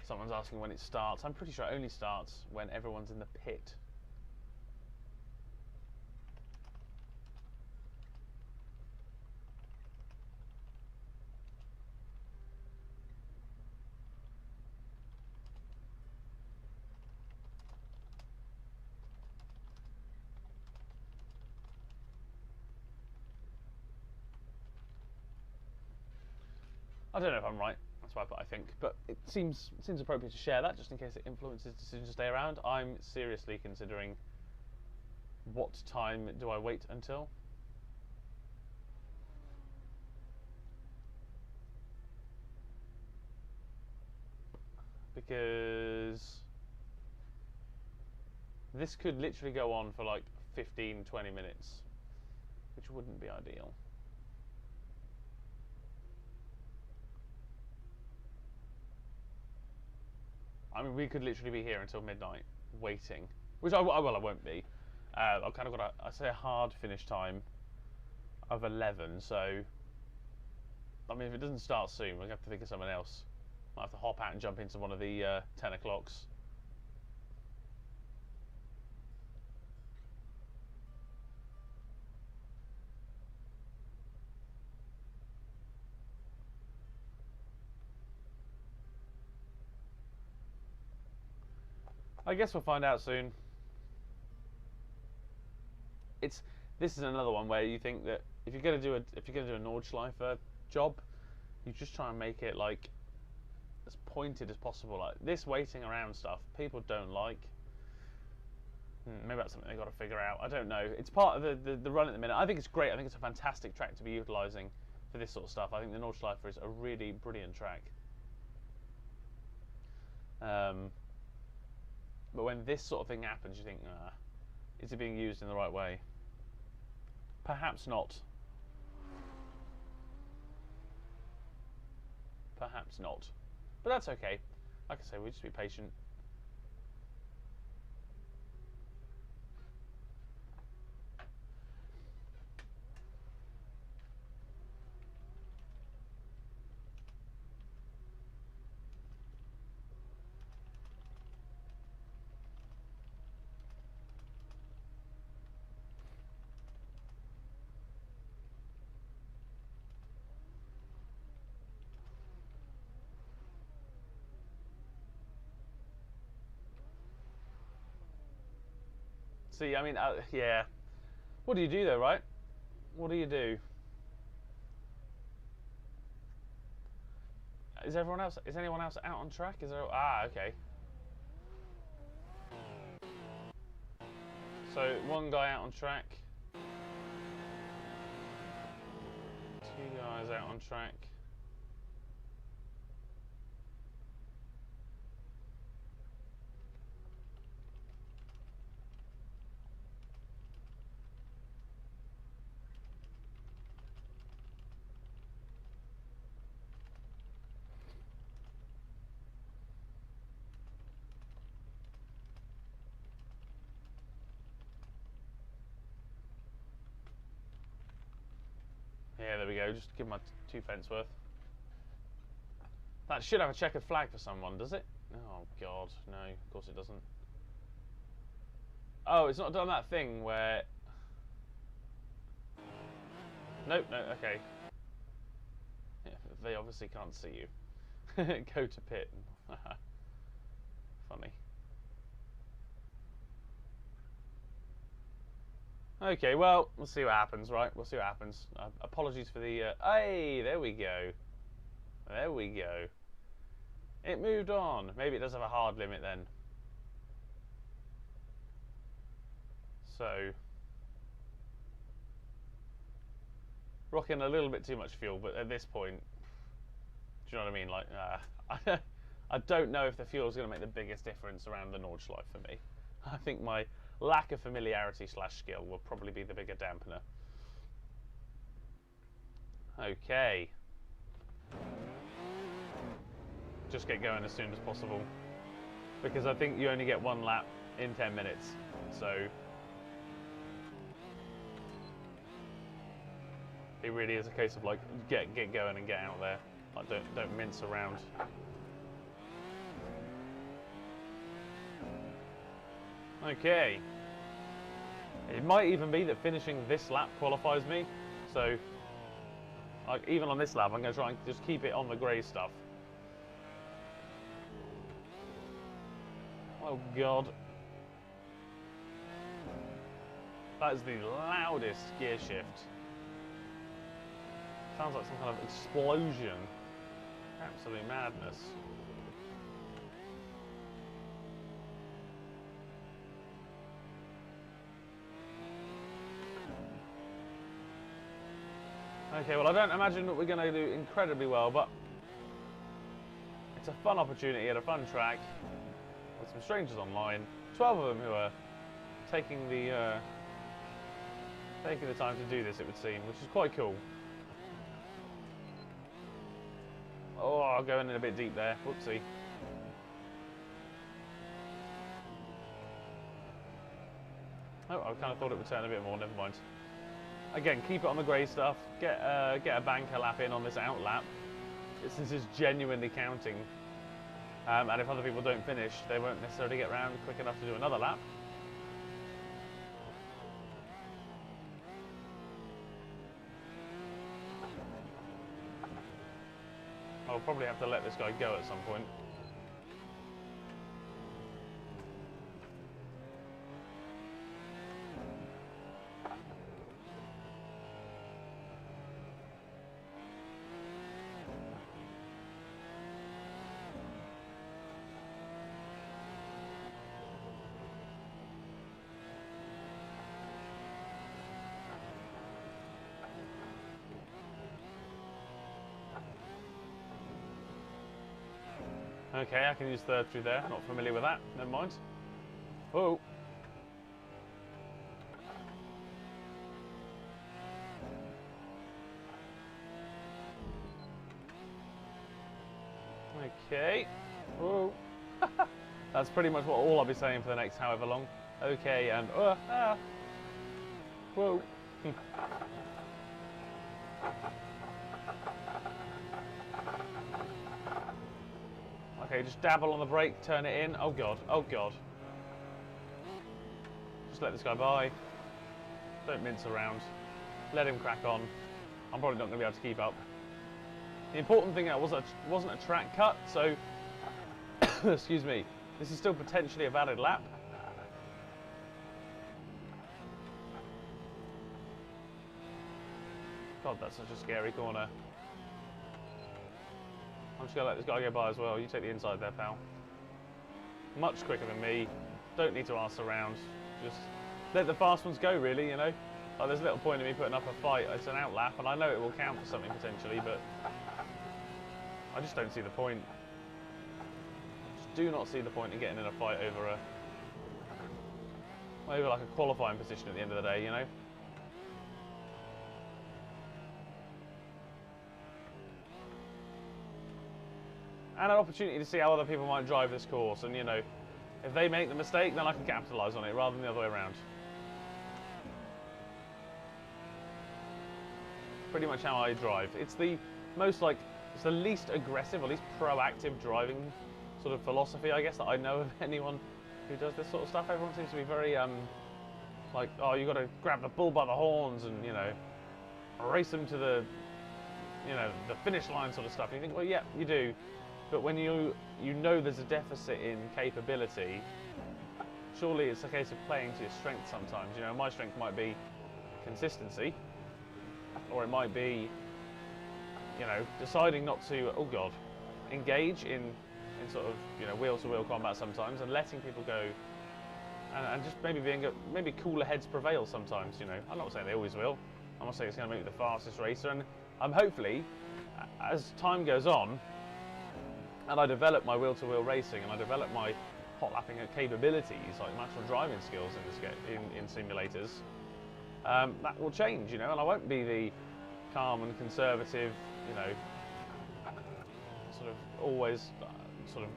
Someone's asking when it starts. I'm pretty sure it only starts when everyone's in the pit. I don't know if I'm right. That's why I put I think, but it seems appropriate to share that just in case it influences decisions to stay around. I'm seriously considering what time do I wait until. Because this could literally go on for like 15-20 minutes, which wouldn't be ideal. I mean, we could literally be here until midnight waiting, which I won't be. I've kind of got I say a hard finish time of 11, so I mean, if it doesn't start soon, we'll have to think of someone else. Might have to hop out and jump into one of the 10 o'clocks. I guess we'll find out soon. This is another one where you think that if you're gonna do a Nordschleifer job, you just try and make it like as pointed as possible. Like this waiting around stuff, people don't like. Maybe that's something they've got to figure out. I don't know. It's part of the run at the minute. I think it's great. I think it's a fantastic track to be utilising for this sort of stuff. I think the Nordschleifer is a really brilliant track. But when this sort of thing happens, you think, is it being used in the right way? Perhaps not. Perhaps not. But that's okay. Like I say, we'll just be patient. See, I mean, yeah. What do you do though, right? What do you do? Is anyone else out on track? Is there? Ah, okay. So one guy out on track. 2 guys out on track. Yeah, there we go. Just give my 2 pence worth. That should have a checkered flag for someone, does it? Oh, God. No, of course it doesn't. Oh, it's not done that thing where... Nope, no, okay. Yeah, they obviously can't see you. Go to pit. Funny. Okay, well, we'll see what happens, right? We'll see what happens. Apologies for the... hey, there we go. There we go. It moved on. Maybe it does have a hard limit then. So... rocking a little bit too much fuel, but at this point... do you know what I mean? Like, I don't know if the fuel is going to make the biggest difference around the Nordschleife for me. I think my lack of familiarity / skill will probably be the bigger dampener. Okay. Just get going as soon as possible, because I think you only get one lap in 10 minutes. So it really is a case of like get going and get out there. Like don't mince around. Okay. It might even be that finishing this lap qualifies me. So, like, even on this lap, I'm going to try and just keep it on the grey stuff. Oh, God. That is the loudest gear shift. Sounds like some kind of explosion. Absolute madness. Okay, well, I don't imagine that we're going to do incredibly well, but it's a fun opportunity at a fun track with some strangers online. 12 of them who are taking the time to do this, it would seem, which is quite cool. Oh, going in a bit deep there. Whoopsie. Oh, I kind of thought it would turn a bit more. Never mind. Again, keep it on the grey stuff. Get a banker lap in on this out lap. This is genuinely counting. And if other people don't finish, they won't necessarily get round quick enough to do another lap. I'll probably have to let this guy go at some point. Okay, I can use third through there. Not familiar with that. Never mind. Oh. Okay. Whoa. That's pretty much what all I'll be saying for the next however long. Okay, and whoa. Okay, just dabble on the brake, turn it in. Oh god, oh god. Just let this guy by. Don't mince around. Let him crack on. I'm probably not going to be able to keep up. The important thing wasn't a track cut, so excuse me. This is still potentially a valid lap. God, that's such a scary corner. I'm just going to let this guy go by as well. You take the inside there, pal. Much quicker than me. Don't need to arse around. Just let the fast ones go, really, you know. Like, there's little point in me putting up a fight. It's an out lap, and I know it will count for something potentially, but I just don't see the point. Just do not see the point in getting in a fight over like a qualifying position at the end of the day, you know. And an opportunity to see how other people might drive this course, and you know, if they make the mistake, then I can capitalise on it rather than the other way around. Pretty much how I drive. It's the most it's the least aggressive or least proactive driving sort of philosophy, I guess, that I know of anyone who does this sort of stuff. Everyone seems to be very like, oh, you got to grab the bull by the horns, and you know, race them to the, you know, the finish line sort of stuff. And you think, well, yeah, you do. But when you know there's a deficit in capability, surely it's a case of playing to your strength sometimes. You know, my strength might be consistency, or it might be, you know, deciding not to, oh God, engage in sort of, you know, wheel-to-wheel combat sometimes, and letting people go, and just maybe maybe cooler heads prevail sometimes. You know, I'm not saying they always will. I'm not saying it's going to make me the fastest racer, and I'm hopefully, as time goes on, and I develop my wheel-to-wheel racing, and I develop my hot lapping capabilities, like natural driving skills in simulators, that will change, you know, and I won't be the calm and conservative, you know, sort of always sort of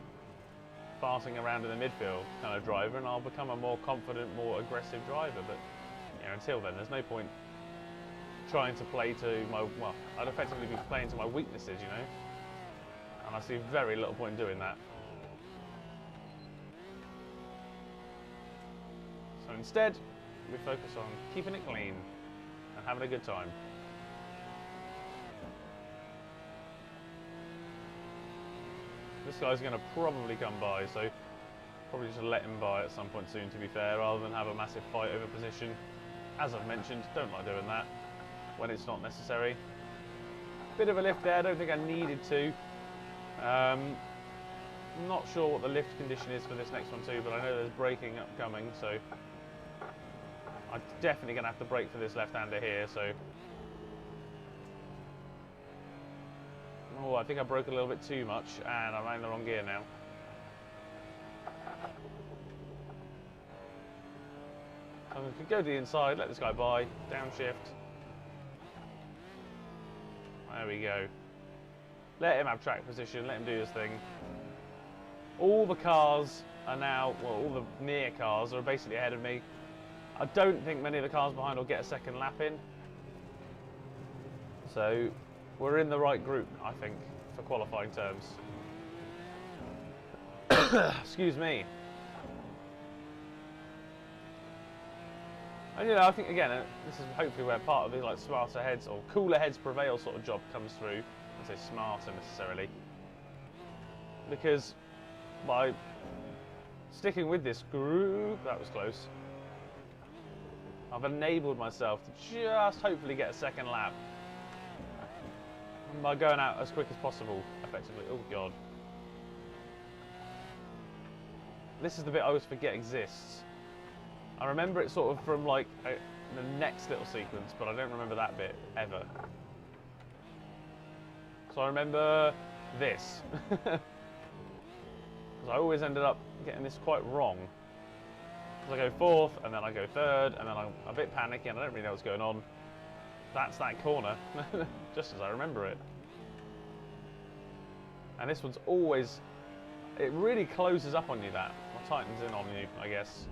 farting around in the midfield kind of driver, and I'll become a more confident, more aggressive driver. But you know, until then, there's no point trying to play to my, well, I'd effectively be playing to my weaknesses, you know, and I see very little point in doing that. So instead, we focus on keeping it clean and having a good time. This guy's going to probably come by, so probably just let him by at some point soon, to be fair, rather than have a massive fight over position. As I've mentioned, don't like doing that when it's not necessary. Bit of a lift there, I don't think I needed to. I'm not sure what the lift condition is for this next one too, but I know there's braking upcoming, so I'm definitely going to have to brake for this left-hander here, so... Oh, I think I broke a little bit too much, and I'm in the wrong gear now. So I could go to the inside, let this guy by, downshift. There we go. Let him have track position, let him do his thing. All the cars are now, well, all the near cars are basically ahead of me. I don't think many of the cars behind will get a second lap in. So we're in the right group, I think, for qualifying terms. Excuse me. And you know, I think again, this is hopefully where part of the like smarter heads or cooler heads prevail sort of job comes through. I say smarter necessarily, because by sticking with this group, that was close, I've enabled myself to just hopefully get a second lap by going out as quick as possible, effectively. Oh God. This is the bit I always forget exists. I remember it sort of from like the next little sequence, but I don't remember that bit ever. So I remember this. Because I always ended up getting this quite wrong. Because I go fourth, and then I go third, and then I'm a bit panicky, and I don't really know what's going on. That's that corner, just as I remember it. And this one's always, it really closes up on you, that, or tightens in on you, I guess.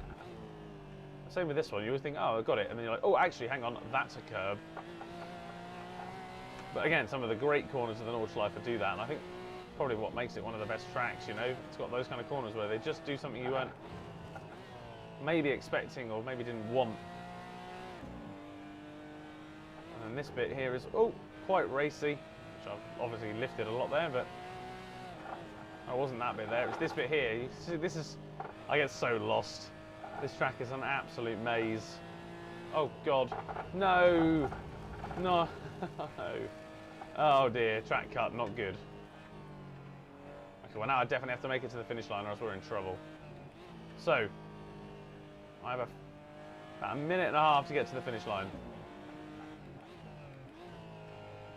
Same with this one, you always think, oh, I got it, and then you're like, oh, actually, hang on, that's a curb. But again, some of the great corners of the Nordschleife do that, and I think probably what makes it one of the best tracks, you know, it's got those kind of corners where they just do something you weren't maybe expecting or maybe didn't want. And then this bit here is, oh, quite racy, which I've obviously lifted a lot there, but I wasn't that bit there. It's this bit here. You see, this is, I get so lost. This track is an absolute maze. Oh God, no, no, oh dear, track cut, not good. Okay, well now I definitely have to make it to the finish line or else we're in trouble. So, I have about a minute and a half to get to the finish line.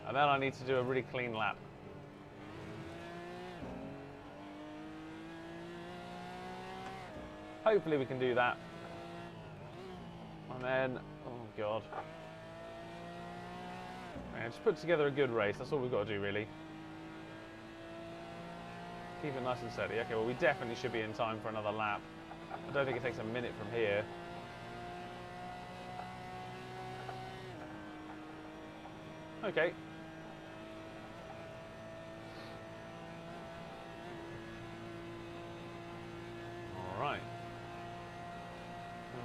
And then I need to do a really clean lap. Hopefully we can do that. And then, oh God. And just put together a good race, that's all we've got to do really. Keep it nice and steady. Okay, well we definitely should be in time for another lap. I don't think it takes a minute from here. Okay. Alright.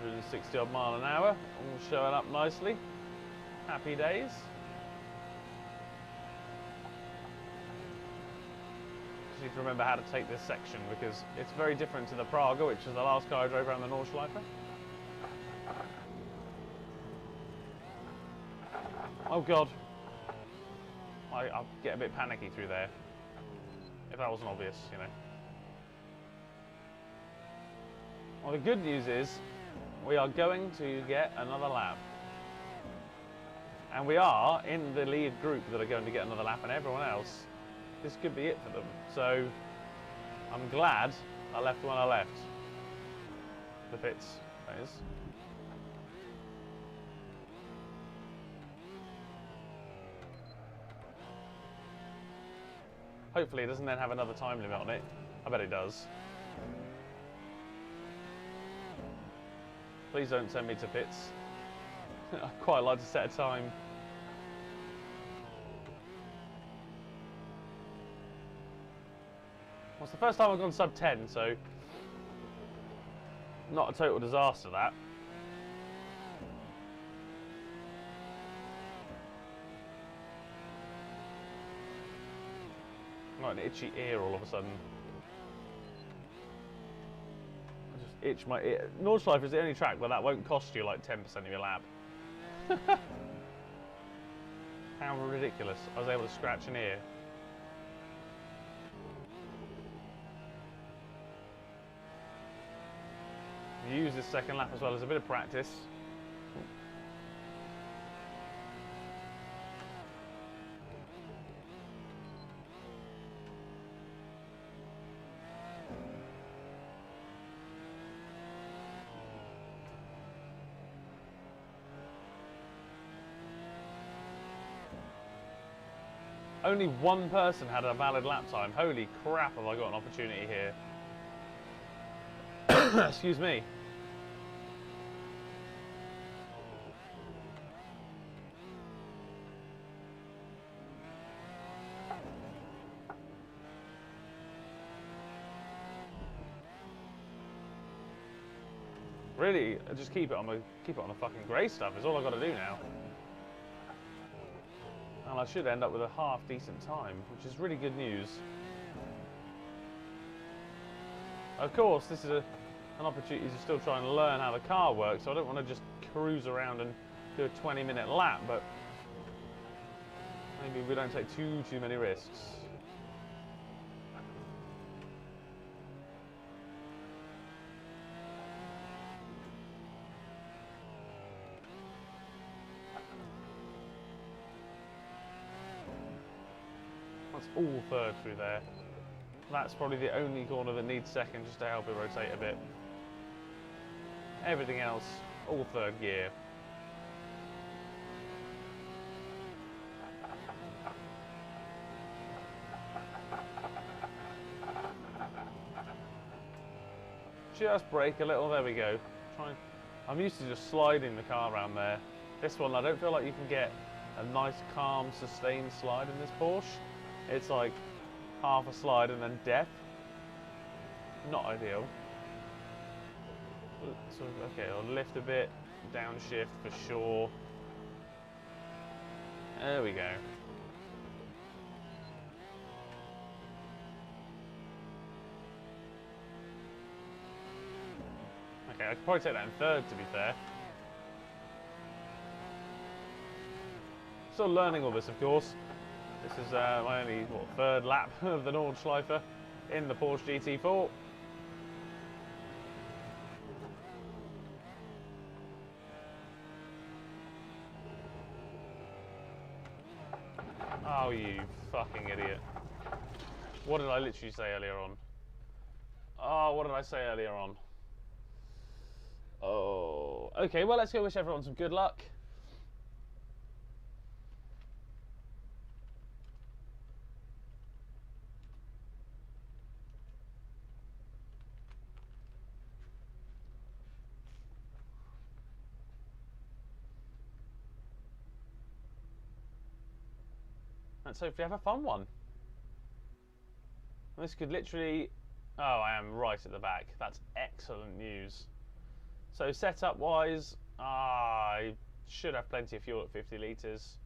160 odd mile an hour, all showing up nicely. Happy days. just need to remember how to take this section because it's very different to the Praga, which is the last car I drove around the Nordschleife. Oh god. I'll get a bit panicky through there. If that wasn't obvious, you know. Well, the good news is we are going to get another lap. And we are in the lead group that are going to get another lap, and everyone else, this could be it for them. So I'm glad I left when I left. The pits, that is. Hopefully it doesn't then have another time limit on it. I bet it does. Please don't send me to pits. I'd quite like to set a time. Well, it's the first time I've gone sub 10, so not a total disaster that. I've got an itchy ear all of a sudden. I just itch my ear. Nordschleife is the only track where that won't cost you like 10% of your lap. How ridiculous. I was able to scratch an ear. Use this second lap as well as a bit of practice. Only one person had a valid lap time. Holy crap, have I got an opportunity here. Excuse me. Really, just keep it on the fucking grey stuff is all I've got to do now. And I should end up with a half decent time, which is really good news. Of course, this is an opportunity to still try and learn how the car works, so I don't want to just cruise around and do a 20-minute lap, but maybe we don't take too many risks. That's all third through there. That's probably the only corner that needs second just to help it rotate a bit. Everything else, all third gear. Just brake a little, there we go. I'm used to just sliding the car around there. This one, I don't feel like you can get a nice, calm, sustained slide in this Porsche. It's like half a slide and then death. Not ideal. So, okay, I'll lift a bit, downshift for sure. There we go. Okay, I could probably take that in third, to be fair. Still learning all this, of course. This is my only, third lap of the Nordschleife in the Porsche GT4. Oh, you fucking idiot. What did I literally say earlier on? Oh, what did I say earlier on? Oh, okay, well, let's go wish everyone some good luck. Let's hopefully have a fun one. This could literally... Oh, I am right at the back. That's excellent news. So setup wise, I should have plenty of fuel at 50 litres.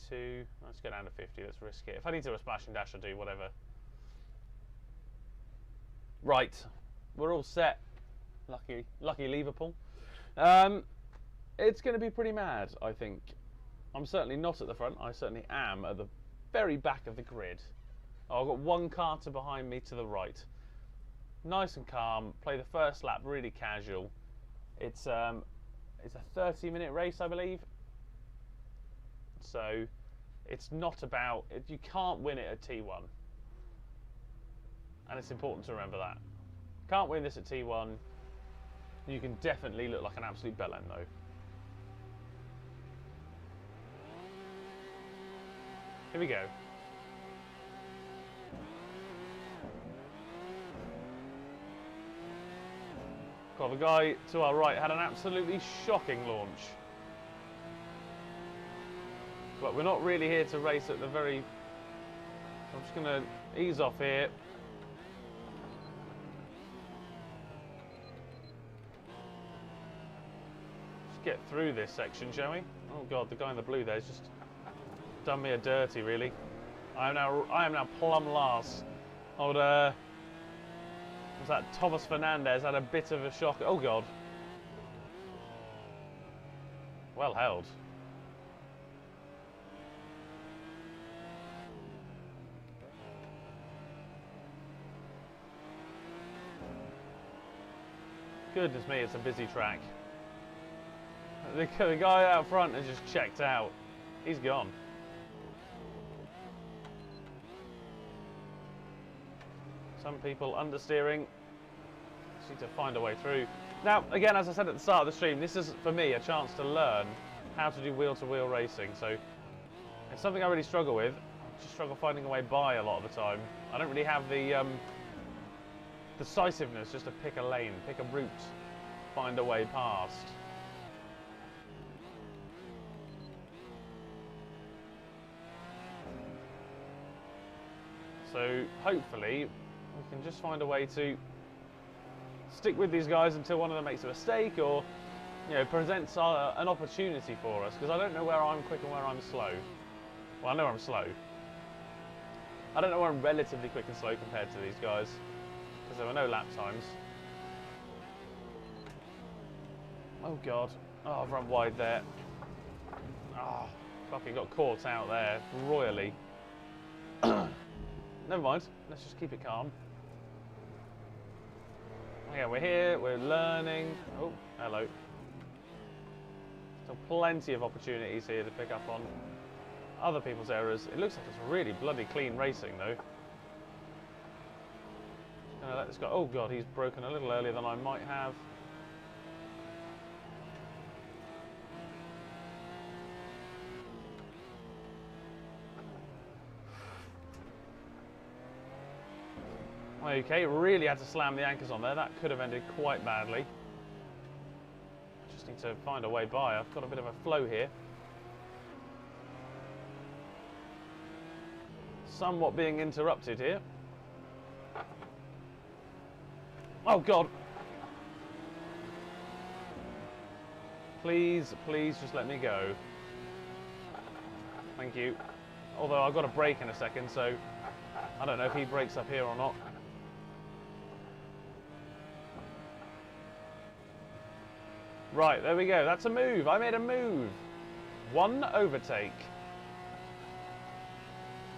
52, let's go down to 50, let's risk it. If I need to do a splash and dash, I'll do whatever. Right, we're all set. Lucky Liverpool. It's going to be pretty mad, I think. I'm certainly not at the front. I certainly am at the very back of the grid. Oh, I've got one carter behind me to the right. Nice and calm. Play the first lap really casual. It's a 30-minute race, I believe. So it's not about you can't win it at T1, and it's important to remember that. Can't win this at T1. You can definitely look like an absolute bellend though. Here we go. God, the guy to our right had an absolutely shocking launch. But we're not really here to race at the very... I'm just going to ease off here. Just get through this section, shall we? Oh God, the guy in the blue there's just done me a dirty, really. I am now plumb last. Old, was that Thomas Fernandez had a bit of a shock. Oh God. Well held. Goodness me, it's a busy track. The guy out front has just checked out. He's gone. Some people understeering. Just need to find a way through. Now, again, as I said at the start of the stream, this is, for me, a chance to learn how to do wheel-to-wheel racing. So, it's something I really struggle with. I just struggle finding a way by a lot of the time. I don't really have the decisiveness just to pick a lane, pick a route, find a way past. So hopefully we can just find a way to stick with these guys until one of them makes a mistake, or presents an opportunity for us, because I don't know where I'm quick and where I'm slow. Well, I know I'm slow. I don't know where I'm relatively quick and slow compared to these guys, because there were no lap times. Oh God. Oh, I've run wide there. Oh, fucking got caught out there royally. Never mind, let's just keep it calm. Okay, we're here, we're learning. Oh, hello. Still plenty of opportunities here to pick up on other people's errors. It looks like it's really bloody clean racing though. Gonna let this go. Oh God, he's broken a little earlier than I might have. Okay, really had to slam the anchors on there. That could have ended quite badly. Just need to find a way by. I've got a bit of a flow here. Somewhat being interrupted here. Oh God. Please, please just let me go. Thank you. Although I've got a break in a second, so I don't know if he breaks up here or not. Right, there we go. That's a move. I made a move. One overtake.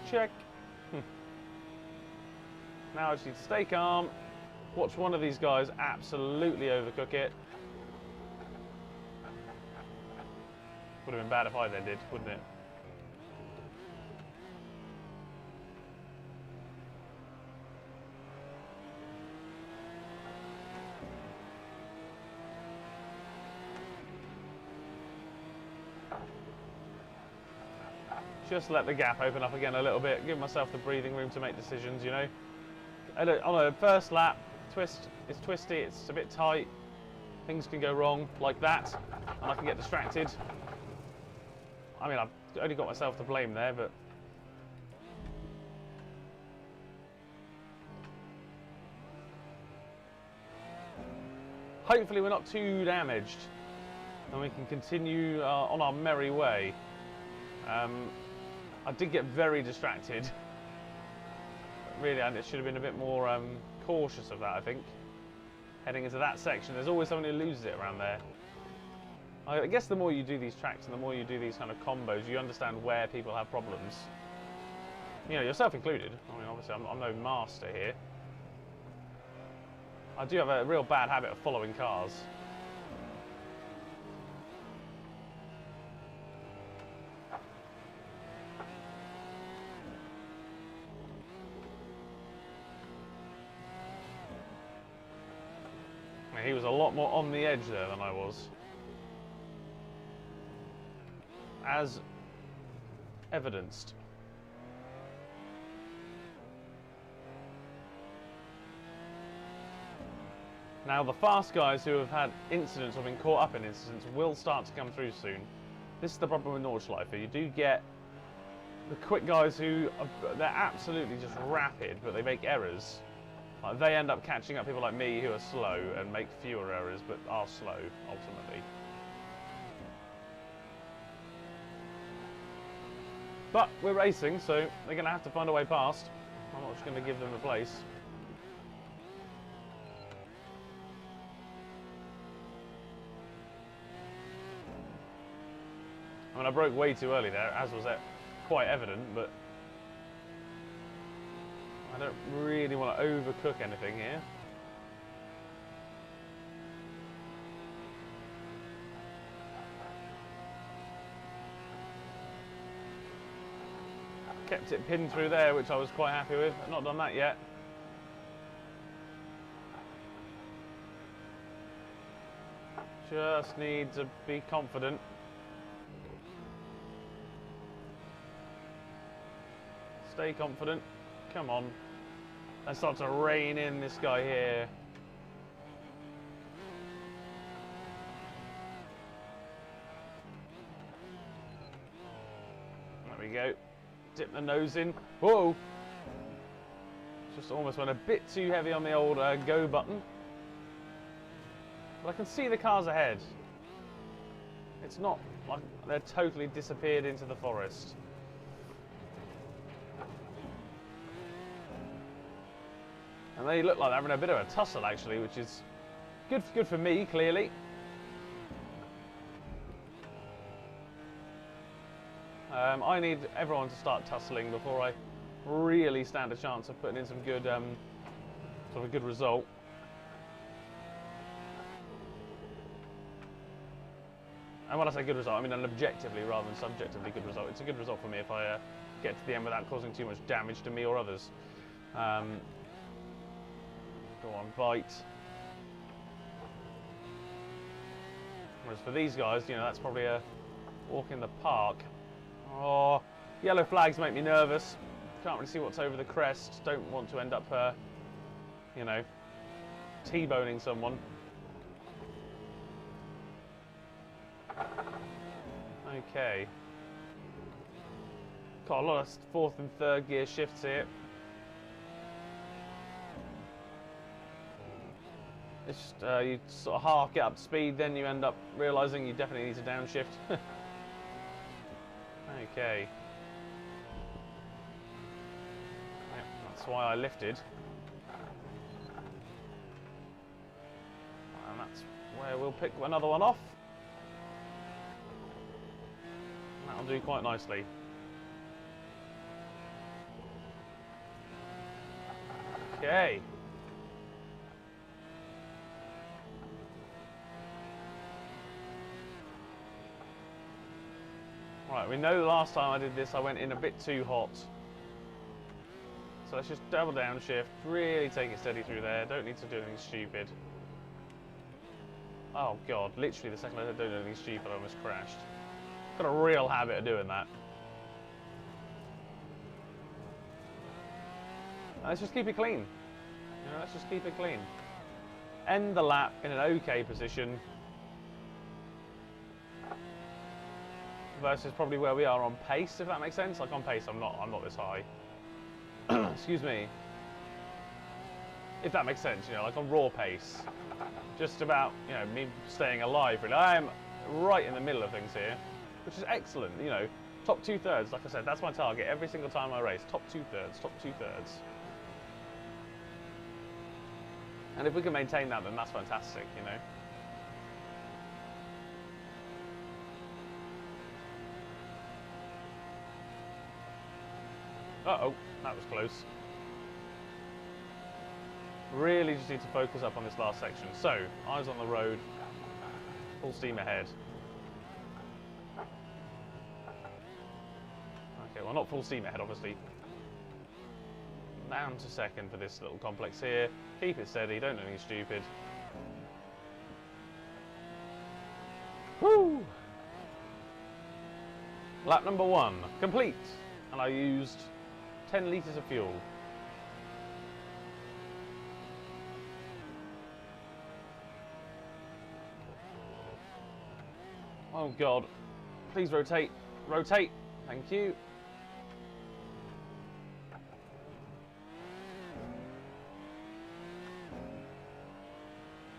Check. Now I just need to stay calm. Watch one of these guys absolutely overcook it. Would have been bad if I then did, wouldn't it? Just let the gap open up again a little bit, give myself the breathing room to make decisions, you know. On a first lap, it's twisty, it's a bit tight, things can go wrong like that, and I can get distracted. I mean, I've only got myself to blame there, but... hopefully we're not too damaged, and we can continue on our merry way. I did get very distracted Really, and it should have been a bit more cautious of that, I think. Heading into that section, there's always someone who loses it around there. I guess the more you do these tracks and the more you do these kind of combos, you understand where people have problems. You know, yourself included. I mean, obviously, I'm no master here. I do have a real bad habit of following cars. He was a lot more on the edge there than I was. As evidenced. Now the fast guys who have had incidents or been caught up in incidents will start to come through soon. This is the problem with Nordschleife. You do get the quick guys who they're absolutely just rapid, but they make errors. Like they end up catching up people like me who are slow and make fewer errors, but are slow ultimately. But we're racing, so they're going to have to find a way past. I'm not just going to give them a place. I mean, I broke way too early there, as was quite evident, but I don't really want to overcook anything here. Kept it pinned through there, which I was quite happy with. I've not done that yet. Just need to be confident. Stay confident. Come on. Let's start to rein in this guy here. There we go. Dip the nose in. Whoa! Just almost went a bit too heavy on the old go button. But I can see the cars ahead. It's not like they're totally disappeared into the forest. And they look like they're having a bit of a tussle, actually, which is good for me, clearly. I need everyone to start tussling before I really stand a chance of putting in some good, sort of a good result. And when I say good result, I mean an objectively rather than subjectively good result. It's a good result for me if I get to the end without causing too much damage to me or others. Go on, bite. Whereas for these guys, you know, that's probably a walk in the park. Oh, yellow flags make me nervous. Can't really see what's over the crest. Don't want to end up, you know, T-boning someone. Okay. Got a lot of fourth and third gear shifts here. It's just, you sort of half get up to speed, then you end up realising you definitely need to downshift. Okay. Yep, that's why I lifted. And that's where we'll pick another one off. And that'll do quite nicely. Okay. Right, we know the last time I did this I went in a bit too hot. So let's just double downshift, really take it steady through there, don't need to do anything stupid. Oh god, literally the second I don't do anything stupid I almost crashed. Got a real habit of doing that. Let's just keep it clean. You know, let's just keep it clean. End the lap in an okay position. Versus probably where we are on pace, if that makes sense. Like on pace, I'm not this high. Excuse me. If that makes sense, you know, like on raw pace. Just about, you know, me staying alive, really. I am right in the middle of things here, which is excellent, you know. Top 2/3, like I said, that's my target every single time I race. Top 2/3, top 2/3. And if we can maintain that, then that's fantastic, you know. Uh-oh, that was close. Really just need to focus up on this last section. So, eyes on the road, full steam ahead. Okay, well, not full steam ahead, obviously. Down to second for this little complex here. Keep it steady, don't do anything stupid. Woo! Lap number 1, complete. And I used 10 litres of fuel. Oh God, please rotate, rotate, thank you.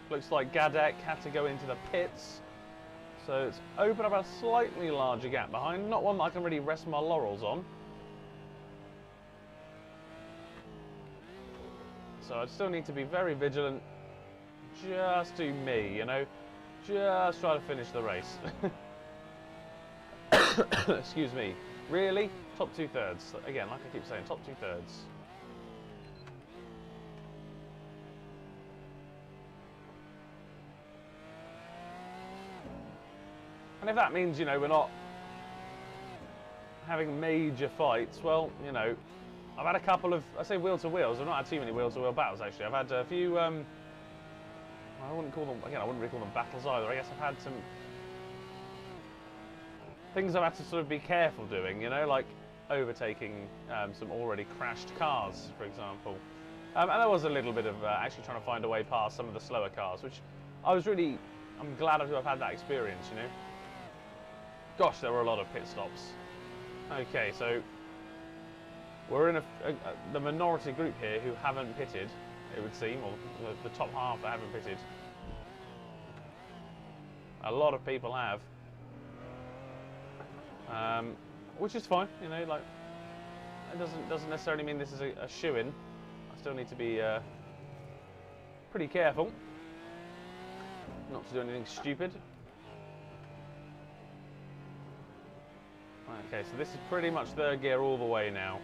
Looks like Gadek had to go into the pits, so it's opened up a slightly larger gap behind, not one that I can really rest my laurels on. So I still need to be very vigilant, just do me, you know, just try to finish the race. Excuse me, really? Top 2/3, again, like I keep saying, top 2/3. And if that means, you know, we're not having major fights, well, you know, I've had a couple of, I say wheel-to-wheels, I've not had too many wheel-to-wheel battles, actually. I've had a few, I wouldn't call them, again, I wouldn't really call them battles either. I guess I've had some things I've had to sort of be careful doing, you know, like overtaking some already crashed cars, for example. And there was a little bit of actually trying to find a way past some of the slower cars, which I'm glad to have had that experience, you know. Gosh, there were a lot of pit stops. Okay, so we're in the minority group here who haven't pitted, it would seem, or the top half that haven't pitted. A lot of people have, which is fine, you know. Like, it doesn't necessarily mean this is a shoo-in. I still need to be pretty careful not to do anything stupid. Okay, so this is pretty much third gear all the way now,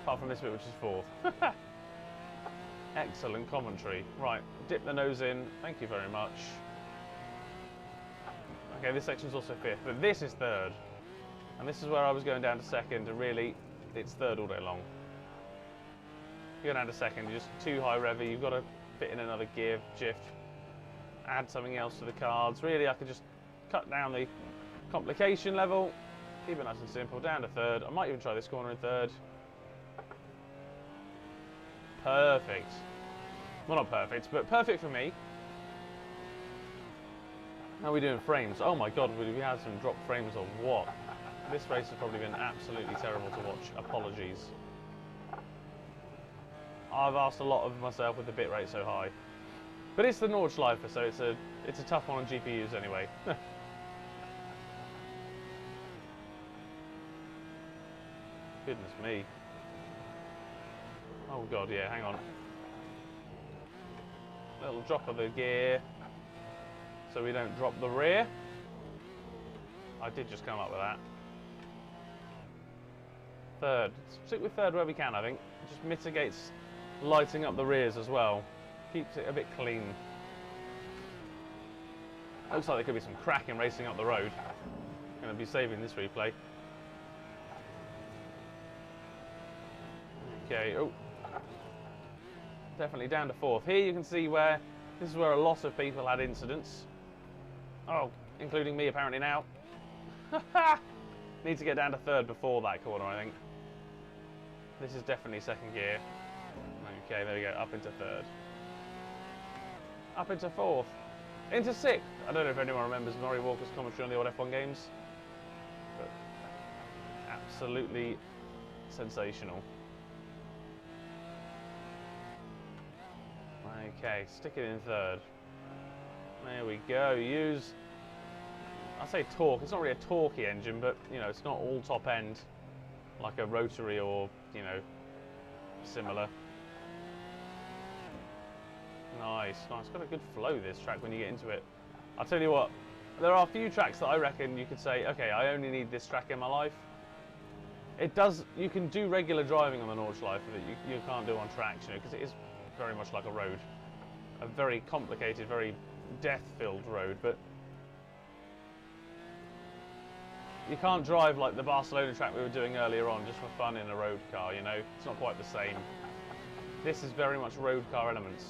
apart from this bit, which is fourth. Excellent commentary. Right, dip the nose in. Thank you very much. Okay, this section's also fifth, but this is third. And this is where I was going down to second, and really, it's third all day long. You go down to second, you're just too high revvy, you've got to fit in another gear, shift, add something else to the cards. Really, I could just cut down the complication level, keep it nice and simple, down to third. I might even try this corner in third. Perfect. Well, not perfect, but perfect for me. How are we doing frames? Oh my God, we had some dropped frames or what? This race has probably been absolutely terrible to watch. Apologies. I've asked a lot of myself with the bitrate so high. But it's the Nordschleifer, so it's a tough one on GPUs anyway. Goodness me. Oh God, yeah, hang on. Little drop of the gear, so we don't drop the rear. I did just come up with that. Third. Stick with third where we can, I think. It just mitigates lighting up the rears as well. Keeps it a bit clean. Looks like there could be some cracking racing up the road. Going to be saving this replay. Okay, oh. Definitely down to fourth. Here you can see where, this is where a lot of people had incidents. Oh, including me apparently now. Need to get down to third before that corner, I think. This is definitely second gear. Okay, there we go, up into third. Up into fourth. Into sixth. I don't know if anyone remembers Norrie Walker's commentary on the old F1 games, but absolutely sensational. Okay, stick it in third. There we go. Use, I say torque, it's not really a torquey engine, but you know, it's not all top end like a rotary or, you know, similar. Nice. Nice, nice. Got a good flow this track when you get into it. I'll tell you what, there are a few tracks that I reckon you could say, okay, I only need this track in my life. It does, you can do regular driving on the Nordschleife that you can't do on tracks, you know, because it is very much like a road. A very complicated, very death-filled road, but you can't drive like the Barcelona track we were doing earlier on just for fun in a road car, you know? It's not quite the same. This is very much road car elements.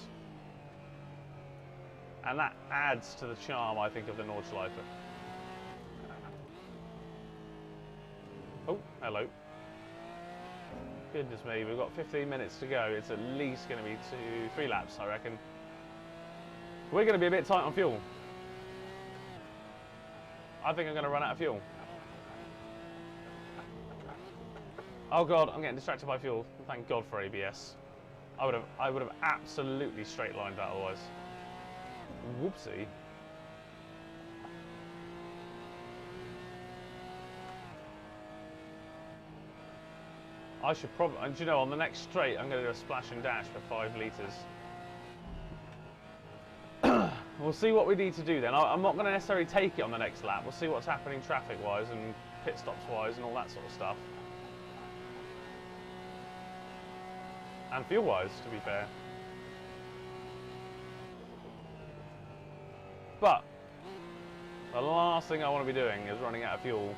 And that adds to the charm, I think, of the Nordschleife. Oh, hello. Goodness me, we've got 15 minutes to go. It's at least going to be 3 laps, I reckon. We're going to be a bit tight on fuel. I think I'm going to run out of fuel. Oh God, I'm getting distracted by fuel. Thank God for ABS. I would have absolutely straight lined that otherwise. Whoopsie. I should probably, and you know, on the next straight, I'm going to do a splash and dash for 5 litres. We'll see what we need to do then. I'm not going to necessarily take it on the next lap. We'll see what's happening traffic-wise and pit stops-wise and all that sort of stuff. And fuel-wise, to be fair. But the last thing I want to be doing is running out of fuel.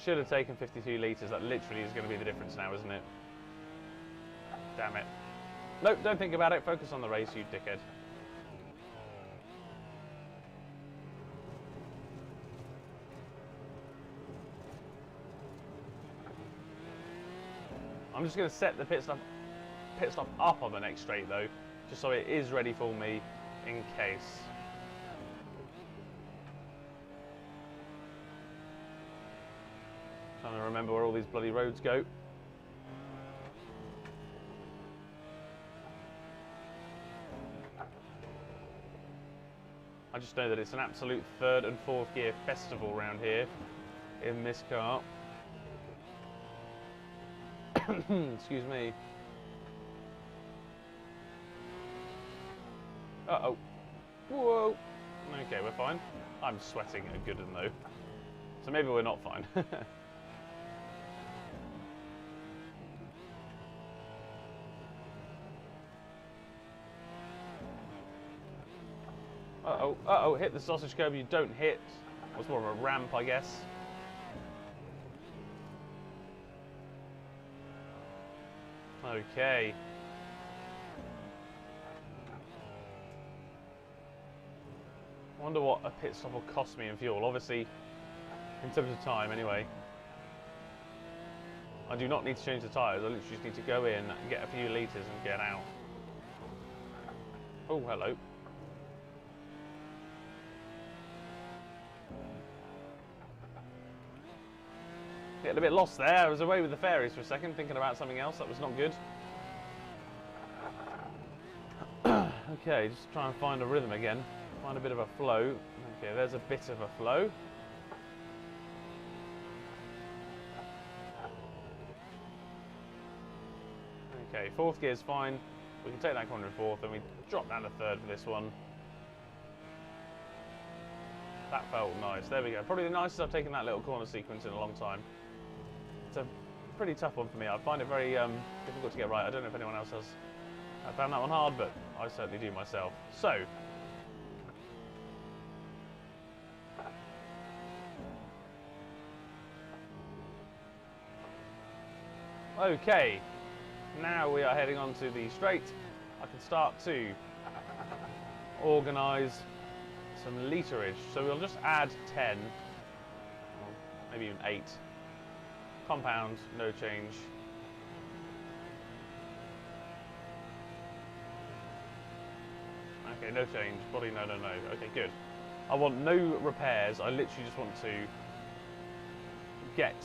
Should have taken 52 litres. That literally is going to be the difference now, isn't it? Damn it. Nope, don't think about it. Focus on the race, you dickhead. I'm just going to set the pit stop up on the next straight though, just so it is ready for me in case. Trying to remember where all these bloody roads go. I just know that it's an absolute 3rd and 4th gear festival round here in this car. Excuse me. Uh-oh. Whoa. Okay, we're fine. I'm sweating a good one though. So maybe we're not fine. Uh-oh, uh-oh, hit the sausage curb you don't hit. What's more of a ramp, I guess. Okay. Wonder what a pit stop will cost me in fuel. Obviously, in terms of time, anyway. I do not need to change the tyres. I literally just need to go in, get a few litres and get out. Oh, hello. Getting a bit lost there. I was away with the fairies for a second, thinking about something else. That was not good. Okay, just try and find a rhythm again. Find a bit of a flow. Okay, there's a bit of a flow. Okay, 4th gear's fine. We can take that corner in 4th, and we drop down to 3rd for this one. That felt nice. There we go. Probably the nicest I've taken that little corner sequence in a long time. It's a pretty tough one for me. I find it very difficult to get right. I don't know if anyone else has found that one hard, but I certainly do myself. So, okay, now we are heading on to the straight. I can start to organise some literage. So we'll just add 10, maybe even 8. Compound, no change. Okay, no change. Body, no. Okay, good. I want no repairs. I literally just want to get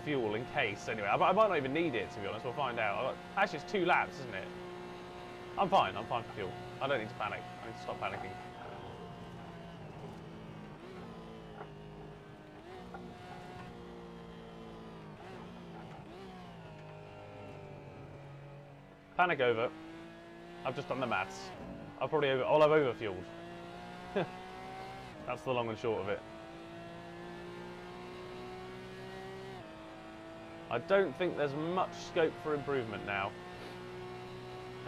fuel in case. Anyway, I might not even need it, to be honest. We'll find out. Actually, it's 2 laps, isn't it? I'm fine. I'm fine for fuel. I don't need to panic. I need to stop panicking. Panic over. I've just done the maths. I'll have overfueled. That's the long and short of it. I don't think there's much scope for improvement now.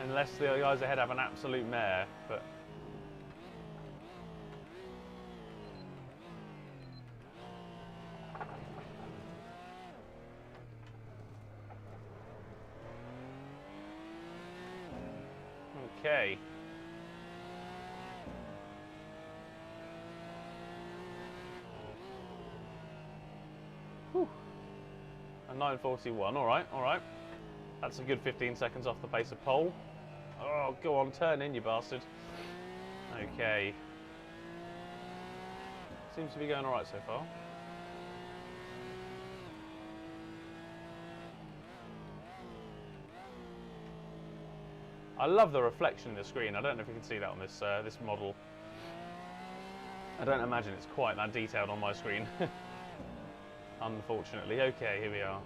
Unless the guys ahead have an absolute mare, but... Okay. Whew. A 9:41, alright, alright. That's a good 15 seconds off the pace of pole. Oh, go on, turn in, you bastard. Okay. Seems to be going alright so far. I love the reflection in the screen. I don't know if you can see that on this this model. I don't imagine it's quite that detailed on my screen. Unfortunately. Okay, here we are.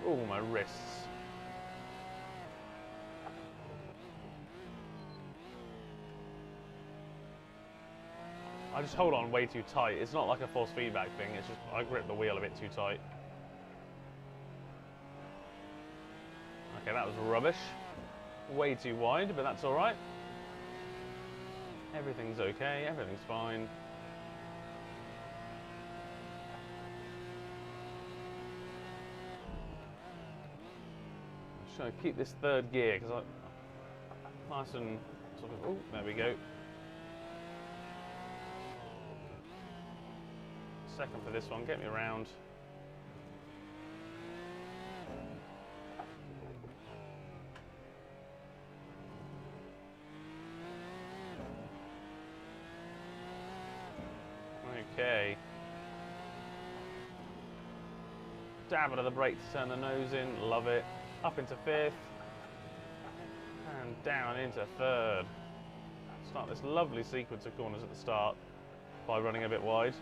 Oh, my wrists. I just hold on way too tight. It's not like a force feedback thing, it's just I grip the wheel a bit too tight. Okay, that was rubbish. Way too wide, but that's alright. Everything's okay, everything's fine. I'm just trying to keep this third gear because I nice and sort of, oh, there we go. Second for this one, get me around. Okay. Dab out of the brake to turn the nose in, love it. Up into fifth. And down into third. Start this lovely sequence of corners at the start by running a bit wide.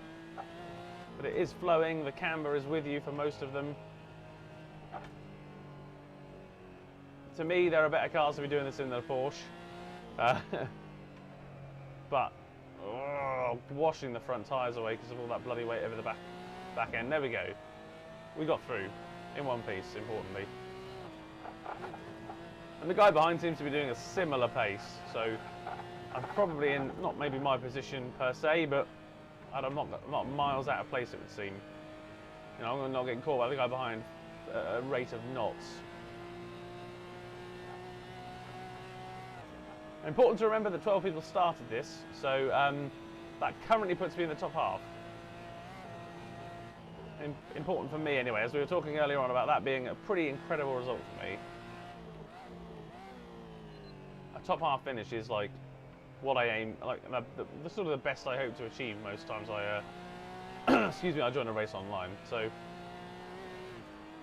But it is flowing, the camber is with you for most of them. To me, there are better cars to be doing this in than a Porsche. But, oh, washing the front tyres away because of all that bloody weight over the back end. There we go. We got through, in one piece, importantly. And the guy behind seems to be doing a similar pace, so I'm probably in, not maybe my position per se, but I'm not miles out of place, it would seem. You know, I'm not getting caught by the guy behind at a rate of knots. Important to remember that 12 people started this, so that currently puts me in the top half. Important for me anyway, as we were talking earlier on about that being a pretty incredible result for me. A top half finish is like what I aim, like the sort of the best I hope to achieve most times I, excuse me, I join a race online. So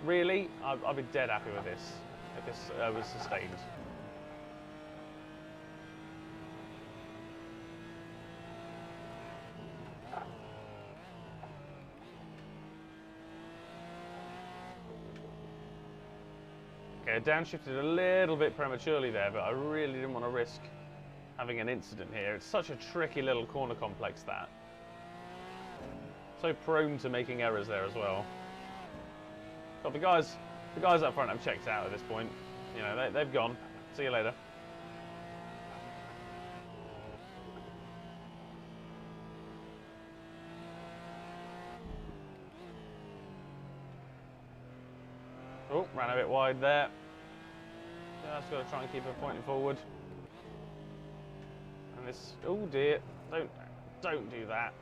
really, I'd be dead happy with this if this was sustained. Okay, I downshifted a little bit prematurely there, but I really didn't want to risk having an incident here. It's such a tricky little corner complex, that. So prone to making errors there as well. But the guys up front have checked out at this point. You know, they've gone. See you later. Oh, ran a bit wide there. Just got to try and keep her pointing forward. And this, oh dear, don't do that.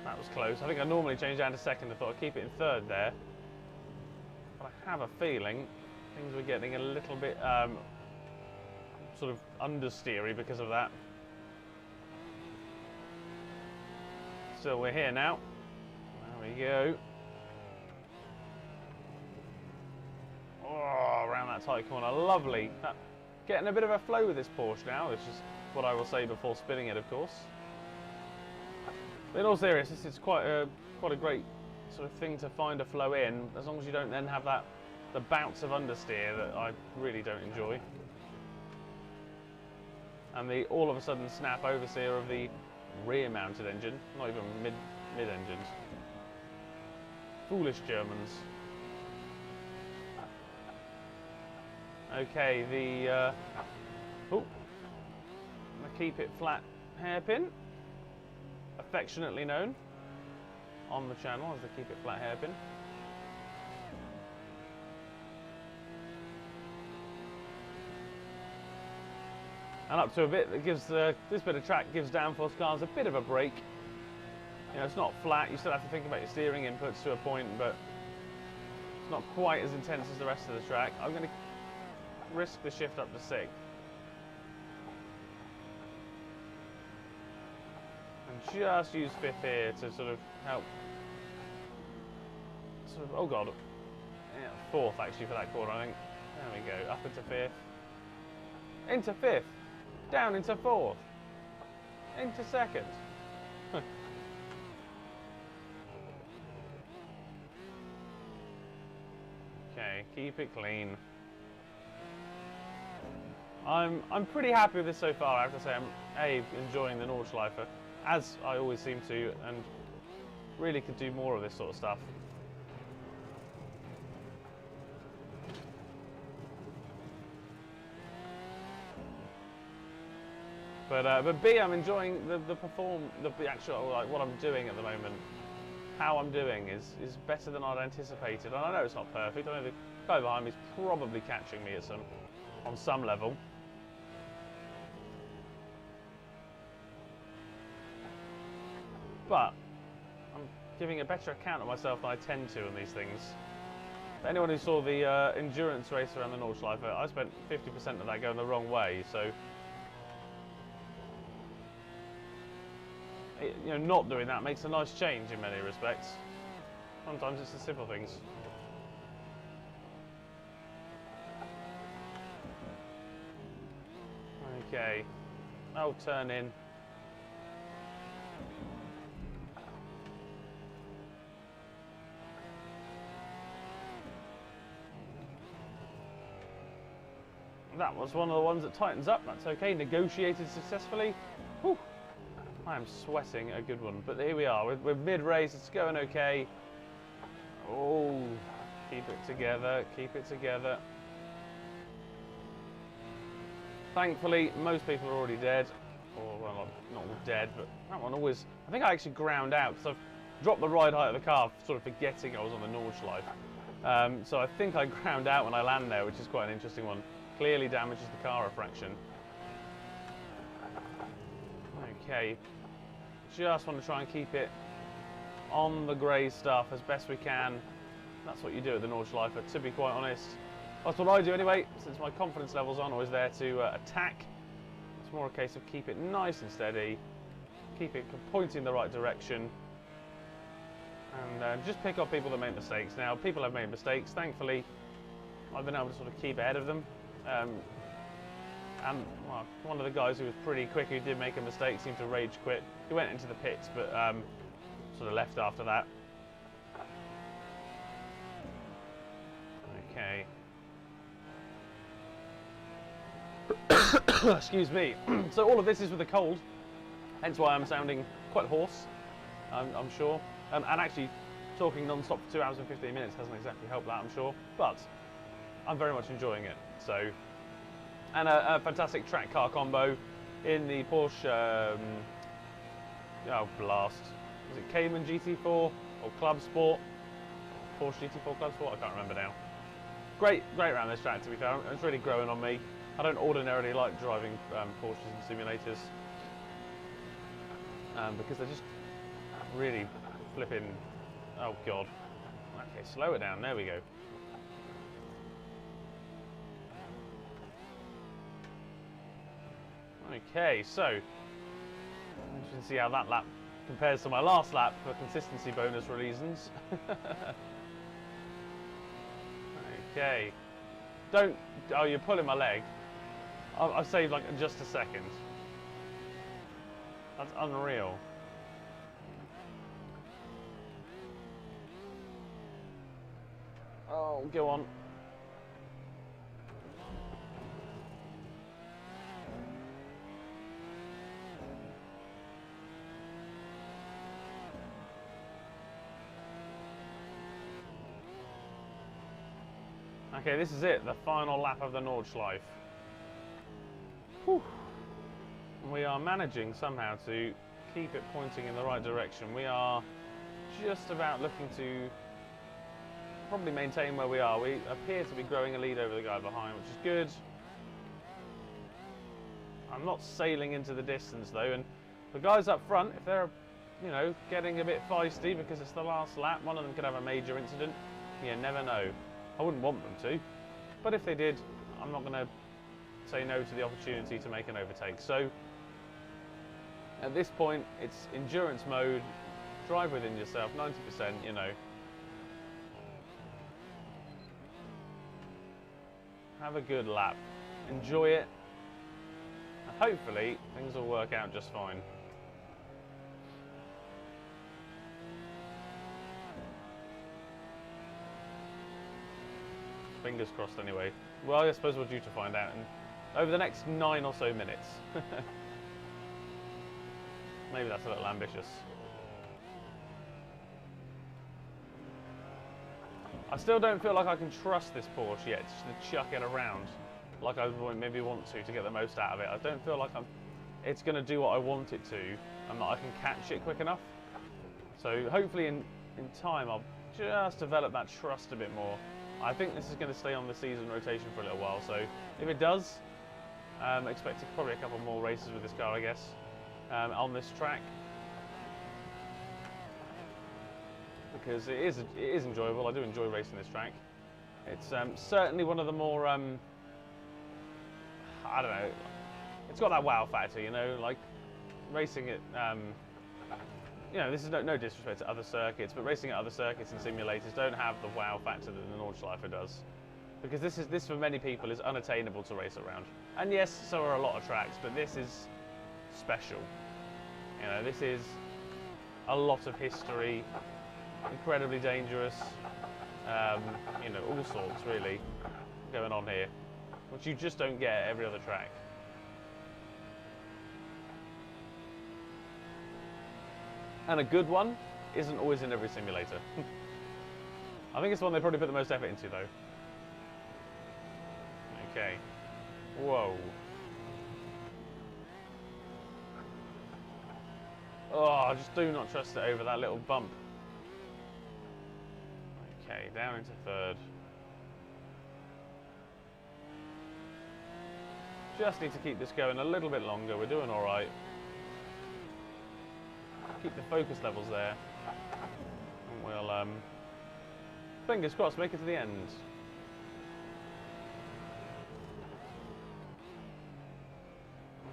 That was close. I think I normally change down to second. I thought I'd keep it in third there. But I have a feeling things were getting a little bit sort of understeery because of that. So we're here now. There we go. Oh, around that tight corner, lovely. Getting a bit of a flow with this Porsche now, which is what I will say before spinning it, of course. But in all seriousness, it's quite a great sort of thing to find a flow in, as long as you don't then have the bounce of understeer that I really don't enjoy. And the all of a sudden snap oversteer of the rear mounted engine, not even mid engines. Foolish Germans. Okay, the keep it flat hairpin, affectionately known on the channel as the keep it flat hairpin. And up to a bit that gives this bit of track gives downforce cars a bit of a break. You know, it's not flat. You still have to think about your steering inputs to a point, but it's not quite as intense as the rest of the track. I'm going to risk the shift up to 6. And just use 5th here to sort of help. Oh god. Yeah, 4th actually for that corner, I think. There we go. Up into 5th. Into 5th. Down into 4th. Into 2nd. Okay, keep it clean. I'm pretty happy with this so far. I have to say, I'm enjoying the Nordschleife, as I always seem to, and really could do more of this sort of stuff. But B, I'm enjoying the actual, like, what I'm doing at the moment. How I'm doing is better than I'd anticipated, and I know it's not perfect. I know the guy behind me is probably catching me on some level. But I'm giving a better account of myself than I tend to on these things. For anyone who saw the endurance race around the Nordschleife, I spent 50% of that going the wrong way, so you know, not doing that makes a nice change in many respects. Sometimes it's the simple things. Okay, I'll turn in. That was one of the ones that tightens up. That's okay. Negotiated successfully. Whew. I am sweating a good one, but here we are. We're mid-race. It's going okay. Oh, keep it together. Keep it together. Thankfully, most people are already dead. Or, well, not all dead, but that one always... I think I actually ground out, because I've dropped the ride height of the car, sort of forgetting I was on the Nordschleife. So I think I ground out when I land there, which is quite an interesting one. Clearly damages the car a fraction. Okay, just want to try and keep it on the grey stuff as best we can. That's what you do at the Nordschleife, to be quite honest. That's what I do anyway, since my confidence levels aren't always there to attack. It's more a case of keep it nice and steady, keep it pointing the right direction, and just pick up people that make mistakes. Now, people have made mistakes. Thankfully, I've been able to sort of keep ahead of them. And well, one of the guys who was pretty quick, who did make a mistake, seemed to rage quit. He went into the pits, but sort of left after that. Okay. Excuse me. So all of this is with a cold, hence why I'm sounding quite hoarse, I'm sure. And actually, talking non-stop for 2 hours and 15 minutes hasn't exactly helped that, I'm sure. But I'm very much enjoying it. So, and a fantastic track car combo in the Porsche. Oh blast! Was it Cayman GT4 or Clubsport? Porsche GT4 Clubsport? I can't remember now. Great around this track, to be fair. It's really growing on me. I don't ordinarily like driving Porsches and simulators because they're just really flipping. Oh god. Okay, slow it down. There we go. Okay, so you can see how that lap compares to my last lap for consistency bonus reasons. Okay. Don't. Oh, you're pulling my leg. I've saved like just a second. That's unreal. Oh, go on. Okay, this is it, the final lap of the Nordschleife. Whew. We are managing somehow to keep it pointing in the right direction. We are just about looking to probably maintain where we are. We appear to be growing a lead over the guy behind, which is good. I'm not sailing into the distance though, and the guys up front, if they're, you know, getting a bit feisty because it's the last lap, one of them could have a major incident. You never know. I wouldn't want them to, but if they did, I'm not going to say no to the opportunity to make an overtake. So at this point, it's endurance mode, drive within yourself, 90%, you know. Have a good lap, enjoy it, and hopefully things will work out just fine. Fingers crossed anyway. Well, I suppose we're due to find out over the next 9 or so minutes. Maybe that's a little ambitious. I still don't feel like I can trust this Porsche yet to chuck it around like I maybe want to get the most out of it. I don't feel like it's going to do what I want it to and that I can catch it quick enough. So hopefully in time I'll just develop that trust a bit more. I think this is going to stay on the season rotation for a little while, so if it does, expect probably a couple more races with this car, I guess, on this track, because it is enjoyable. I do enjoy racing this track. It's certainly one of the more, I don't know, it's got that wow factor, you know, like racing it. You know, this is no disrespect to other circuits, but racing at other circuits and simulators don't have the wow factor that the Nordschleife does, because this for many people is unattainable to race around. And yes, so are a lot of tracks, but this is special. You know, this is a lot of history, incredibly dangerous. You know, all sorts really going on here, which you just don't get at every other track. And a good one isn't always in every simulator. I think it's the one they probably put the most effort into though. Okay. Whoa. Oh, just do not trust it over that little bump. Okay, down into third. Just need to keep this going a little bit longer. We're doing all right. Keep the focus levels there, and we'll, fingers crossed, make it to the end.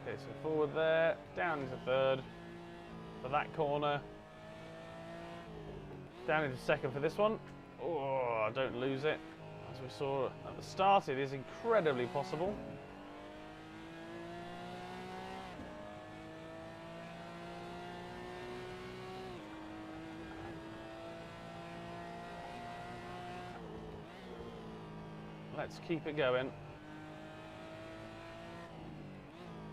Okay, so forward there, down into third for that corner, down into second for this one. Oh, don't lose it. As we saw at the start, it is incredibly possible. Let's keep it going.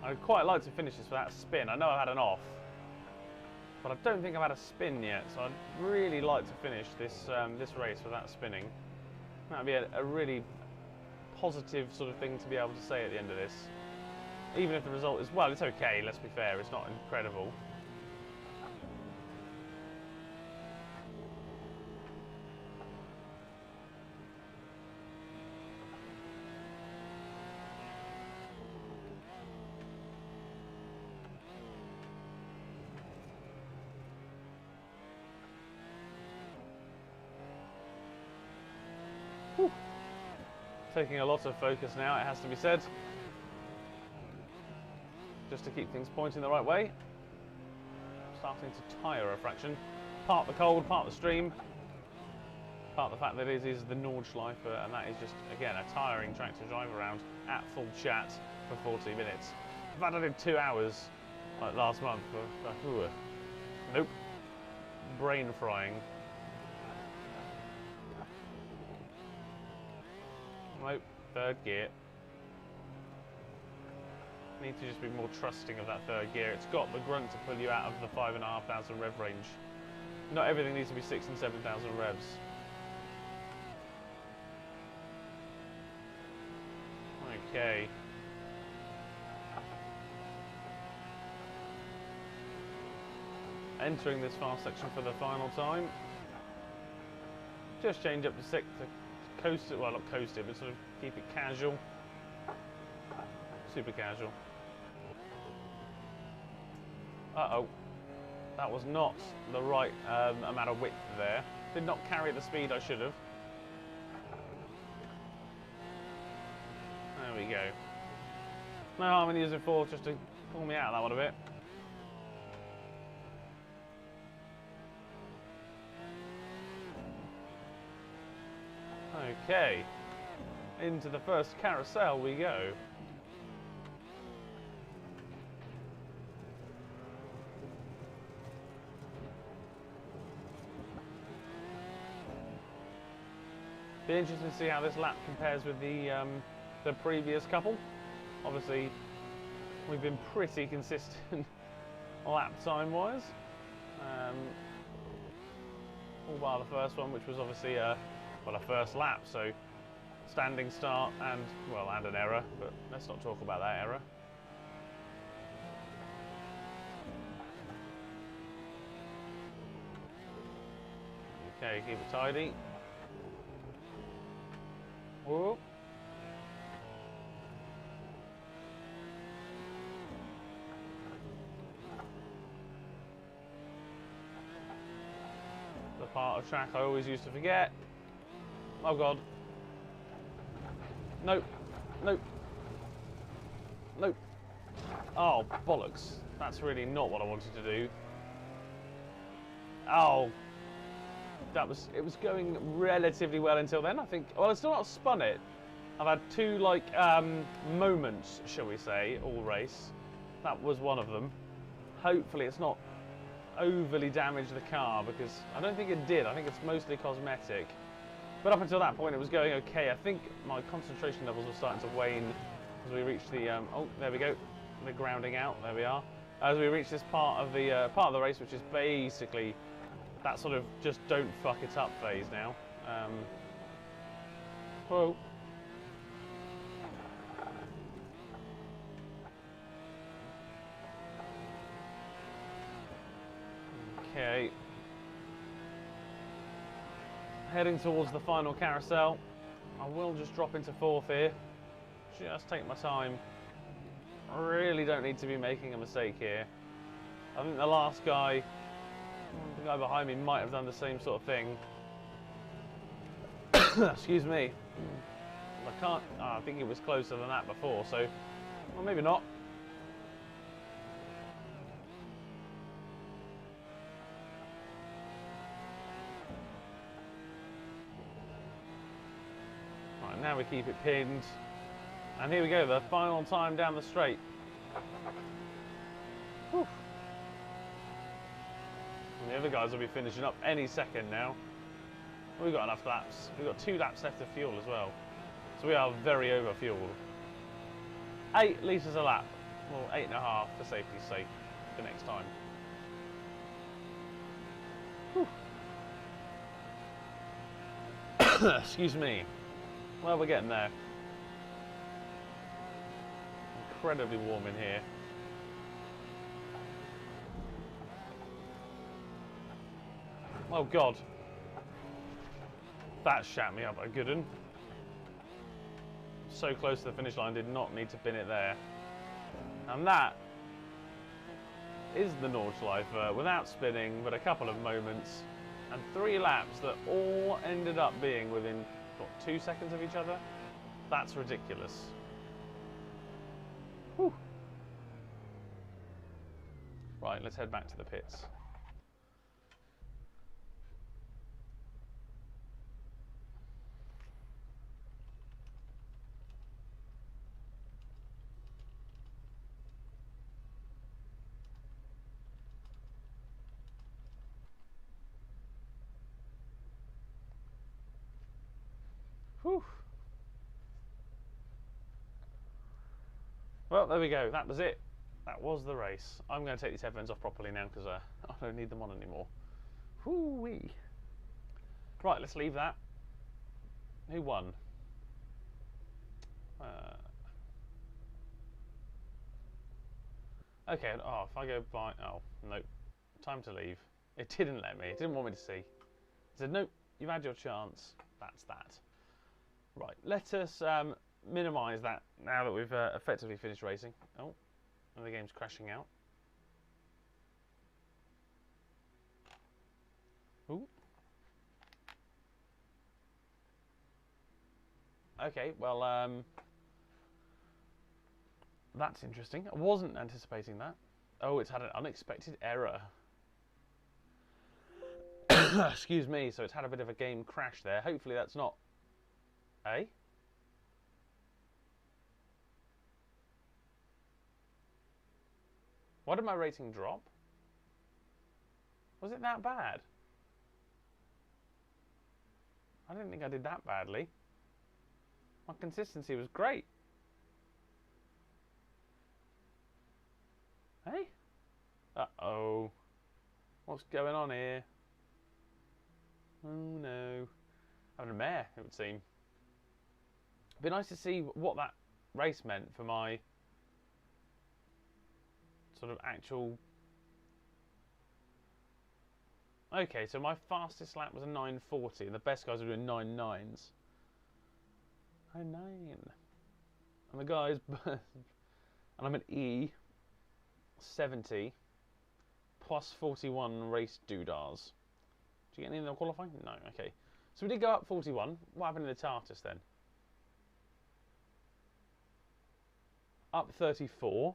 I'd quite like to finish this without a spin. I know I've had an off, but I don't think I've had a spin yet, so I'd really like to finish this this race without spinning. That would be a really positive sort of thing to be able to say at the end of this. Even if the result is, well, it's okay, let's be fair, it's not incredible. Whew. Taking a lot of focus now, it has to be said, just to keep things pointing the right way. Starting to tire a fraction. Part the cold, part the stream, part the fact that it is the Nordschleife, and that is just, again, a tiring track to drive around at full chat for 40 minutes. In fact, I did 2 hours like last month. Nope. Brain frying. Nope, third gear. Need to just be more trusting of that third gear. It's got the grunt to pull you out of the 5,500 rev range. Not everything needs to be 6,000 and 7,000 revs. Okay. Entering this fast section for the final time. Just change up to 6 to coast it, well not coast it, but sort of keep it casual. Super casual. Uh-oh. That was not the right amount of width there. Did not carry the speed I should have. There we go. No harm in using force just to pull me out of that one a bit. Okay. Into the first carousel we go. Be interesting to see how this lap compares with the previous couple. Obviously, we've been pretty consistent lap time wise. All bar the first one, which was obviously a first lap, so standing start and an error, but let's not talk about that error. Okay, keep it tidy. Whoa. The part of track I always used to forget. Oh god. Nope. Nope. Nope. Oh, bollocks. That's really not what I wanted to do. Oh. It was going relatively well until then, I think. Well, it's still not spun it. I've had two, moments, shall we say, all race. That was one of them. Hopefully it's not overly damaged the car, because I don't think it did. I think it's mostly cosmetic. But up until that point, it was going okay. I think my concentration levels were starting to wane as we reached the, oh, there we go. The grounding out, there we are. As we reach this part of the race, which is basically that sort of just don't fuck it up phase now. Whoa. Okay. Heading towards the final carousel. I will just drop into fourth here. Just take my time. I really don't need to be making a mistake here. I think the last guy, the guy behind me, might have done the same sort of thing. Excuse me. I can't. I think it was closer than that before, so well, maybe not. Right, now we keep it pinned, and here we go. The final time down the straight. Whew. And the other guys will be finishing up any second now. We've got enough laps. We've got 2 laps left of fuel as well. So we are very over fueled. 8 litres a lap. Well, 8.5 for safety's sake for next time. Excuse me. Well, we're getting there. Incredibly warm in here. Oh god. That shat me up a good one. So close to the finish line, did not need to pin it there. And that is the Nordschleife without spinning, but a couple of moments and 3 laps that all ended up being within, what, 2 seconds of each other? That's ridiculous. Whew. Right, let's head back to the pits. Whew. Well, there we go. That was it. That was the race. I'm going to take these headphones off properly now because I don't need them on anymore. Whoo-wee. Right, let's leave that. Who won? Okay, oh, if I go by... Oh, nope. Time to leave. It didn't let me. It didn't want me to see. It said, nope, you've had your chance. That's that. Right, let us minimise that now that we've effectively finished racing. Oh, and the game's crashing out. Ooh. Okay, well, that's interesting. I wasn't anticipating that. Oh, it's had an unexpected error. Excuse me, so it's had a bit of a game crash there. Hopefully that's not... Eh? Why did my rating drop? Was it that bad? I didn't think I did that badly. My consistency was great. Hey? Uh-oh. What's going on here? Oh no. Having a mare, it would seem. It'd be nice to see what that race meant for my sort of actual... Okay, so my fastest lap was a 9:40 and the best guys were doing 9:9s. 9:9. And the guys... and I'm an E70 plus 41 race doodars. Did you get any in the qualifying? No, okay. So we did go up 41. What happened in the Tartus then? Up 34.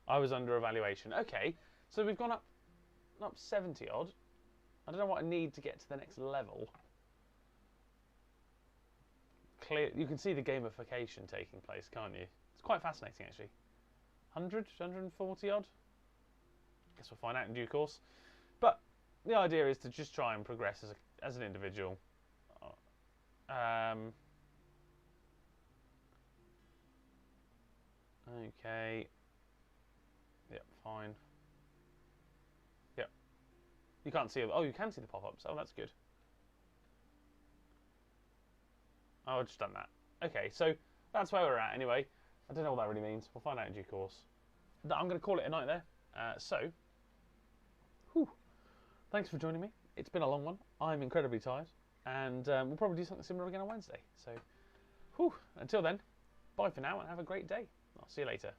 I was under evaluation. Okay, so we've gone up 70 odd. I don't know what I need to get to the next level. Clear, you can see the gamification taking place, can't you? It's quite fascinating actually. 100, 140 odd? Guess we'll find out in due course. But the idea is to just try and progress as an individual. Okay. Yep, fine. Yep. You can't see... Oh, you can see the pop-ups. Oh, that's good. Oh, I've just done that. Okay, so that's where we're at anyway. I don't know what that really means. We'll find out in due course. I'm going to call it a night there. Whew. Thanks for joining me. It's been a long one. I'm incredibly tired. And we'll probably do something similar again on Wednesday. So, until then, bye for now and have a great day. I'll see you later.